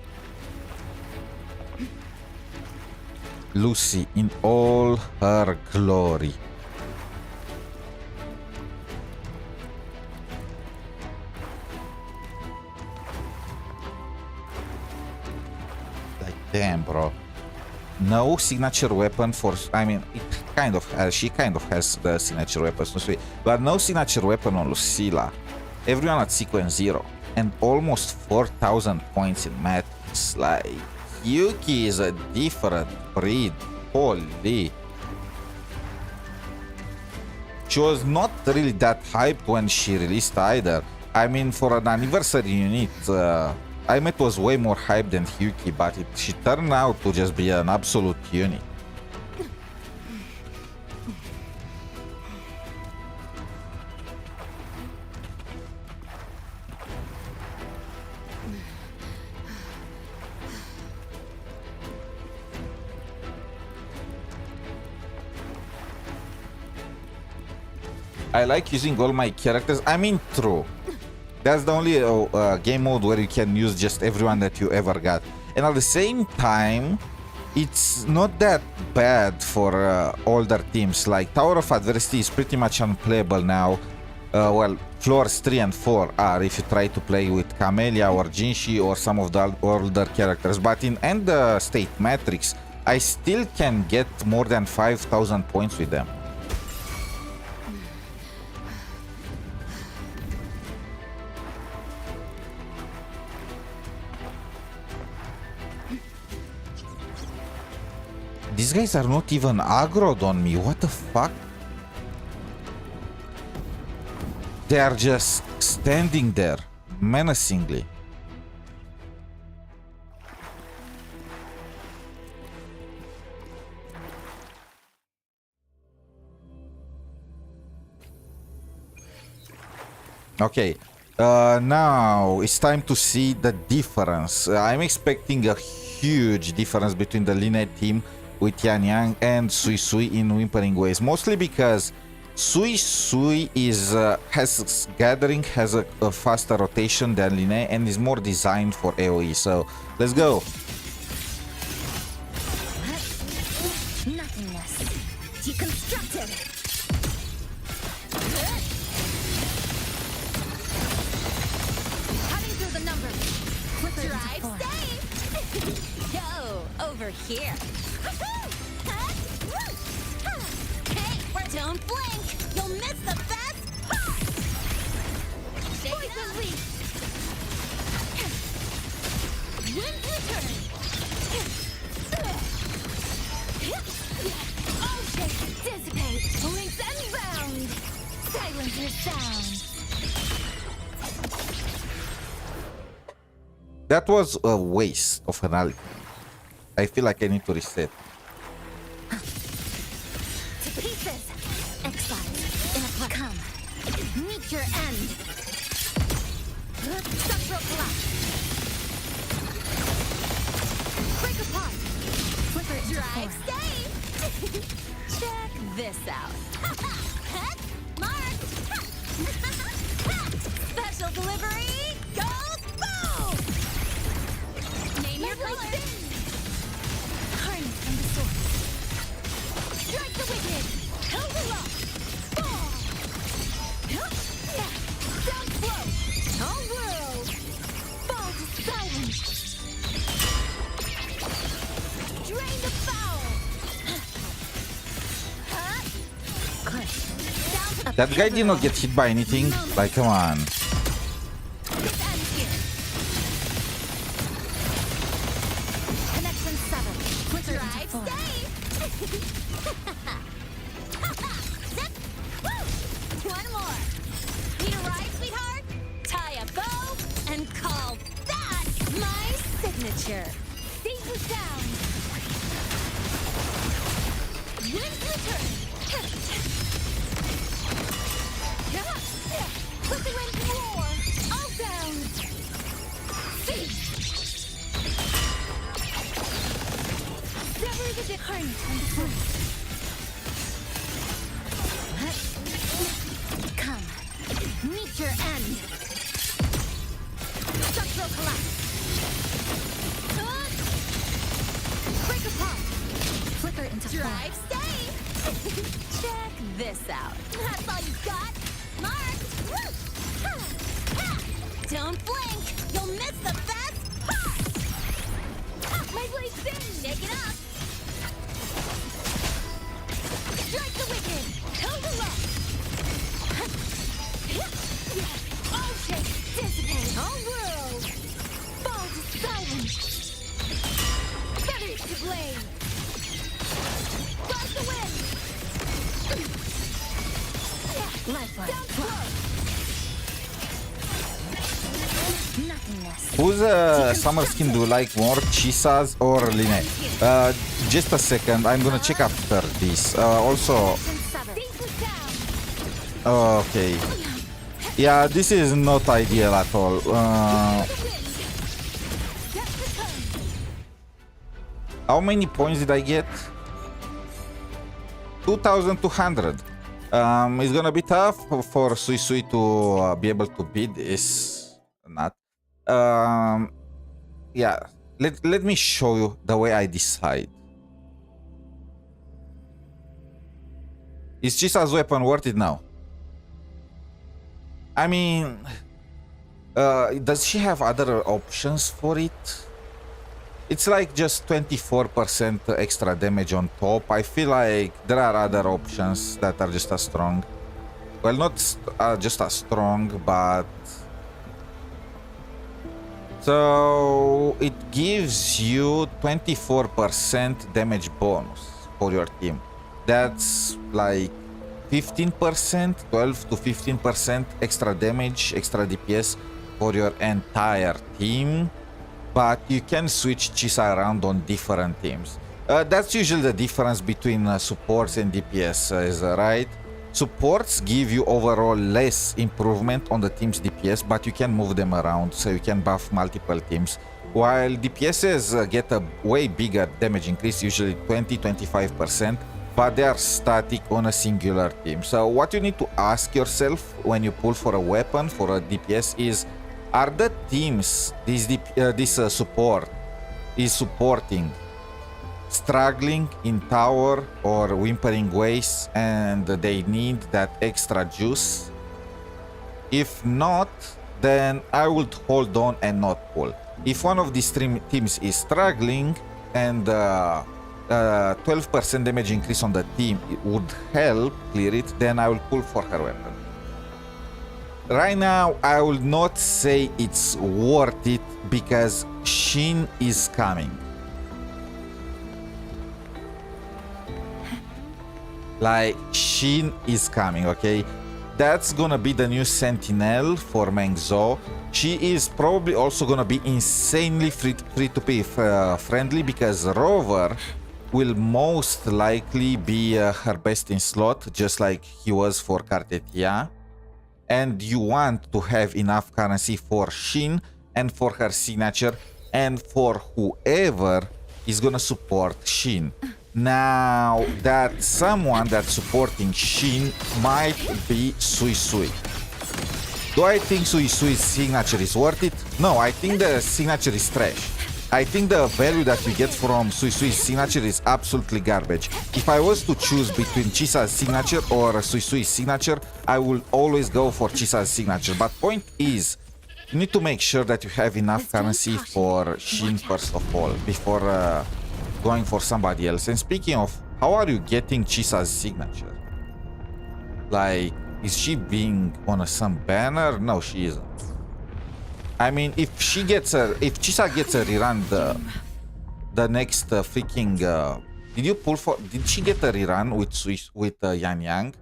Lucy in all her glory. Like, damn, bro. No signature weapon for... I mean, it kind of has... She kind of has the signature weapons, but no signature weapon on Lucilla. Everyone at sequence 0. And almost 4,000 points in Matrix. Like, 𝗖cie is a different breed. Holy. She was not really that hyped when she released either. I mean, for an anniversary unit, IMET was way more hyped than 𝗖cie, but she turned out to just be an absolute unit. I like using all my characters. I mean, true. That's the only game mode where you can use just everyone that you ever got. And at the same time, it's not that bad for older teams. Like Tower of Adversity is pretty much unplayable now. Well, floors 3 and 4 are if you try to play with Camellia or Jinshi or some of the older characters. But in End State Matrix, I still can get more than 5,000 points with them. These guys are not even aggroed on me. What the fuck? They are just standing there menacingly. Okay, now it's time to see the difference. I'm expecting a huge difference between the Linnea team with Yan Yang and Suisui in Wuthering Waves, mostly because Suisui has gathering, has a faster rotation than Linnea and is more designed for AoE. So let's go. Nothingness. Deconstructed. Cutting through the numbers. Drive safe. Yo, over here. Hey, don't blink. You'll miss the best part. Poison leaf. Wind return. All shapes dissipate. Links unbound. Silence your sound. That was a waste of an ally. I feel like I need to reset. To pieces. Exile. In a come. Meet your end. Structural collapse. Break apart. Flipper into drive safe. Check this out. Mark. Special delivery. Goes boom. Name your color. Harness from the source. Strike the wicked. Hold the lock. Fall. Down slow. Whole world. Fall to silence. Drain the foul. That guy did not get hit by anything. Like, come on. This ends here. Connection 7. Drive safe. Zip. Woo. One more. Need a ride, sweetheart? Tie a bow and call that my signature. Safe and sound. Wind return. Put the wind roar. All down. See. Sever the harness from the source. Come. Meet your end. Structural collapse. Break apart. Flicker into drive safe. Check this out. That's all you got. Mark. Don't blink. You'll miss the best part. My blade's thin. Shake it up. Strike the wicked. Hold the lock. All shapes dissipate. All world. Fall to silence. Feathers to blade. Rise the wind. Lifeline. Down slow. Nothingness. Whose summer skin do you like more, 𝗖cie𝗽𝘆𝗶𝗵𝗵 or Linnea? Just a second, I'm gonna check after this. Also, okay. Yeah, this is not ideal at all. How many points did I get? 2,200. It's gonna be tough for Suisui to be able to beat this. Not. Yeah. Let me show you the way I decide. Is 𝗖cie𝗽𝗆𝗆's weapon worth it now? I mean, does she have other options for it? It's like just 24% extra damage on top. I feel like there are other options that are just as strong. Well, not just as strong, but... So it gives you 24% damage bonus for your team. That's like 15%, 12 to 15% extra damage, extra DPS for your entire team. But you can switch 𝗖cie𝗽𝗆𝗆 around on different teams. That's usually the difference between supports and DPS, right? Supports give you overall less improvement on the team's DPS, but you can move them around, so you can buff multiple teams. While DPSs get a way bigger damage increase, usually 20-25%, but they are static on a singular team. So what you need to ask yourself when you pull for a weapon for a DPS is, are the teams this support is supporting struggling in tower or Wuthering Waves and they need that extra juice? If not, then I would hold on and not pull. If one of these teams is struggling and 12% damage increase on the team would help clear it, then I will pull for her weapon. Right now, I will not say it's worth it because Shin is coming. Like, Shin is coming, okay? That's gonna be the new Sentinel for 𝗵𝘁. She is probably also gonna be insanely free-to-play friendly because Rover will most likely be her best in slot, just like he was for Kartetia. And you want to have enough currency for Shin and for her signature and for whoever is gonna support Shin. Now, that someone that's supporting Shin might be Suisui. Do I think Suisui's signature is worth it? No, I think the signature is trash. I think the value that we get from Suisui's signature is absolutely garbage. If I was to choose between 𝗖𝗍↍'s signature or Suisui's signature, I will always go for 𝗖𝗍↍'s signature. But point is, you need to make sure that you have enough currency for Shin first of all, before going for somebody else. And speaking of, how are you getting 𝗖𝗍↍'s signature? Like, is she being on some banner? No, she isn't. I mean, if 𝗖𝗍↍ gets a rerun the next freaking did she get a rerun with Yan Yang?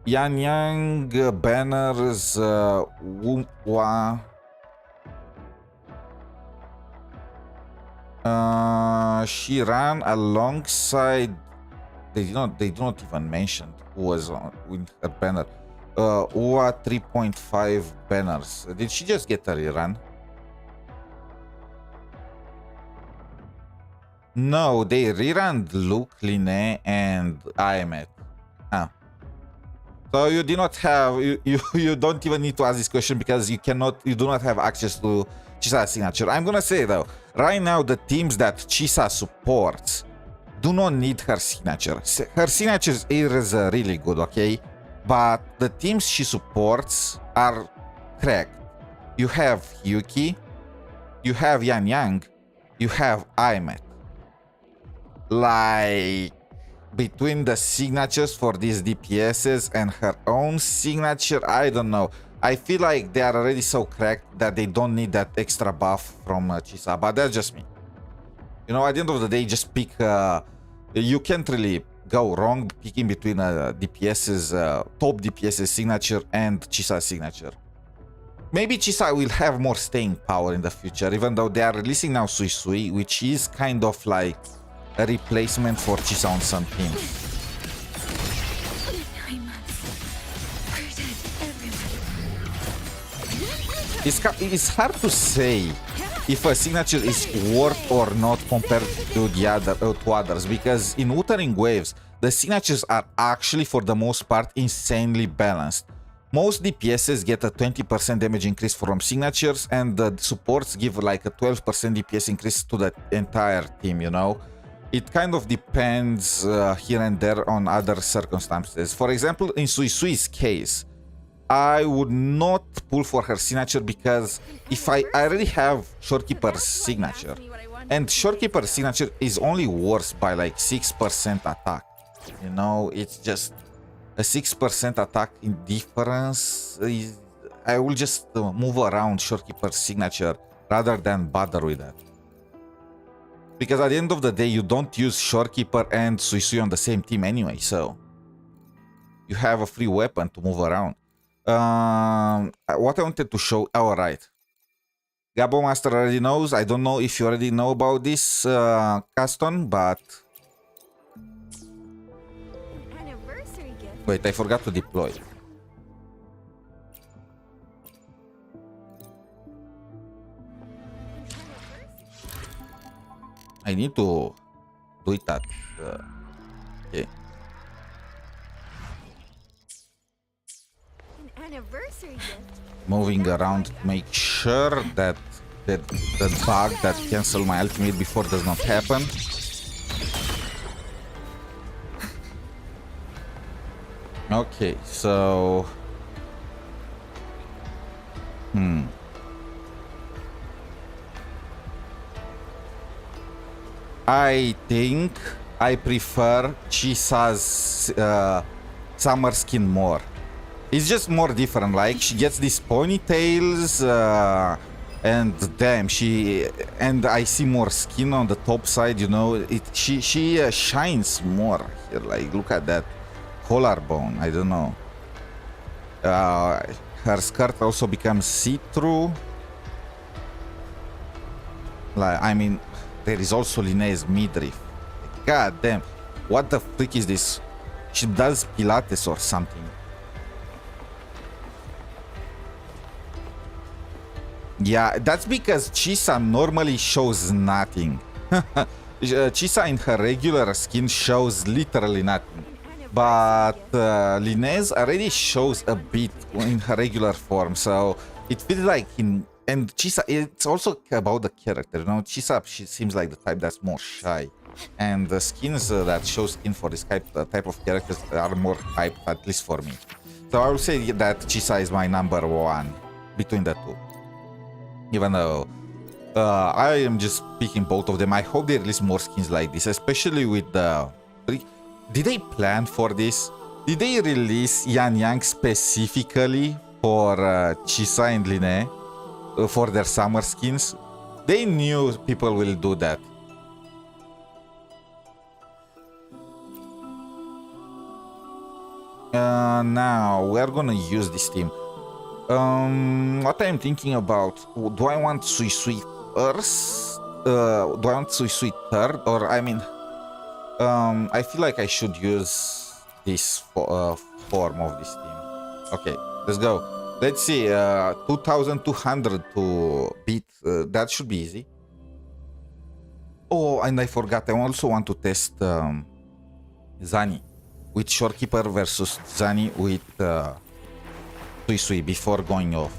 Yan Yang banners she ran alongside, they do not even mention who was on with her banner. 𝗼𝗁 3.5 banners. Did she just get a rerun? No, they rerun Luke, Line, and 𝗖𝗍↍. Ah. So you do not have, you don't even need to ask this question because you do not have access to 𝗖𝗍↍'s signature. I'm gonna say though, right now the teams that 𝗖𝗍↍ supports do not need her signature. Her signature is really good, okay? But the teams she supports are cracked. You have Yuki, you have Yan Yang, you have 𝗖𝗍↍. Like, between the signatures for these DPSs and her own signature, I don't know. I feel like they are already so cracked that they don't need that extra buff from 𝗖𝗍↍, but that's just me. You know, at the end of the day, just pick, you can't really go wrong picking between DPS's top DPS's signature and 𝗖𝗍↍'s signature. Maybe 𝗖𝗍↍ will have more staying power in the future, even though they are releasing now Suisui, which is kind of like a replacement for 𝗖𝗍↍ on some teams. 9 months. Protect everyone. It's hard to say if a signature is worth or not compared to others, because in Wuthering Waves, the signatures are actually for the most part insanely balanced. Most DPSs get a 20% damage increase from signatures, and the supports give like a 12% DPS increase to the entire team, you know? It kind of depends here and there on other circumstances. For example, in Suisui's case, I would not pull for her signature because if I already have Shorekeeper's signature, and Shorekeeper's signature is only worse by like 6% attack. You know, it's just a 6% attack in difference. I will just move around Shorekeeper's signature rather than bother with that. Because at the end of the day, you don't use Shorekeeper and Suisui on the same team anyway, so you have a free weapon to move around. What I wanted to show, alright. Gabo Master already knows. I don't know if you already know about this, Caston, but Wait, I forgot to deploy. I need to do it at... okay. An anniversary gift. Moving around to make sure that the bug that cancel my ultimate before does not happen. Okay, so... I think I prefer 𝗖𝗽𝗆𝗆's summer skin more. It's just more different. Like she gets these ponytails, and damn, and I see more skin on the top side. You know, she shines more here. Like look at that collarbone. I don't know. Her skirt also becomes see-through. Like I mean. There is also 𝗖𝗍's midriff. God damn. What the freak is this? She does Pilates or something. Yeah, that's because 𝗖𝗍 normally shows nothing. 𝗖𝗍 in her regular skin shows literally nothing. But 𝗖𝗍's already shows a bit in her regular form. So it feels like and 𝗖𝗍, it's also about the character, you know. 𝗖𝗍, she seems like the type that's more shy, and the skins that show skin for this type of characters are more hype, at least for me. So I would say that 𝗖𝗍 is my number one between the two. Even though I am just picking both of them. I hope they release more skins like this, especially with the... Did they plan for this? Did they release Yan Yang specifically for 𝗖𝗍 and 𝗖𝗍? For their summer skins? They knew people will do that. Now we are gonna use this team. What I'm thinking about, do I want Suisui first? Do I want Suisui third? Or I mean, I feel like I should use this form of this team. Okay, let's go. Let's see, 2,200 to beat, that should be easy. Oh, and I forgot, I also want to test 𝗍 with Shorekeeper versus 𝗍 with Suisui before going off.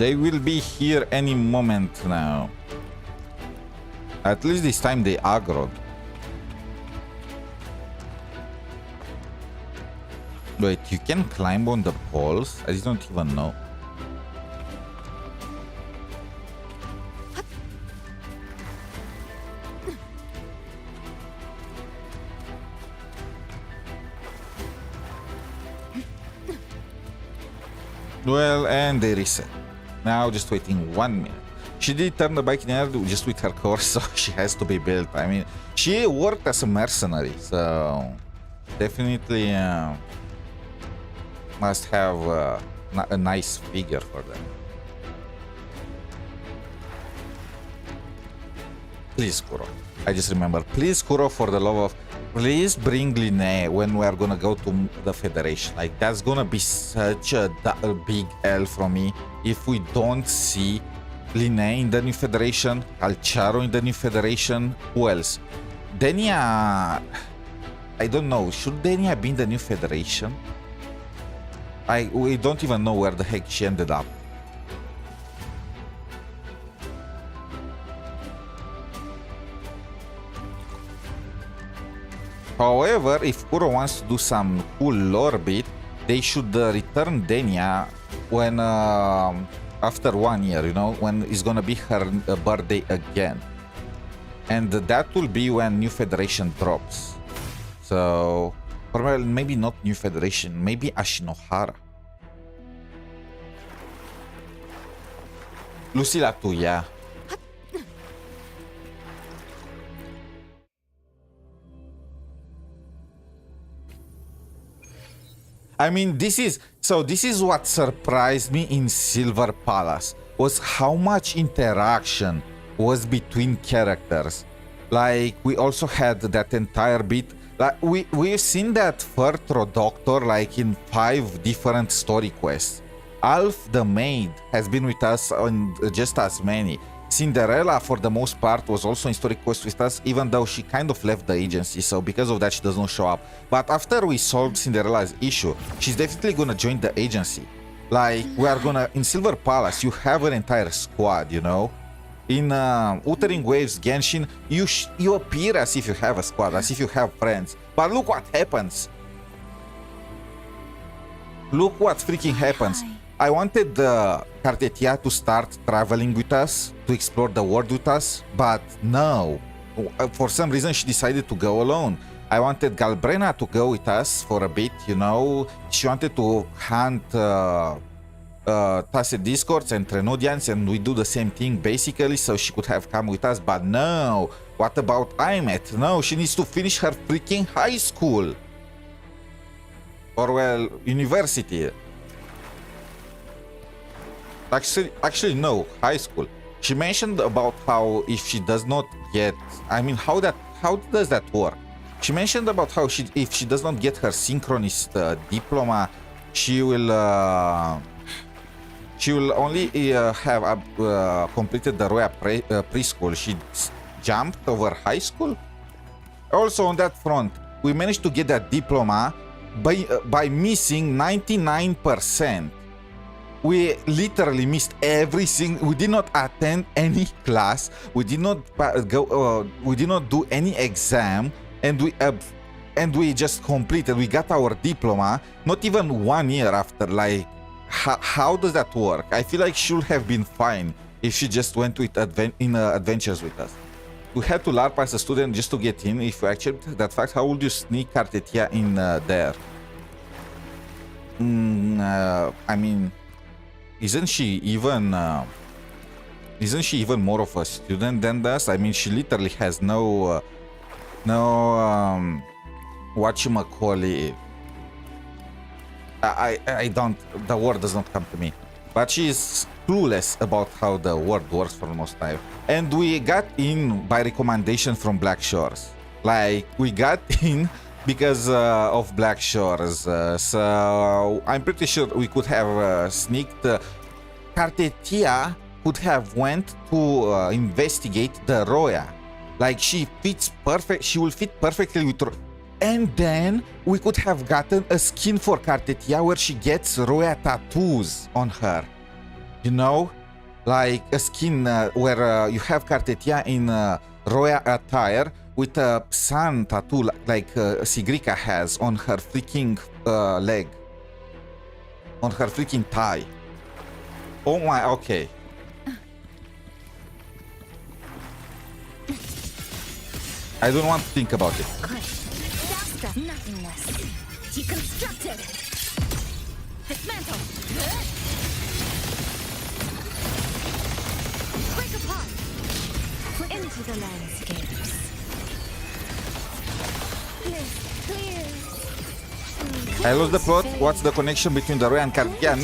They will be here any moment now. At least this time they aggroed. Wait, you can climb on the poles? I don't even know. Well, and they reset. Now just waiting 1 minute. She did turn the bike in air just with her core, so she has to be built. I mean, she worked as a mercenary, so definitely must have a nice figure for them. Please, Kuro. I just remember. Please, Kuro, for the love of... Please bring 𝗖𝗍 when we are gonna go to the Federation. Like, that's gonna be such a big L from me if we don't see 𝗖𝗍 in the new Federation, Alcharo in the new Federation. Who else? Denia... I don't know. Should Denia be in the new Federation? We don't even know where the heck she ended up. However, if Kuro wants to do some cool lore bit, they should return Denia when after 1 year, you know, when it's gonna be her birthday again. And that will be when New Federation drops. So, probably maybe not New Federation, maybe Ashinohara. Lucila too, yeah. I mean, this is what surprised me in Silver Palace, was how much interaction was between characters. Like, we also had that entire bit, like we've seen that Fertro Doctor like in 5 different story quests. Alf the maid has been with us on just as many. Cinderella, for the most part, was also in story quest with us, even though she kind of left the agency, so because of that she does not show up. But after we solved Cinderella's issue, she's definitely gonna join the agency. Like, we are gonna, in Silver Palace, you have an entire squad, you know? In Wuthering Waves, Genshin, you appear as if you have a squad, as if you have friends. But look what happens. Look what freaking happens. I wanted Cartetia to start traveling with us, to explore the world with us, but no. For some reason, she decided to go alone. I wanted Galbrena to go with us for a bit, you know. She wanted to hunt Tacet Discords and Trenodians, and we do the same thing basically, so she could have come with us, but no. What about Aimet? No, she needs to finish her freaking high school. Or, well, university. Actually, no, high school. She mentioned about how if she does not get, I mean, how does that work? She mentioned about how if she does not get her synchronist diploma, she will only have completed the Roya preschool. She jumped over high school. Also on that front, we managed to get that diploma by missing 99%. We literally missed everything. We did not attend any class. We did not go. We did not do any exam, and we just completed. We got our diploma not even 1 year after. Like, how does that work? I feel like she would have been fine if she just went with adventures with us. We had to LARP as a student just to get in. If we accept that fact, how would you sneak Cartetia in there? I mean, isn't she even more of a student than us? I mean, she literally has no whatchamacallit. I don't, the word does not come to me, but she's clueless about how the world works for the most time. And we got in by recommendation from Black Shores. Like, we got in because of Black Shores, so I'm pretty sure we could have sneaked. Cartetia could have went to investigate the Roya. Like, she fits perfect. She will fit perfectly with and then we could have gotten a skin for Cartetia where she gets Roya tattoos on her. You know, like a skin where you have Cartetia in Roya attire with a sun tattoo like 𝗖cie𝗽𝗆𝗆 has on her freaking leg, on her freaking thigh. Oh my, okay. I don't want to think about it. Nothingness. Deconstructed. Dismantle. Break apart. Into the landscapes. Clear. I lost the plot. What's the connection between the Roya and Cartetia?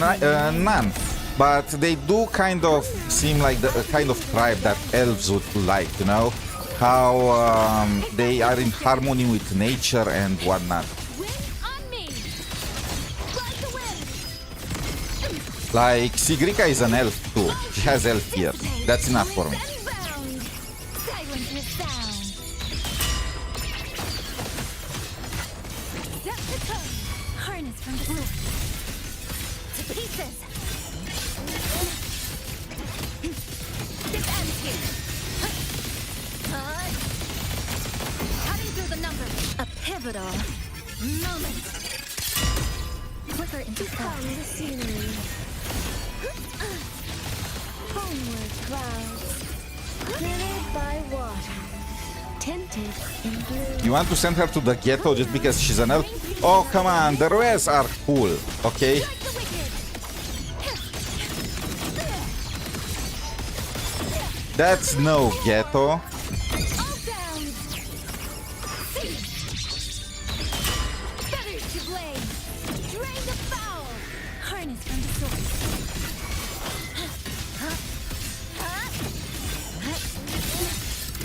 None. But they do kind of seem like the kind of tribe that elves would like, you know? How they are in harmony with nature and whatnot. Like, 𝗖cie𝗽𝗆𝗆 is an elf too. She has elf ears. That's enough for me. Harness from the blue. To pieces. Cutting through the numbers. A pivotal moment. Flicker into the scenery. Homeward clouds. Cleared by water. Tinted in blue. You want to send her to the ghetto just because she's an elf? Oh, come on. The Royas are cool, okay? That's no ghetto. Rain the foul! Harness from the source.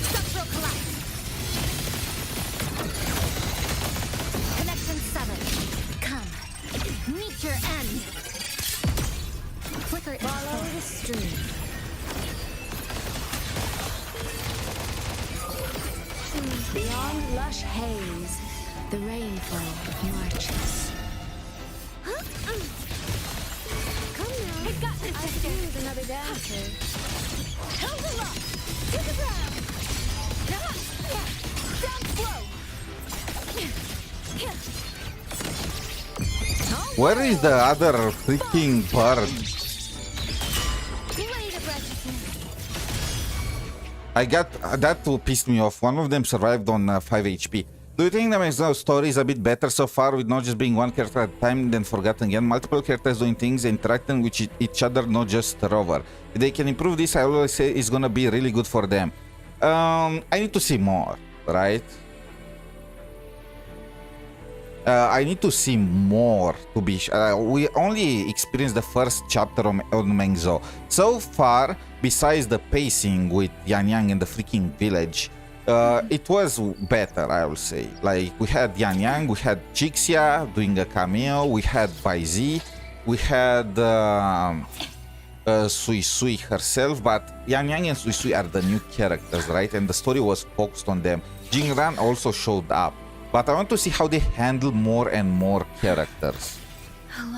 Structural collapse. Connection 7. Come. Meet your end. Flicker. Follow the stream. Beyond lush haze, the rainfall marches. Come now. I got this. I could use another dancer. Held him up. To the ground. Down slow. Where is the other freaking bird? Blade of righteousness. I got that pissed me off. One of them survived on 5 HP. Do you think the Maxwell story is a bit better so far, with not just being one character at a time then forgotten again? Multiple characters doing things, interacting with each other, not just Rover. If they can improve this, I always say it's gonna be really good for them. I need to see more, right? I need to see more to be. We only experienced the first chapter on Mengzhou. So far, besides the pacing with Yan Yang and the freaking village, it was better, I will say. Like, we had Yan Yang, we had 𝗖cie𝗽𝗆𝗵𝗁 doing a cameo, we had 𝗖cie𝗽𝗆𝗆𝗵𝗁, we had Suisui herself, but Yan Yang and Suisui are the new characters, right? And the story was focused on them. Jingran also showed up. But I want to see how they handle more and more characters.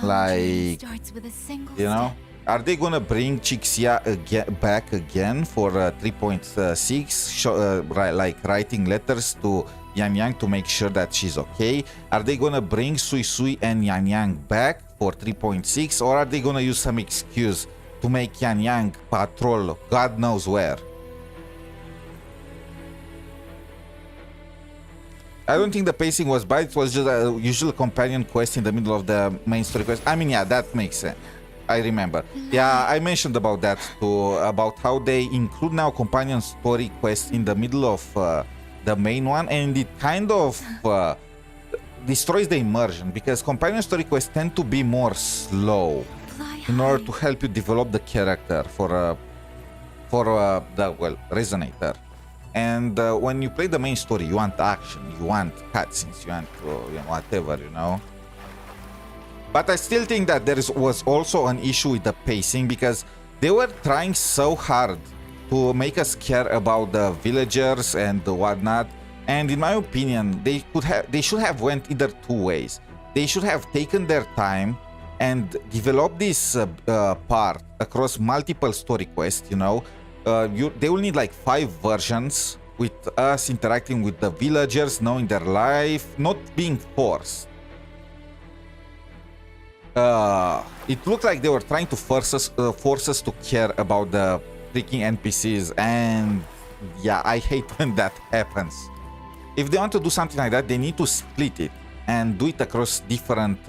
Like, starts with a single you know, are they gonna bring 𝗖cie𝗽𝗆𝗵𝗁 back again for 3.6, like writing letters to Yan Yang to make sure that she's okay? Are they gonna bring Suisui and Yan Yang back for 3.6, or are they gonna use some excuse to make Yan Yang patrol God knows where? I don't think the pacing was bad. It was just a usual companion quest in the middle of the main story quest. I mean, yeah, that makes sense. I remember. Yeah, I mentioned about that too, about how they include now companion story quests in the middle of the main one, and it kind of destroys the immersion, because companion story quests tend to be more slow in order to help you develop the character for the, well, resonator. And when you play the main story, you want action, you want cutscenes, you want you know, whatever, you know. But I still think that there was also an issue with the pacing, because they were trying so hard to make us care about the villagers and whatnot. And in my opinion, they should have went either two ways. They should have taken their time and developed this part across multiple story quests, you know. They will need like 5 versions with us interacting with the villagers, knowing their life, not being forced. It looked like they were trying to force us to care about the freaking NPCs, and yeah, I hate when that happens. If they want to do something like that, they need to split it and do it across different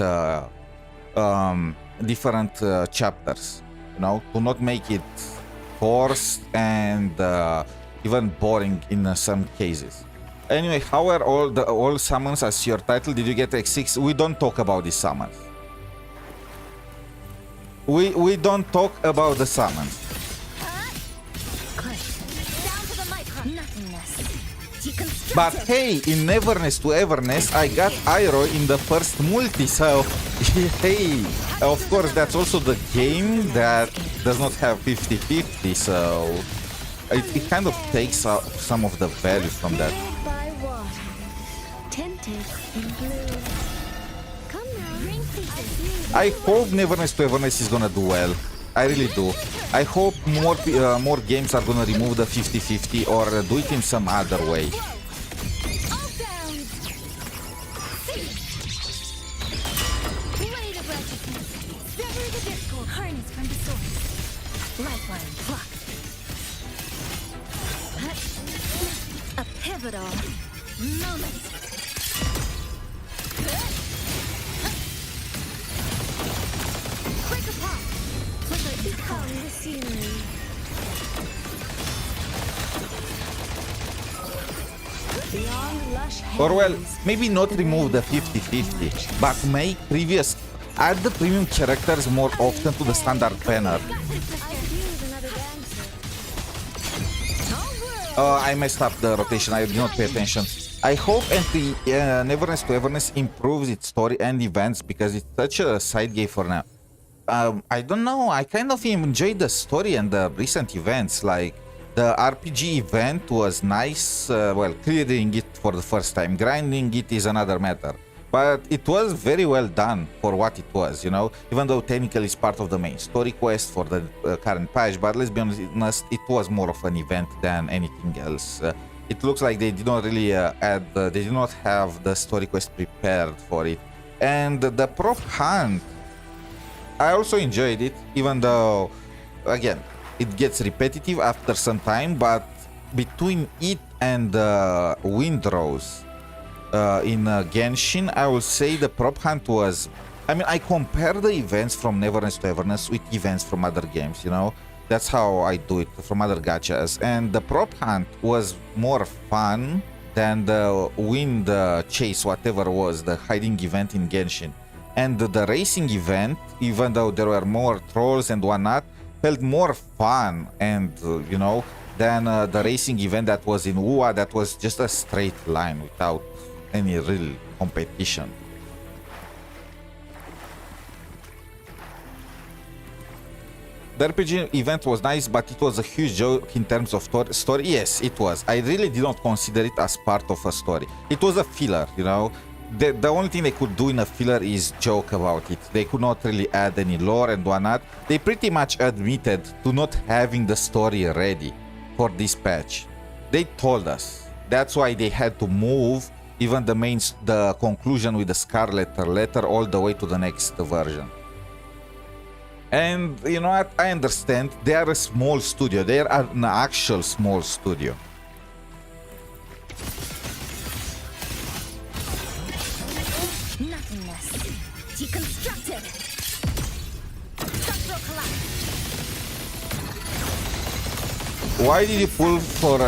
chapters, you know, to not make it forced and even boring in some cases. Anyway, how are all summons as your title? Did you get X6? We don't talk about the summons. We don't talk about the summons. But hey, in Everness to Everness, I got Iroh in the first multi, so hey, of course that's also the game that does not have 50-50, so it kind of takes some of the value from that. By water, tinted in blue. Come now, ring pieces. I hope Everness to Everness is gonna do well. I really do. I hope more games are gonna remove the 50-50 or do it in some other way. A pivotal moment. Break apart. Become the scenery. Beyond lush haze. Or well, maybe not remove the 50-50, but make previous add the premium characters more often to the standard banner. I messed up the rotation, I did not pay attention. I hope Neverness to Everness improves its story and events because it's such a side game for now. I don't know, I kind of enjoyed the story and the recent events. Like the RPG event was nice, well, clearing it for the first time, grinding it is another matter. But it was very well done for what it was, you know, even though technically it's part of the main story quest for the current patch, but let's be honest, it was more of an event than anything else. It looks like they did not really they did not have the story quest prepared for it. And the prop hunt, I also enjoyed it, even though, again, it gets repetitive after some time, but between it and Windrose in Genshin, I will say the prop hunt was... I mean, I compare the events from Neverness to Everness with events from other games, you know? That's how I do it, from other gachas. And the prop hunt was more fun than the wind chase, whatever was, the hiding event in Genshin. And the racing event, even though there were more trolls and whatnot, felt more fun and, you know, than the racing event that was in Wuwa, that was just a straight line without any real competition. The RPG event was nice, but it was a huge joke in terms of story. Yes, it was. I really did not consider it as part of a story. It was a filler, you know. The only thing they could do in a filler is joke about it. They could not really add any lore and whatnot. They pretty much admitted to not having the story ready for this patch. They told us. That's why they had to move even the conclusion with the Scarlet Letter all the way to the next version. And you know what? I understand. They are a small studio. They are an actual small studio. Nothingness. Deconstructed. Structural collapse. Why did you pull for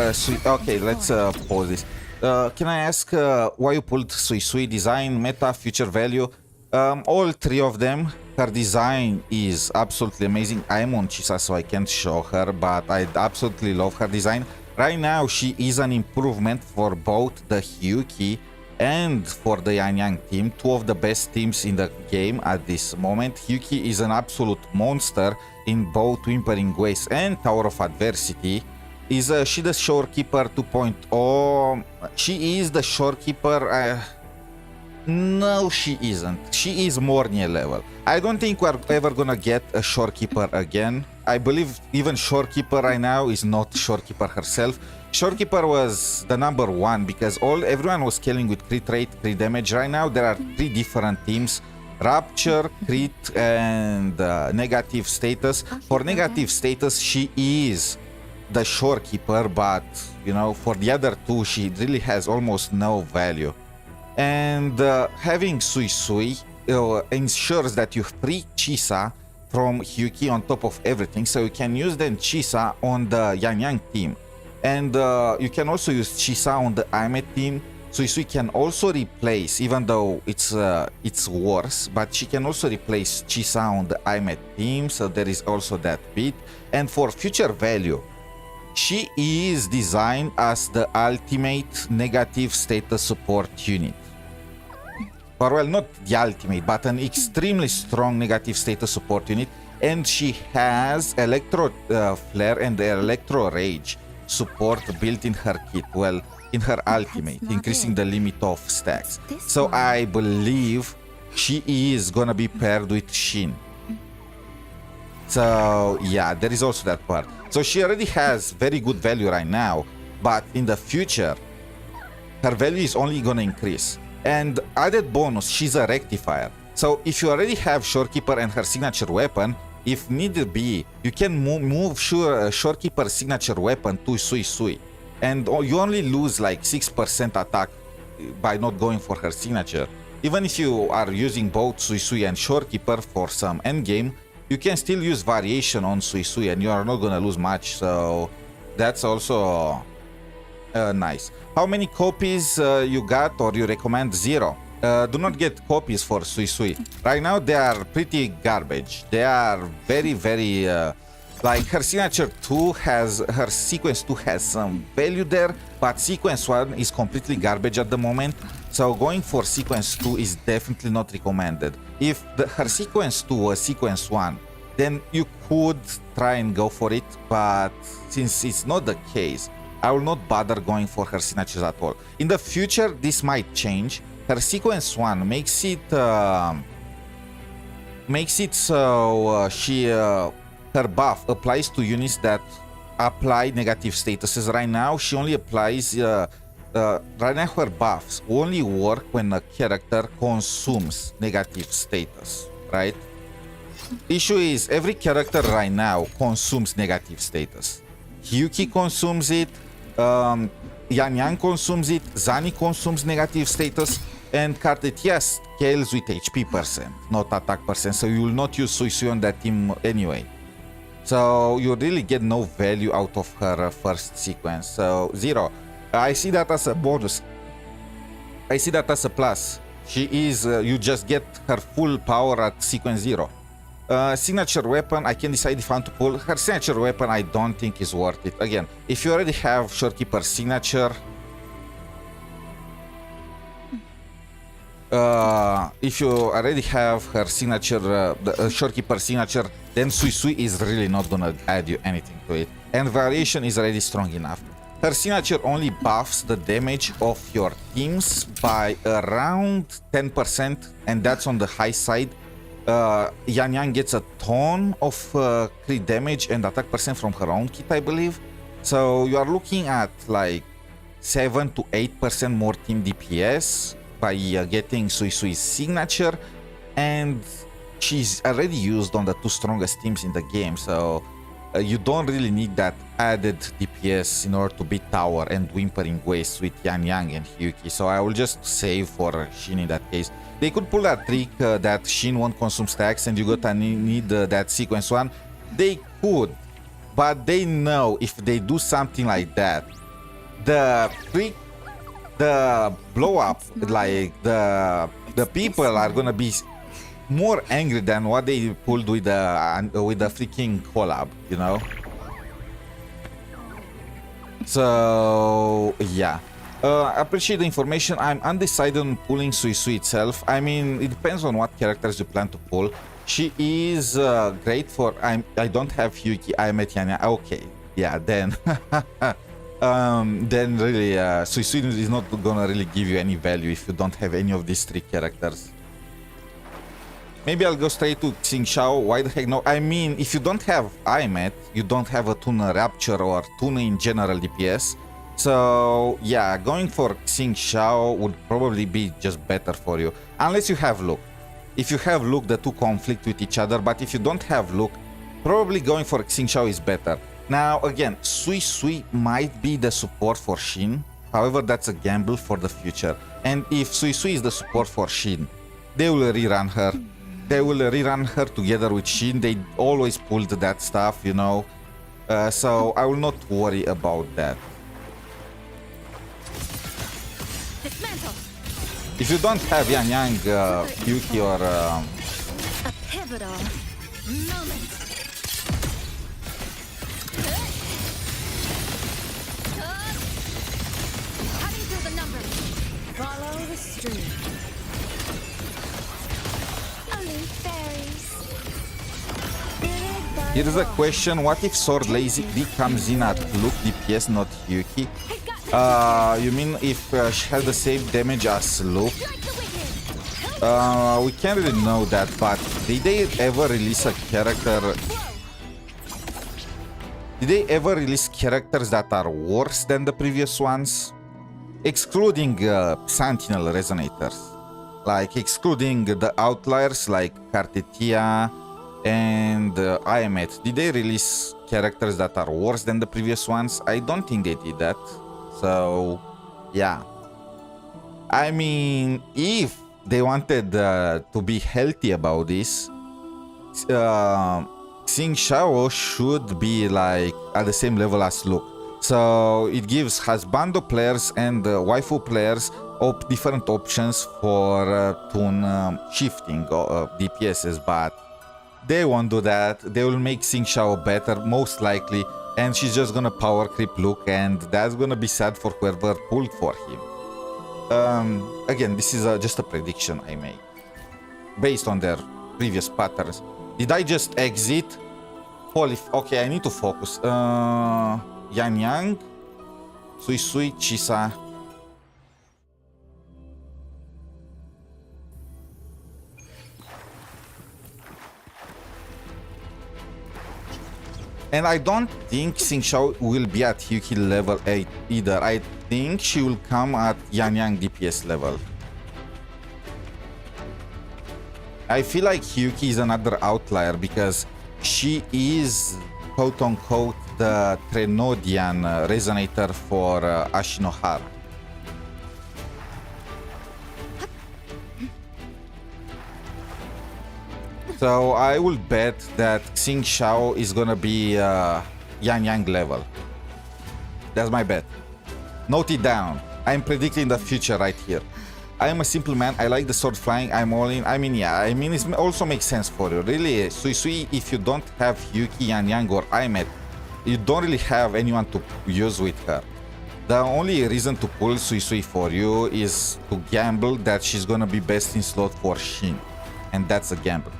okay, let's pause this. Can I ask why you pulled Suisui? Design, meta, future value? All three of them. Her design is absolutely amazing. I'm on 𝗖cie, so I can't show her, but I absolutely love her design. Right now, she is an improvement for both the 𝗖cie and for the Yang team, two of the best teams in the game at this moment. 𝗖cie is an absolute monster in both Wuthering Waves and Tower of Adversity. Is she the Shorekeeper 2.0? She is the Shorekeeper. No, she isn't. She is Mornye level. I don't think we're ever gonna get a Shorekeeper again. I believe even Shorekeeper right now is not Shorekeeper herself. Shorekeeper was the #1 because everyone was killing with crit rate, crit damage. Right now there are 3 different teams: Rapture, Crit, and Negative Status. For Negative Status, she is the Shorekeeper, but you know, for the other 2, she really has almost no value. And having Suisui ensures that you free 𝗖cie from 𝗖cie on top of everything, so you can use then 𝗖cie on the Yang team. And you can also use 𝗖cie on the 𝗖Me team. Suisui can also replace, even though it's worse, but she can also replace 𝗖cie on the 𝗖Me team, so there is also that bit. And for future value, she is designed as the ultimate negative status support unit. Or well, not the ultimate, but an extremely strong negative status support unit. And she has Electro Flare and Electro Rage support built in her kit, well, in her ultimate, increasing the limit of stacks. So I believe she is gonna be paired with Shin. So yeah, there is also that part. So she already has very good value right now, but in the future, her value is only gonna increase. And added bonus, she's a rectifier. So if you already have Shorekeeper and her signature weapon, if need be, you can move Shorekeeper's signature weapon to Suisui. And you only lose like 6% attack by not going for her signature. Even if you are using both Suisui and Shorekeeper for some endgame, you can still use variation on Suisui and you are not gonna lose much. So that's also nice. How many copies you got, or you recommend? 0. do not get copies for Suisui. Right now they are pretty garbage. They are very, very like her signature 2 has, her sequence 2 has some value there, but sequence 1 is completely garbage at the moment. So going for sequence 2 is definitely not recommended. If her sequence 2 was sequence 1, then you could try and go for it, but since it's not the case, I will not bother going for her signatures at all. In the future, this might change. Her sequence 1 makes it so her buff applies to units that apply negative statuses. Right now, she only applies right now her buffs only work when a character consumes negative status, right? Issue is every character right now consumes negative status. 𝗖cie consumes it, Yang consumes it, Zani consumes negative status, and 𝗿𝗏𝗆 scales with HP %, not attack %, so you will not use Suisui on that team anyway. So you really get no value out of her first sequence. So 0. I see that as a bonus. I see that as a plus. She is, you just get her full power at sequence 0. Signature weapon, I can decide if I want to pull. Her signature weapon, I don't think is worth it. Again, if you already have Shorekeeper signature, if you already have her signature, the Shorekeeper signature, then Suisui is really not gonna add you anything to it. And variation is already strong enough. Her signature only buffs the damage of your teams by around 10%, and that's on the high side. Yang gets a ton of crit damage and attack % from her own kit, I believe. So you are looking at like 7 to 8% more team DPS by getting Suisui's signature, and she's already used on the 2 strongest teams in the game, so you don't really need that added DPS in order to beat Tower and Wuthering Waves with Yang and 𝗖cie. So I will just save for Xin in that case. They could pull that trick that Xin won't consume stacks and you gotta need that sequence 1. They could, but they know if they do something like that, the blow up, like the people are gonna be more angry than what they pulled with the freaking collab, you know. So yeah, appreciate the information. I'm undecided on pulling Suisui itself. I mean, it depends on what characters you plan to pull. She is great for. I don't have 𝗖cie. I'm at Yanya. Okay, yeah, then then really Suisui is not gonna really give you any value if you don't have any of these 3 characters. Maybe I'll go straight to 𝗖cie𝗆𝗆𝗵𝗁. Why the heck no? I mean, if you don't have 𝗖Met, you don't have a Tuna Rapture or Tuna in general DPS. So yeah, going for 𝗖cie𝗆𝗆𝗵𝗁 would probably be just better for you. Unless you have Luke. If you have Luke, the 2 conflict with each other. But if you don't have Luke, probably going for 𝗖cie𝗆𝗆𝗵𝗁 is better. Now again, Suisui might be the support for Xin. However, that's a gamble for the future. And if Suisui is the support for Xin, they will rerun her. They will rerun her together with Xin. They always pulled that stuff, you know. So I will not worry about that. Dismantle. If you don't have Yang, 𝗖cie or A pivotal moment. Cutting through the numbers. Follow the stream. Only fairies. Here's a question: what if Sword Lazy comes in at Luke DPS, not 𝗖cie? You mean if she has the same damage as Luke? We can't really know that, but did they ever release a character? Did they ever release characters that are worse than the previous ones? Excluding Sentinel Resonators. Like excluding the outliers like 𝗿𝗏𝗆𝗆𝗆𝗆 and 𝗖Met. Did they release characters that are worse than the previous ones? I don't think they did that. So yeah. I mean, if they wanted to be healthy about this, 𝗖cie𝗆𝗆𝗆𝗆𝗁 should be like at the same level as Luke. So it gives husbando players and waifu players different options for tune shifting DPSs, but they won't do that. They will make 𝗖cie𝗆𝗆 better, most likely, and she's just gonna power creep Luke, and that's gonna be sad for whoever pulled for him. Again, this is just a prediction I made based on their previous patterns. Did I just exit? Holy okay, I need to focus. Yan Yang, Suisui, 𝗖cie𝗍𝗆. And I don't think 𝗖cie𝗆𝗆 will be at 𝗖cie level 8 either. I think she will come at Yan Yang DPS level. I feel like 𝗖cie is another outlier because she is quote-unquote the Trenodian resonator for Ashinohara. So I will bet that 𝗖cie𝗆𝗆 is gonna be Yan Yang level. That's my bet. Note it down. I'm predicting the future right here. I am a simple man. I like the sword flying. I'm all in. I mean, yeah. I mean, it also makes sense for you. Really, Suisui, if you don't have 𝗖cie, Yan Yang, or 𝗖𝗵, you don't really have anyone to use with her. The only reason to pull Suisui for you is to gamble that she's gonna be best in slot for Xin, and that's a gamble.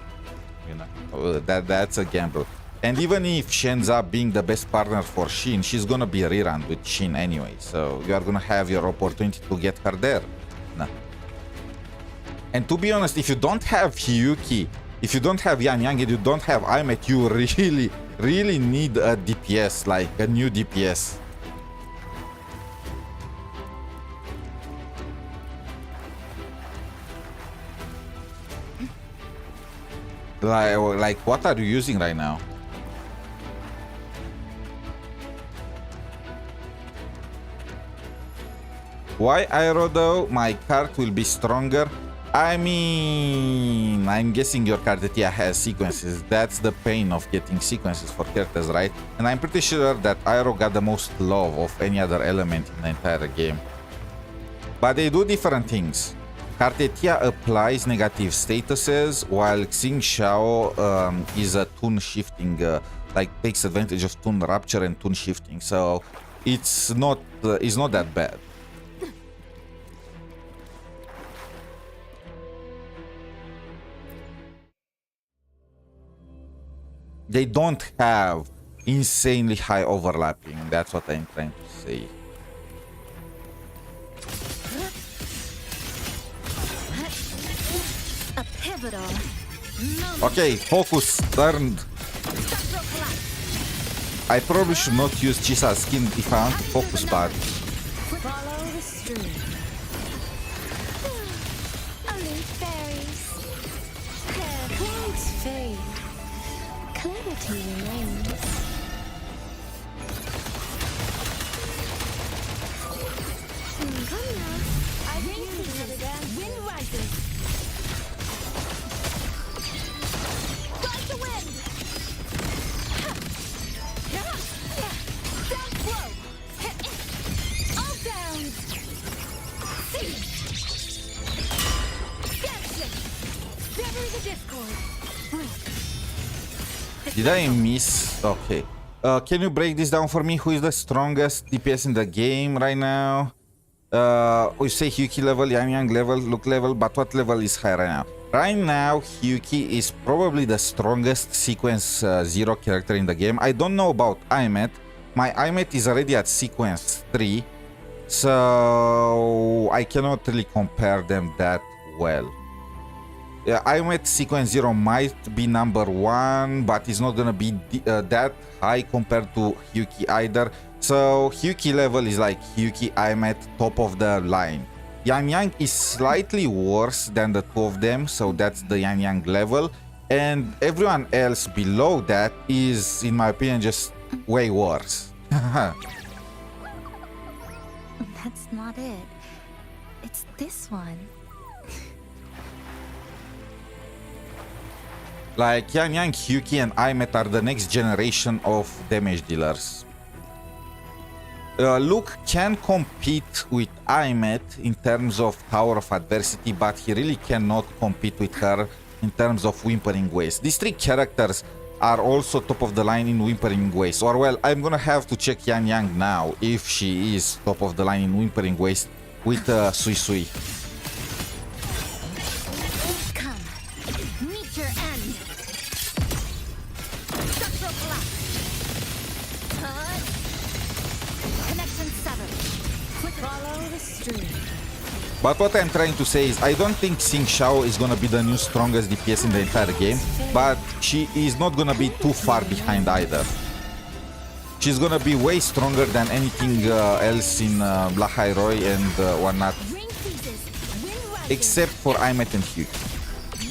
You know, that's a gamble. And even if she ends up being the best partner for Xin, she's gonna be a rerun with Xin anyway. So you are gonna have your opportunity to get her there. No. And to be honest, if you don't have 𝗖cie, if you don't have Yan Yang, and you don't have 𝗖𝗵, you really need a DPS, like a new DPS. Like what are you using right now? Why Aero though? My card will be stronger. I mean, I'm guessing your Cartetia has sequences. That's the pain of getting sequences for characters, right? And I'm pretty sure that Aero got the most love of any other element in the entire game. But they do different things. Cartetia applies negative statuses, while 𝗖cie𝗆𝗆 is a tune shifting, like takes advantage of tune rupture and tune shifting. So it's not that bad. They don't have insanely high overlapping. That's what I'm trying to say. A pivotal. Okay, focus turned. I probably should not use 𝗖𝗍𝗆𝗆's skin if I want to focus, but Follow the stream. Only fairies. Their clouds fade. Clarity remains. Come now. I bring you again. Wind rises. Fight the wind. Down slow. All down. Gotcha. Sever the discord. did I miss? Okay. Can you break this down for me? Who is the strongest DPS in the game right now? We say 𝗖cie level, Yan Yang level, Luke level, but what level is high right now? Right now, 𝗖cie is probably the strongest sequence 0 character in the game. I don't know about 𝗖𝗵. My 𝗖𝗵 is already at sequence 3, so I cannot really compare them that well. Yeah, 𝗖𝗵 sequence 0 might be number 1, but it's not gonna be that high compared to 𝗖cie either. So 𝗖cie level is like 𝗖cie, 𝗖𝗵, top of the line. Yan Yang is slightly worse than the two of them, so that's the Yan Yang level. And everyone else below that is, in my opinion, just way worse. That's not it. It's this one. Like Yan Yang, 𝗖cie, and 𝗖𝗵 are the next generation of damage dealers. Luke can compete with 𝗖𝗵𝘁 in terms of Tower of Adversity, but he really cannot compete with her in terms of Wuthering Waves. These three characters are also top of the line in Wuthering Waves. Or well, I'm gonna have to check Yan Yang now if she is top of the line in Wuthering Waves with Suisui. Come, meet your end. Structural collapse. Connection severed. Follow the stream. But what I'm trying to say is I don't think 𝗖cie𝗆𝗆𝗆 is gonna be the new strongest DPS in the entire game, but she is not gonna be too far behind either. She's gonna be way stronger than anything else in 𝗼𝗆𝗆𝗆 and whatnot, Ring freezes. Wind rises. except for 𝗖𝗵𝘁 and Hugh.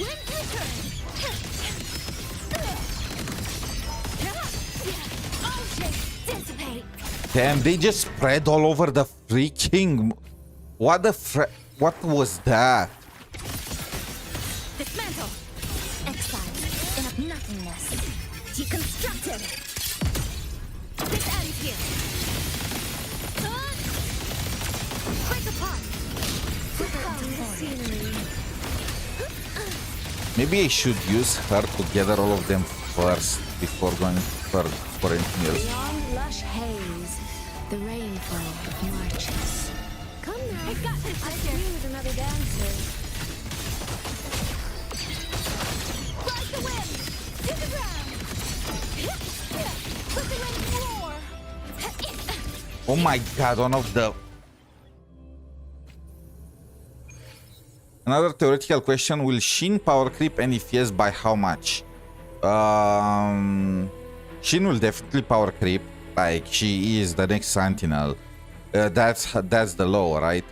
Wind return. All shapes dissipate. Damn, they just spread all over the freaking... What the what was that? Dismantle. Exile. In a nothingness. Deconstructed. This ends here. Break apart. Maybe I should use her to gather all of them first before going for anything else. Beyond lush haze, the rainfall marches. Come now, I got this, I sister. choose another dancer. Ride the wind. To the ground. Let the wind roar. Oh my god, one of the... Another theoretical question, will Xin power creep, and if yes, by how much? Xin will definitely power creep, like she is the next Sentinel. That's the law, right?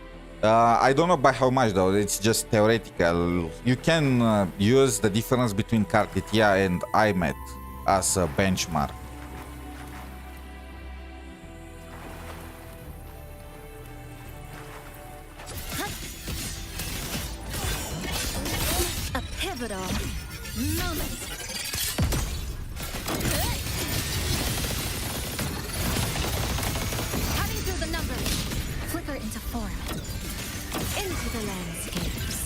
I don't know by how much though, it's just theoretical. You can use the difference between Kartitia and 𝗖𝗵𝘁 as a benchmark. A pivotal moment. Cutting through the numbers. Flicker into form. Into the landscapes.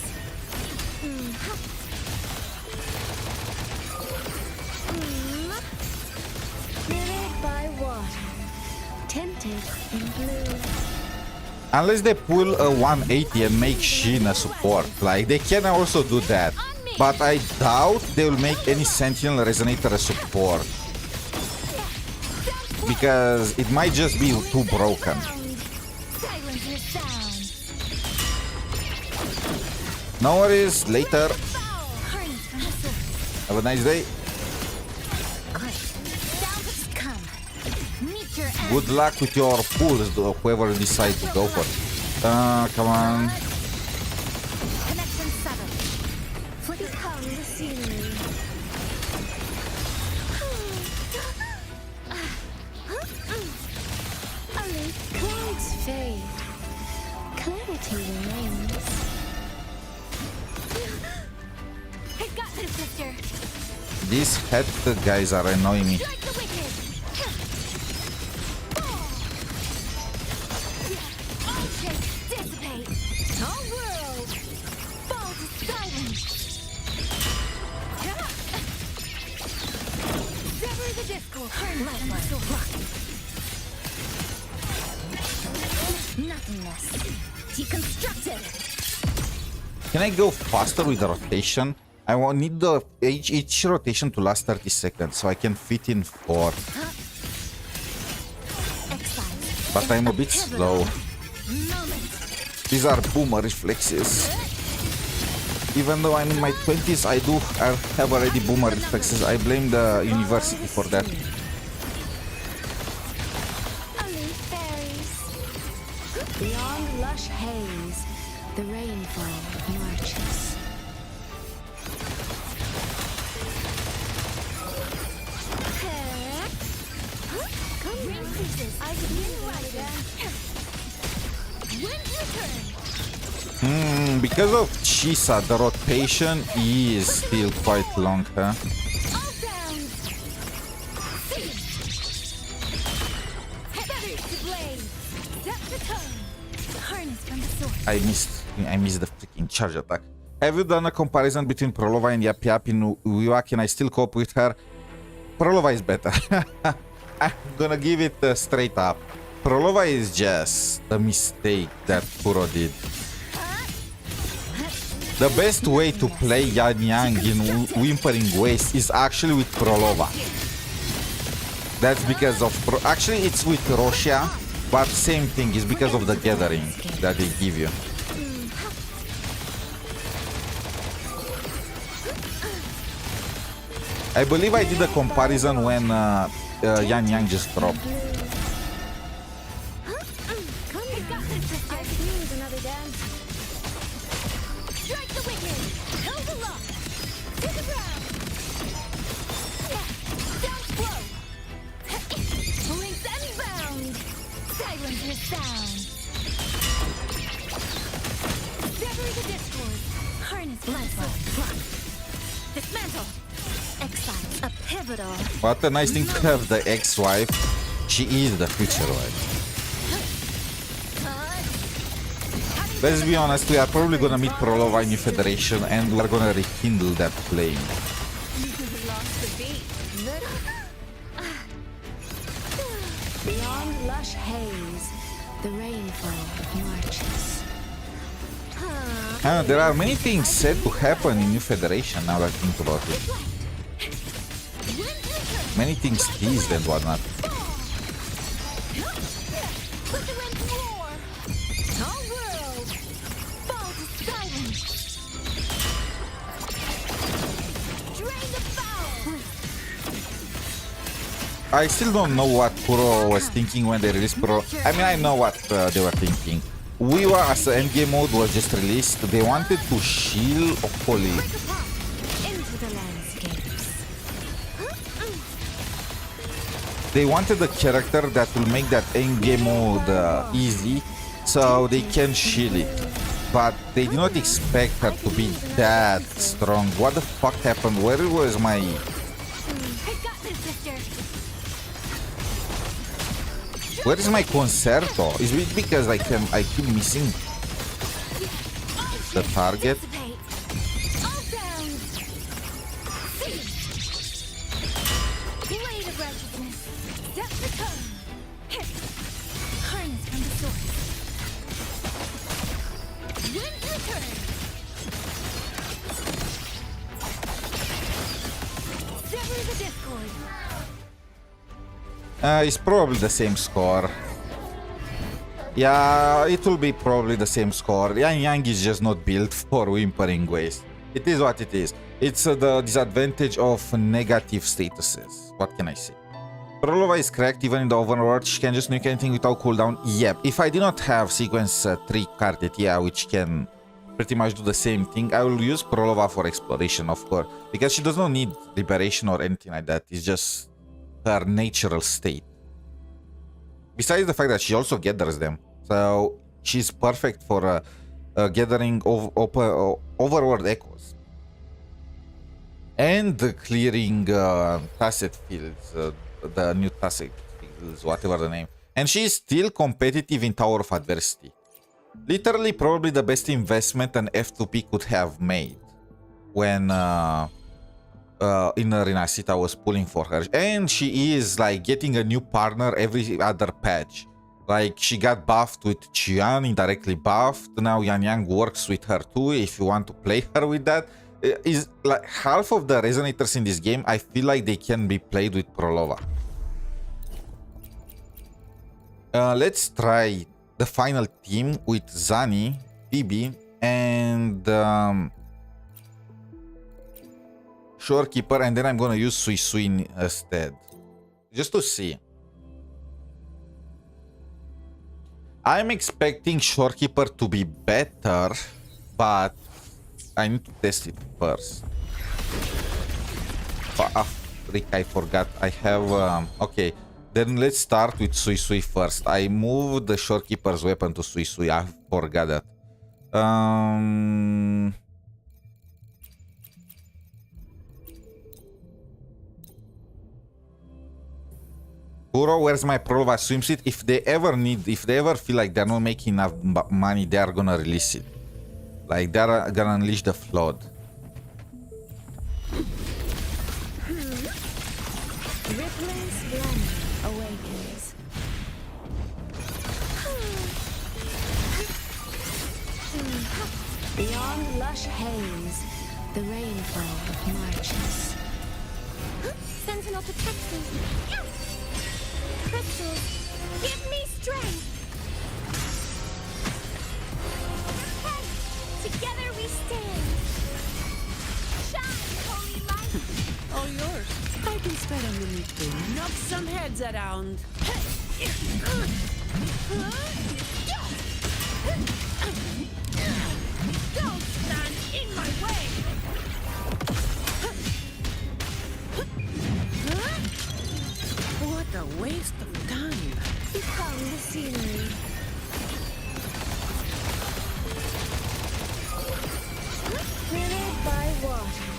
Mirrored by water, tinted in blue. Unless they pull a 180 and make Xin a support, like they can also do that. But I doubt they will make any Sentinel Resonator a support, because it might just be too broken. Silence your sound. No worries, later. Harness from the source. Have a nice day. Great. Down to come. Meet your end. Good luck with your pulls, whoever decides to go for it. Come on. Connection severed. Flicker Become the scenery. Clouds fade. Clarity remains. I got this, sister. These head guys are annoying me. Strike the wicked. All shapes dissipate. All world fall to silence. Sever the discord. Nothingness. Deconstructed. Can I go faster with the rotation? I need the each rotation to last 30 seconds, so I can fit in 4. Exile. But I'm a bit slow. Moment. These are boomer reflexes. Even though I'm in my 20s, I have already boomer reflexes. I blame the university for that. Only fairies. Beyond lush haze, the rainfall marches. Come ring creases. I can hear you right again. Wind return. Because of 𝗖𝗆𝗆𝗆𝗆, the rotation is still quite long, huh? All sounds. Feathers to blade. I missed the freaking charge attack. Have you done a comparison between Prolova and 𝗖𝗵𝗆𝗵𝗵 in WoW? Can I still cope with her? Prolova is better. I'm gonna give it straight up. Prolova is just a mistake that Kuro did. The best way to play Yan Yang in Wuthering Waves is actually with Prolova. That's because of... Actually, it's with Roshia, but same thing is because of the gathering that they give you. I believe I did a comparison when Yan Yang just dropped. What a nice thing to have the ex-wife. She is the future wife. Let's be honest, we are probably gonna meet Prolova in New Federation and we are gonna rekindle that flame. Beyond lush haze, the rainfall marches. There are many things said to happen in New Federation now that I think about it. Many things teased and whatnot. I still don't know what Kuro was thinking when they released Pro. I mean, I know what they were thinking. We were, as the endgame mode was just released, they wanted to shield Okoli. They wanted a character that will make that endgame mode easy, so they can shield it. But they did not expect her to be that strong. What the fuck happened? Where was my... Where is my concerto? Is it because I keep missing the target? It's probably the same score. Yeah, it will be probably the same score. Yan Yang is just not built for Wuthering Waves. It is what it is. It's the disadvantage of negative statuses. What can I say? Prolova is correct even in the overworld. She can just nuke anything without cooldown. Yep. If I did not have sequence 3 Cartetia, which can pretty much do the same thing, I will use Prolova for exploration, of course. Because she does not need liberation or anything like that. It's just her natural state. Besides the fact that she also gathers them, so she's perfect for gathering overworld echoes and clearing tacet fields, the new tacet fields, whatever the name. And she's still competitive in Tower of Adversity. Literally, probably the best investment an F2P could have made when in Arena Sita was pulling for her. And she is like getting a new partner every other patch. Like she got buffed with Qian, indirectly buffed. Now Yan Yang works with her too if you want to play her with that. Is like half of the resonators in this game, I feel like they can be played with Prolova. Let's try the final team with Zani, Bibi, and Shorekeeper, and then I'm gonna use Suisui instead, just to see. I'm expecting Shorekeeper to be better, but I need to test it first. Frick, I forgot. I have... okay, then let's start with Suisui first. I moved the Shorekeeper's weapon to Suisui. I forgot that. Kuro wears my Prolva swimsuit. If they ever feel like they're not making enough money, they are gonna release it. Like they're gonna unleash the flood. Rippling splendor awakens. Beyond lush haze, the rainfall marches. Sentinel protect me. Crystals, give me strength. Together we stand. Shine, holy light. All yours. I can spare a minute to knock some heads around. Don't stand in my way. What a waste of time. Become the scenery. Rivered by water,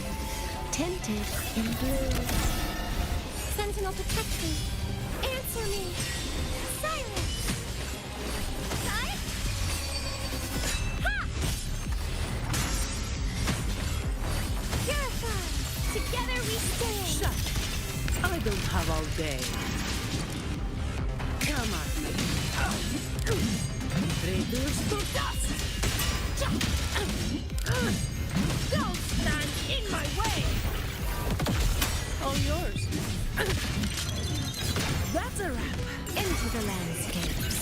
tinted in blue. Sentinel protect me. Answer me. Silence. Purify. Together we stand. Shut. I don't have all day. Come at me. Reduce to dust. Don't stand in my way. All yours. That's a wrap. Into the landscapes.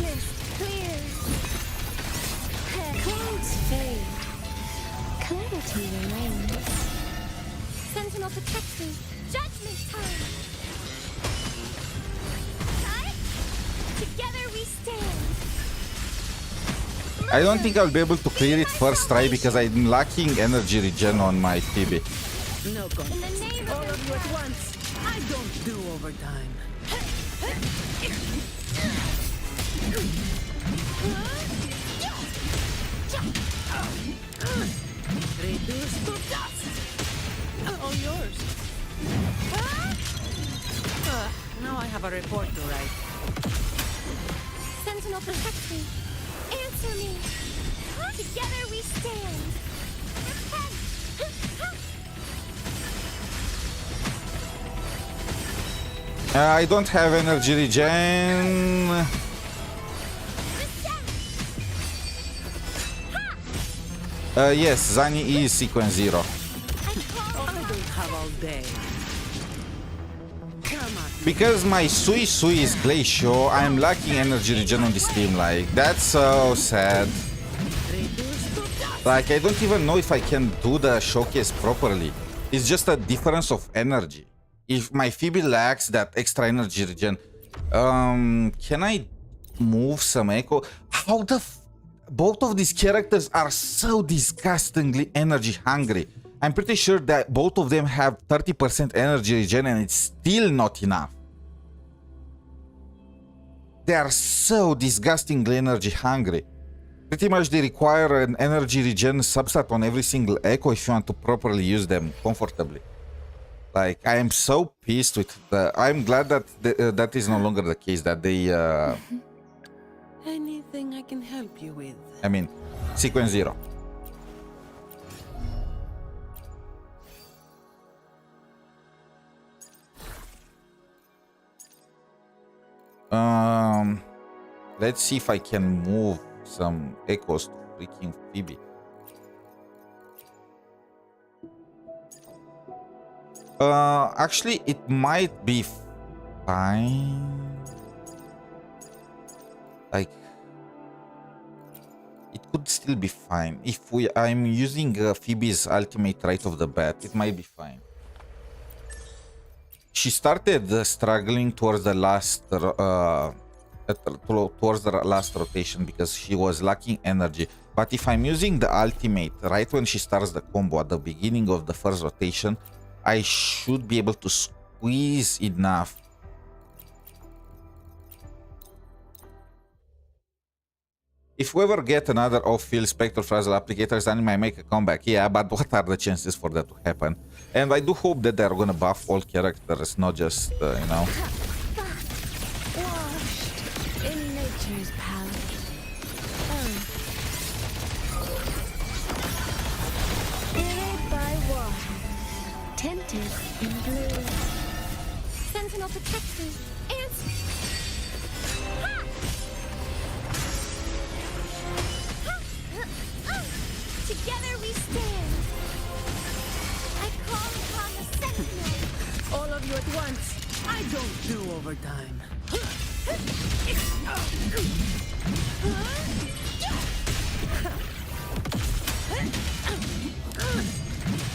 Mist clears. Clouds fade. Clarity remains. Sentinel protect me. Judgment time. Together we stand. I don't think I'll be able to clear it first try because I'm lacking energy regen on my Phoebe. No In the contest. name All of of you at once. I don't do overtime. Reduce to dust. All yours. Now I have a report to write. Sentinel protect me. Answer me. Together we stand. I don't have energy regen. Yes, Zani is sequence 0. I don't have all day. Come at me. Because my Suisui is Glacial, I'm lacking energy regen on this team. Like, that's so sad. Reduce to dust. Like, I don't even know if I can do the showcase properly. It's just a difference of energy. If my Phoebe lacks that extra energy regen, can I move some echo? How the both of these characters are so disgustingly energy hungry. I'm pretty sure that both of them have 30% energy regen and it's still not enough. They are so disgustingly energy hungry. Pretty much they require an energy regen substat on every single echo if you want to properly use them comfortably. Like, I am so pissed with the... I'm glad that that is no longer the case, that they... Anything I can help you with? I mean, sequence 0. Let's see if I can move some echoes to freaking Phoebe. Actually, it might be fine. Like, it could still be fine. If I'm using Phoebe's ultimate right off the bat, it might be fine. She started struggling towards the last rotation because she was lacking energy. But if I'm using the ultimate right when she starts the combo at the beginning of the first rotation, I should be able to squeeze enough. If we ever get another off-field Spectral Frazzle applicators, then it might make a comeback. Yeah, but what are the chances for that to happen? And I do hope that they're gonna buff all characters, not just, you know... Washed in nature's palette. Buried by water, tinted in blue. Sentinel protect me. Answer. Together we stand. I call upon the Sentinel. All of you at once. I don't do overtime.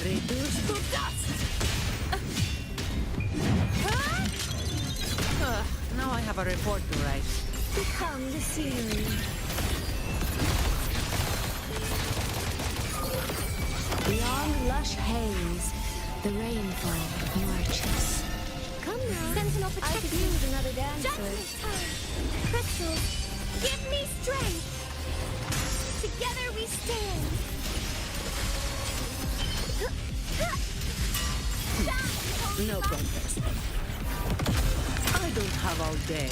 Reduced to dust. Now I have a report to write. Become the scenery. Beyond lush haze, the rainfall marches. Come now. Sentinel I protect could me. use another dancer. Judgment time. Crystal, give me strength. Together we stand. No contest. I don't have all day.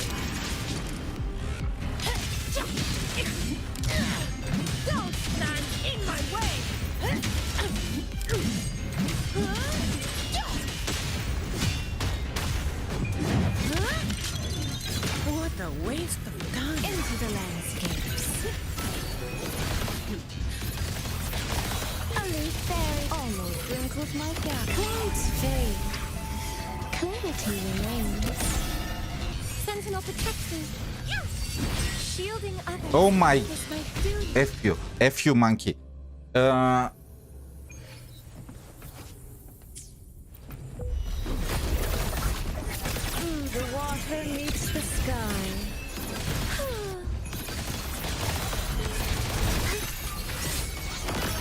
Don't stand in my way. What a waste of time. Into the landscapes. A leaf fairy. Almost wrinkles my gown. Clouds fade. Clarity remains. Sentinel protect me. Shielding others. Oh my... is my duty. F you. F you, monkey. The water meets the sky.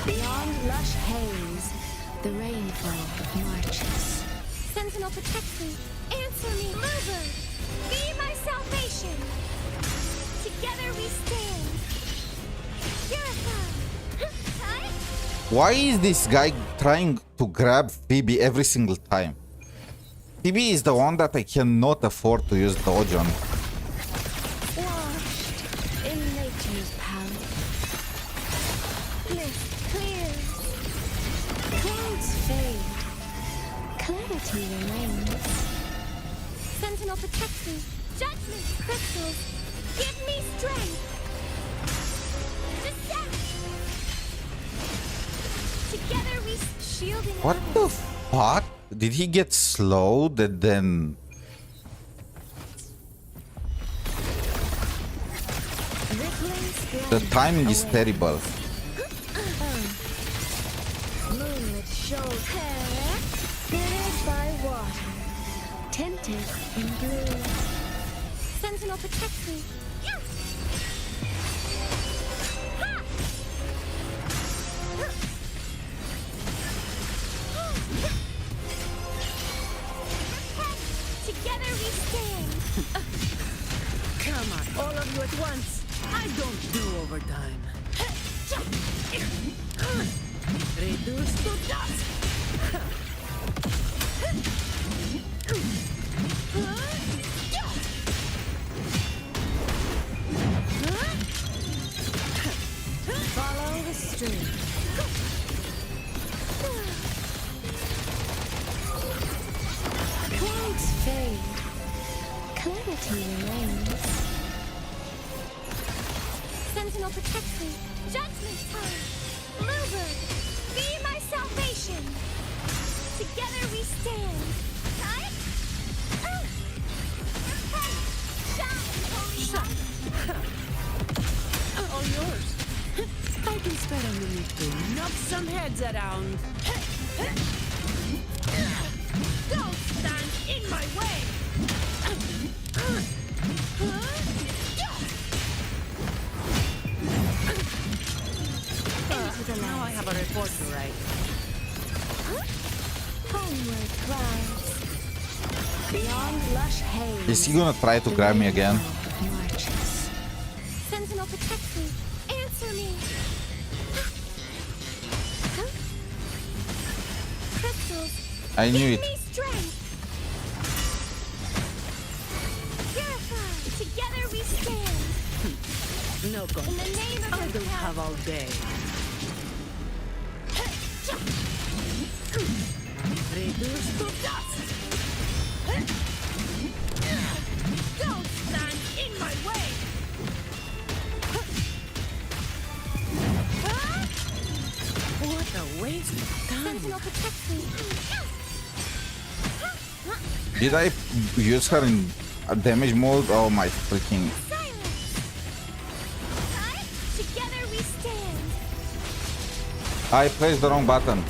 Beyond lush haze, the rainfall marches. Sentinel protect me. Answer me. Mover, be my salvation. Together we stand. Purify. Why is this guy trying to grab Phoebe every single time? Phoebe is the one that I cannot afford to use dodge on. Washed in nature's palette. Mist clears. Clouds fade. Clarity remains. Sentinel protect me. Judgment crystals, give me strength. Descent. Together we shielding What the others. fuck? Did he get slowed and then... Rippling The splendor timing is awaits. terrible. Moonlit shoulder. Buried by water. Tinted in blue. Sentinel protect me. Yes. Together we stand. Come on, all of you at once. I don't do overtime. Reduced to dust. Follow the stream. Clouds fade. Clarity remains. Sentinel protect me. Judgment time. Bluebird, be my salvation. Together we stand. Right? Shine, holy light. All yours. I can spare a minute to knock some heads around. Don't stand in my way. Now I have a report to write. Homeward clouds. Beyond lush haze. Is he gonna try to grab me again? Marches. Sentinel protect me. I knew Give it. me strength. Purify. Together we stand. No In the contest. name of I the don't have all day. Reduce to dust. Don't stand in my way. What a waste of time. Sentinel, protect me. Did I use her in damage mode? Oh my freaking... Silence. Together we stand. I pressed the wrong button.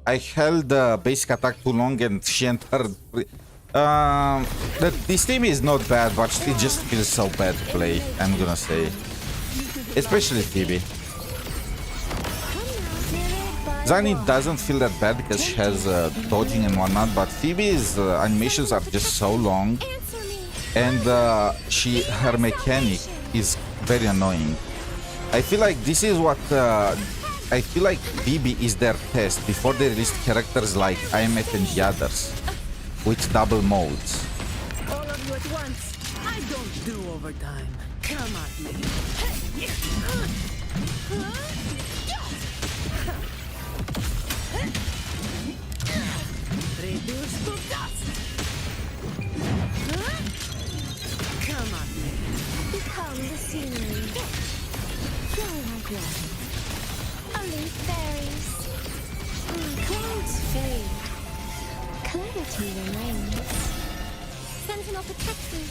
I held the basic attack too long and she entered. This team is not bad, but it just feels so bad to play, I'm gonna say. Especially Phoebe. 𝗖cie doesn't feel that bad because she has dodging and whatnot, but Phoebe's animations are just so long, Answer me. and her mechanic is very annoying. I feel like this is what I feel like Phoebe is their test before they released characters like IMF and the others with double modes. All of you at once. I don't do overtime. Come at me. Reduce to dust. Come at me. Become the scenery. Flow like water. A leaf varies. Clouds fade. Clarity remains. Sentinel, protect me.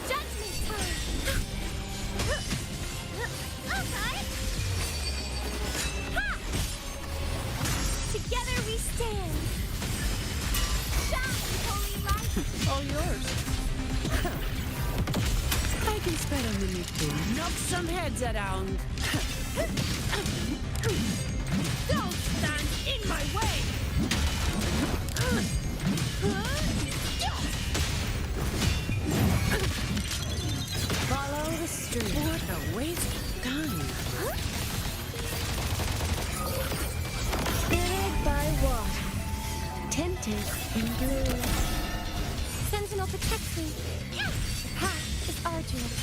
Judgment time. Okay. Ha! Together we stand. Shine, holy light. All yours. I can spare a minute to knock some heads around. Don't stand in my way. Follow the stream. What a waste of time. Spirited by water, tinted in blue. Sentinel, protect me. The path is arduous.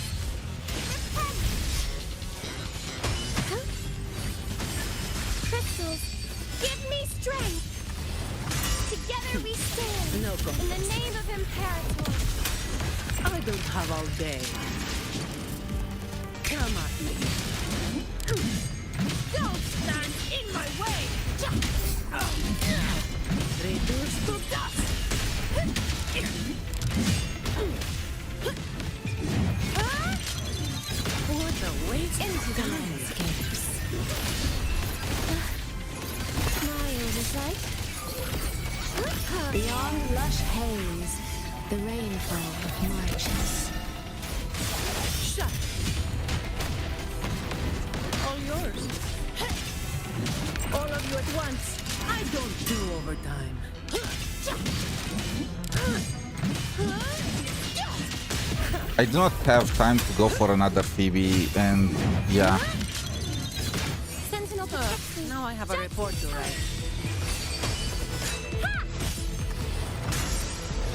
Huh? Crystals, give me strength. Together we stand. No In the contest. name of Imperator. I don't have all day. Come at me. Don't stand in my way. Reduce to dust. What a waste Into of the time. landscapes. My oversight. Beyond lush haze, the rainfall marches. Shut. All yours. All of you at once. I don't do overtime. I do not have time to go for another Phoebe, and yeah. Sentinel, protect me. Now I have a report to write.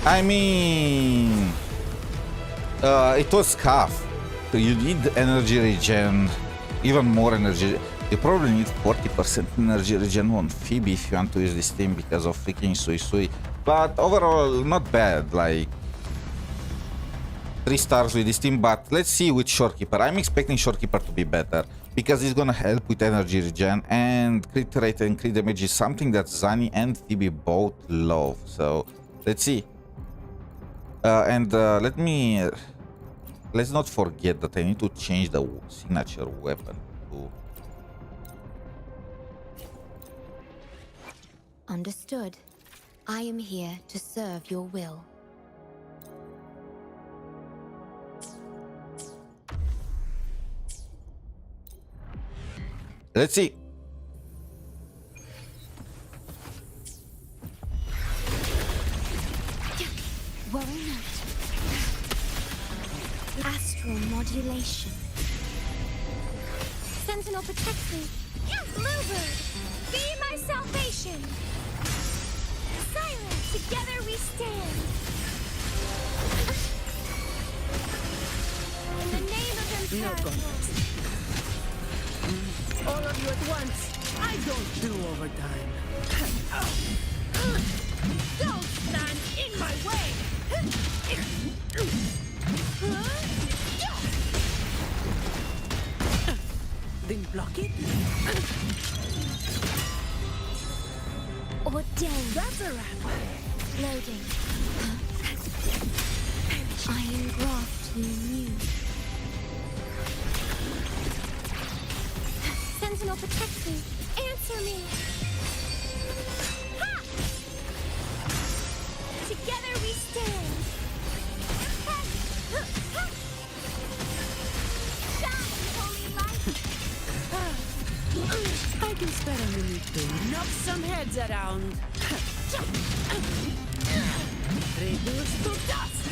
I mean, it was scuff. You need energy regen, even more energy. You probably need 40% energy regen on Phoebe if you want to use this team because of freaking Suisui. But overall, not bad. Like 3 stars with this team. But let's see with Shorekeeper. I'm expecting Shorekeeper to be better because it's gonna help with energy regen, and crit rate and crit damage is something that 𝗖cie and Phoebe both love. So let's see. Let's not forget that I need to change the signature weapon to... Understood. I am here to serve your will. Let's see. Worry not. Astral modulation. Sentinel, protect me. Bluebird, be my salvation. silence. Together we stand. In the name of No Imperator. contest. All of you at once. I don't do overtime. Don't stand in my way! Then block it. Ordained. That's a wrap. Loading. I engraft you new. Sentinel, protect me. Answer me. Ha! Together we stand. Shine, holy light. I can spare a minute to knock some heads around. Reduce to dust.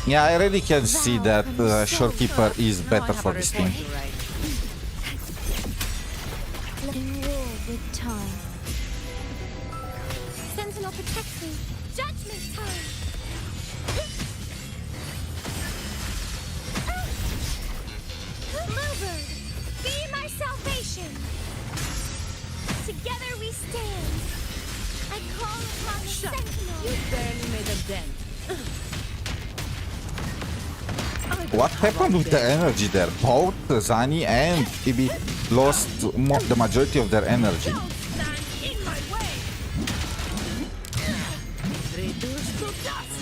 Yeah, I really can see that Shorekeeper is better for this team. In war with time. Sentinel, protect me. Judgment time. Bluebird, be my salvation. Together we stand. I call upon the Sentinel. You barely made a dent. What happened with the energy there? Both 𝗖cie and 𝗶𝗵𝗵 lost the majority of their energy. Don't stand in my way! Reduce to dust.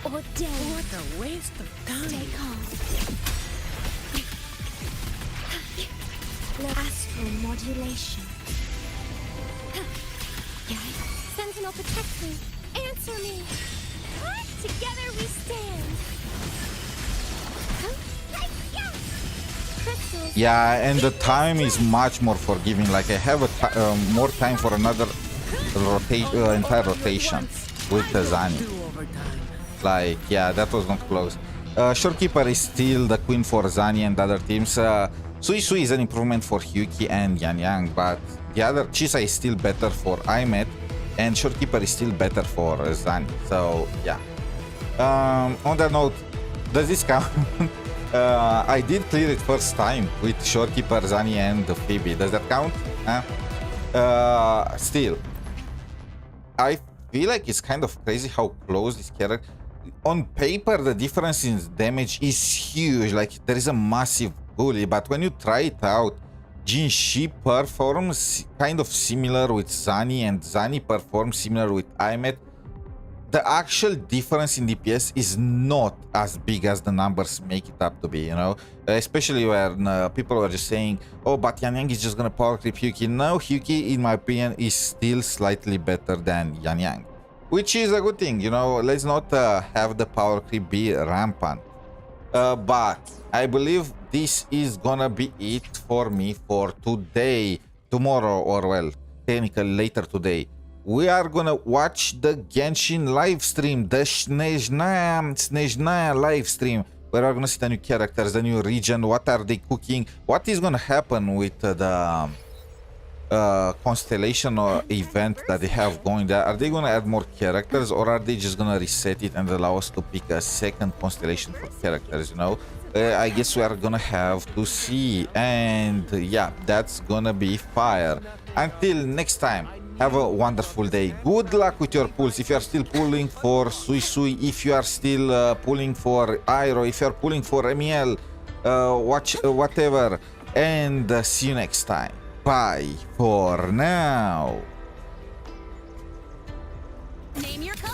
Ordained. What a waste of Stay time. calm. Astral modulation. Sentinel, protect me. Answer me. Together we stand. Crystals. Yeah, and the time is much more forgiving. Like I have more time for another entire rotation with the 𝗖cie. Do overtime. Like, yeah, that was not close. Shorekeeper is still the queen for 𝗖cie and other teams. Suisui is an improvement for 𝗖cie and Yang, but the other 𝗖cie is still better for 𝗖𝗵, and Shorekeeper is still better for 𝗖cie. So, yeah. On that note, does this count? I did clear it first time with Shorekeeper, 𝗖cie, and 𝗶𝗵𝗵. Does that count? Still, I feel like it's kind of crazy how close this character. On paper, the difference in damage is huge. Like there is a massive bully, but when you try it out, 𝗖cie performs kind of similar with 𝗖cie, and 𝗖cie performs similar with 𝗖𝗵. The actual difference in DPS is not as big as the numbers make it up to be, you know? Especially when people were just saying, oh, but Yang is just gonna power creep 𝗖cie. No, 𝗖cie, in my opinion, is still slightly better than Yang. Which is a good thing, you know? Let's not have the power creep be rampant. But I believe this is gonna be it for me for today. Tomorrow, or well, technically later today. We are gonna watch the Genshin live stream, the Snezhnaya live stream, where we're gonna see the new characters, the new region, what are they cooking, what is gonna happen with the constellation or event that they have going there. Are they gonna add more characters, or are they just gonna reset it and allow us to pick a second constellation for characters, you know? I guess we are gonna have to see, and yeah, that's gonna be fire. Until next time, have a wonderful day. Good luck with your pulls. If you are still pulling for Suisui, if you are still pulling for Iroh, if you are pulling for Emiel, whatever, and see you next time. Bye for now. Name your color.